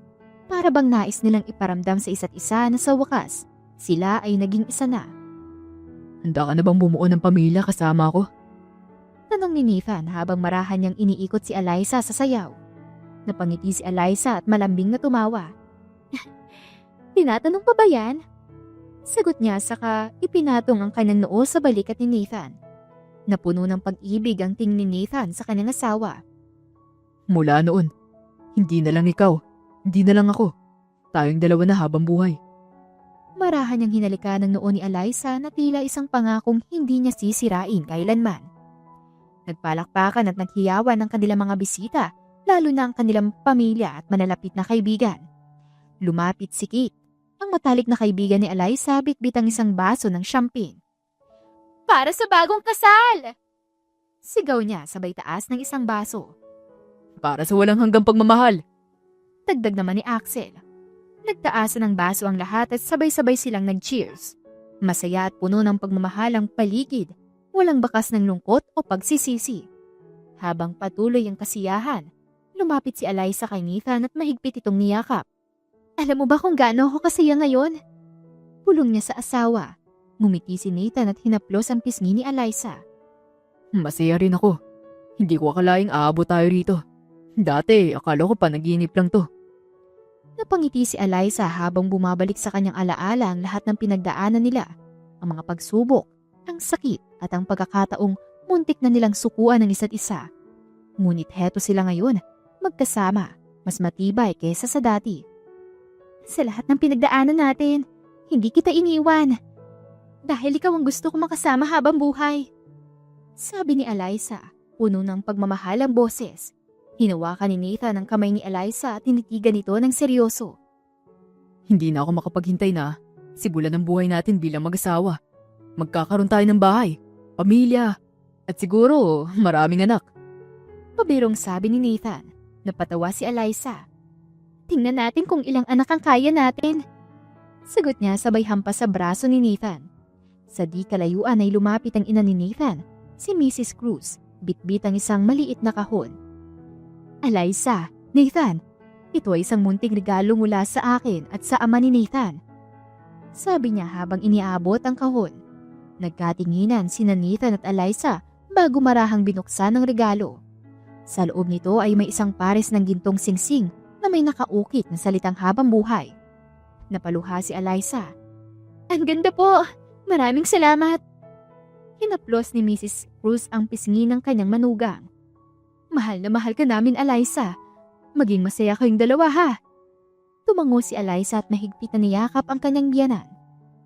para bang nais nilang iparamdam sa isa't isa na sa wakas, sila ay naging isa na. Handa ka na bang bumuo ng pamilya kasama ko? Tanong ni Nathan habang marahan niyang iniikot si Eliza sa sayaw. Napangiti si Eliza at malambing na tumawa. Tinatanong pa ba yan? Sagot niya saka ipinatong ang kanyang noo sa balikat ni Nathan. Napuno ng pag-ibig ang tingin ni Nathan sa kanyang asawa. Mula noon, hindi na lang ikaw, hindi na lang ako. Tayong dalawa na habang buhay. Marahan niyang hinalikan ng noo ni Eliza na tila isang pangakong hindi niya sisirain kailanman. Nagpalakpakan at naghiyawan ang kanilang mga bisita, lalo na ang kanilang pamilya at manalapit na kaibigan. Lumapit si Kate, ang matalik na kaibigan ni Eliza, bitbit ang isang baso ng champagne. Para sa bagong kasal! Sigaw niya sabay taas ng isang baso. Para sa walang hanggang pagmamahal. Dagdag naman ni Axel. Nagtaasan ng baso ang lahat at sabay-sabay silang nag-cheers. Masaya at puno ng pagmamahal ang paligid, walang bakas ng lungkot o pagsisisi. Habang patuloy ang kasiyahan, lumapit si Eliza kay Nathan at mahigpit itong niyakap. Alam mo ba kung gaano ako kasaya ngayon? Pulong niya sa asawa. Ngumiti si Nathan at hinaplos ang pisngi ni Eliza. Masaya rin ako. Hindi ko akalaing aabot tayo rito. Dati, akala ko panaginip lang to. Napangiti si Eliza habang bumabalik sa kanyang alaala ang lahat ng pinagdaanan nila. Ang mga pagsubok, ang sakit at ang pagkakataong muntik na nilang sukuan ng isa't isa. Ngunit heto sila ngayon, magkasama, mas matibay kaysa sa dati. Sa lahat ng pinagdaanan natin, hindi kita iniwan. Dahil ikaw ang gusto kong makasama habang buhay. Sabi ni Eliza, puno ng pagmamahal ang boses. Hinawakan ni Nathan ang kamay ni Eliza at tinitigan ito ng seryoso. Hindi na ako makapaghintay na sibulan ang buhay natin bilang mag-asawa. Magkakaroon tayo ng bahay, pamilya, at siguro maraming anak. Pabirong sabi ni Nathan. Napatawa si Eliza. Tingnan natin kung ilang anak ang kaya natin. Sagot niya sabay hampas sa braso ni Nathan. Sa di kalayuan ay lumapit ang ina ni Nathan, si Mrs. Cruz, bitbit ang isang maliit na kahon. Eliza, Nathan, ito ay isang munting regalo mula sa akin at sa ama ni Nathan. Sabi niya habang iniabot ang kahon. Nagkatinginan sina Nathan at Eliza bago marahang binuksan ang regalo. Sa loob nito ay may isang pares ng gintong singsing na may nakaukit na salitang habang buhay. Napaluha si Eliza. Ang ganda po! Maraming salamat! Hinaplos ni Mrs. Cruz ang pisngi ng kanyang manugang. Mahal na mahal ka namin, Eliza. Maging masaya kayong dalawa, ha? Tumango si Eliza at mahigpit na niyakap ang kanyang biyanan.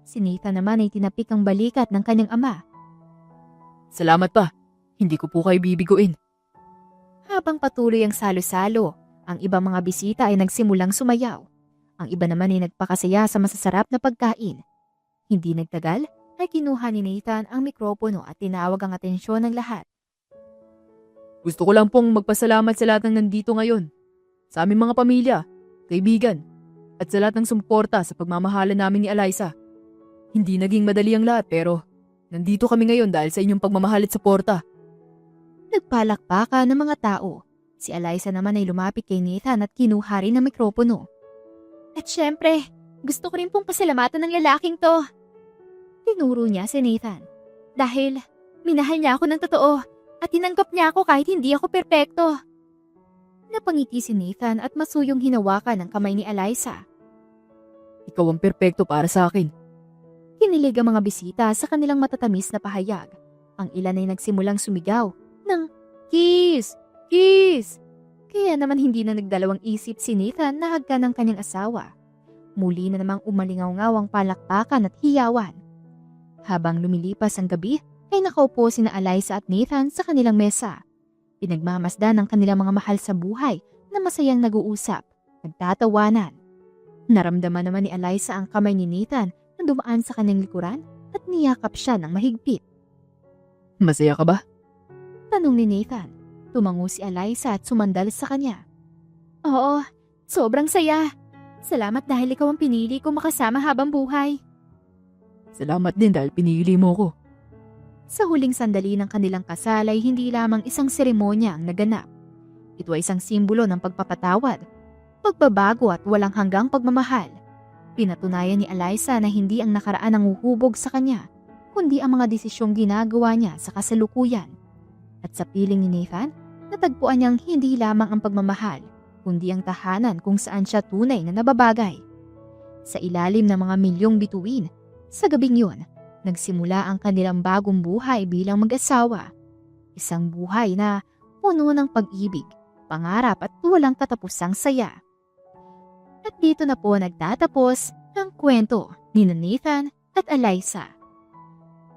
Si Nathan naman ay tinapik ang balikat ng kanyang ama. Salamat pa. Hindi ko po kayo bibiguin. Habang patuloy ang salo-salo, ang ibang mga bisita ay nagsimulang sumayaw. Ang iba naman ay nagpakasaya sa masasarap na pagkain. Hindi nagtagal ay kinuha ni Nathan ang mikropono at tinawag ang atensyon ng lahat. Gusto ko lang pong magpasalamat sa lahat ng nandito ngayon. Sa aming mga pamilya, kaibigan, at sa lahat ng sumuporta sa pagmamahalan namin ni Eliza. Hindi naging madali ang lahat pero nandito kami ngayon dahil sa inyong pagmamahal at suporta. Nagpalakpakan ng mga tao. Si Eliza naman ay lumapit kay Nathan at kinuha rin ang mikropono. At syempre, gusto ko rin pong pasalamatan ng lalaking to. Tinuro niya si Nathan. Dahil minahal niya ako ng totoo at tinanggap niya ako kahit hindi ako perpekto. Napangiti si Nathan at masuyong hinawakan ang kamay ni Eliza. Ikaw ang perpekto para sa akin. Kinilig ang mga bisita sa kanilang matatamis na pahayag. Ang ilan ay nagsimulang sumigaw ng kiss! Kiss! Kaya naman hindi na nagdalawang isip si Nathan na hagka ng kanyang asawa. Muli na namang umalingaw-ngaw ang palakpakan at hiyawan. Habang lumilipas ang gabi, ay nakaupo sina Eliza at Nathan sa kanilang mesa. Pinagmamasdan ang kanilang mga mahal sa buhay na masayang nag-uusap, nagtatawanan. Naramdaman naman ni Eliza ang kamay ni Nathan na dumaan sa kanyang likuran at niyakap siya ng mahigpit. Masaya ka ba? Tanong ni Nathan. Tumango si Eliza at sumandal sa kanya. Oo, sobrang saya. Salamat dahil ikaw ang pinili ko makasama habang buhay. Salamat din dahil pinili mo ko. Sa huling sandali ng kanilang kasal ay hindi lamang isang seremonya ang naganap. Ito ay isang simbolo ng pagpapatawad, pagbabago at walang hanggang pagmamahal. Pinatunayan ni Eliza na hindi ang nakaraan ang uhubog sa kanya, kundi ang mga desisyong ginagawa niya sa kasalukuyan. At sa piling ni Nathan, natagpuan niyang hindi lamang ang pagmamahal, kundi ang tahanan kung saan siya tunay na nababagay. Sa ilalim ng mga milyong bituin, sa gabing yun, nagsimula ang kanilang bagong buhay bilang mag-asawa. Isang buhay na puno ng pag-ibig, pangarap at walang katapusang saya. At dito na po nagtatapos ang kwento ni Nathan at Eliza.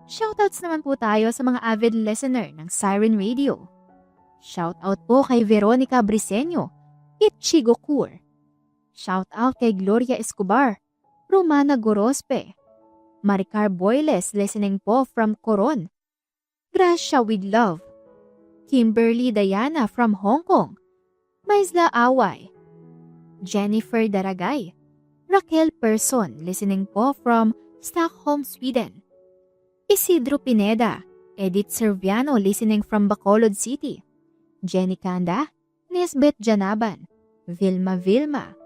Shoutouts naman po tayo sa mga avid listener ng Siren Radio. Shoutout po kay Veronica Briseño, Ichigo Kur. Shoutout kay Gloria Escobar, Romana Gorospe, Maricar Boyles listening po from Coron. Gracia with Love, Kimberly Diana from Hong Kong, Maisla Away, Jennifer Daragay, Raquel Person listening po from Stockholm, Sweden. Isidro Pineda, Edith Serviano listening from Bacolod City, Jenny Kanda, Nesbeth Janaban, Vilma,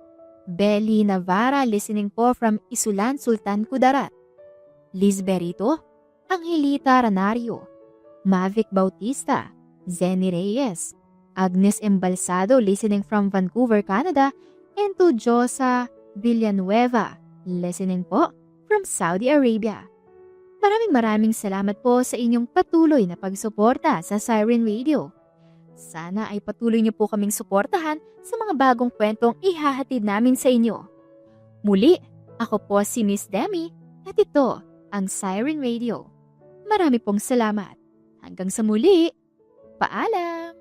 Belly Navarra listening po from Isulan, Sultan Kudarat, Liz Berito, Angelita Ranario, Mavic Bautista, Zenny Reyes, Agnes Embalsado listening from Vancouver, Canada, and to Josa Villanueva listening po from Saudi Arabia. Maraming salamat po sa inyong patuloy na pagsuporta sa Siren Radio. Sana ay patuloy niyo po kaming suportahan sa mga bagong kwentong ihahatid namin sa inyo. Muli, ako po si Miss Demi at ito ang Siren Radio. Marami pong salamat. Hanggang sa muli. Paalam!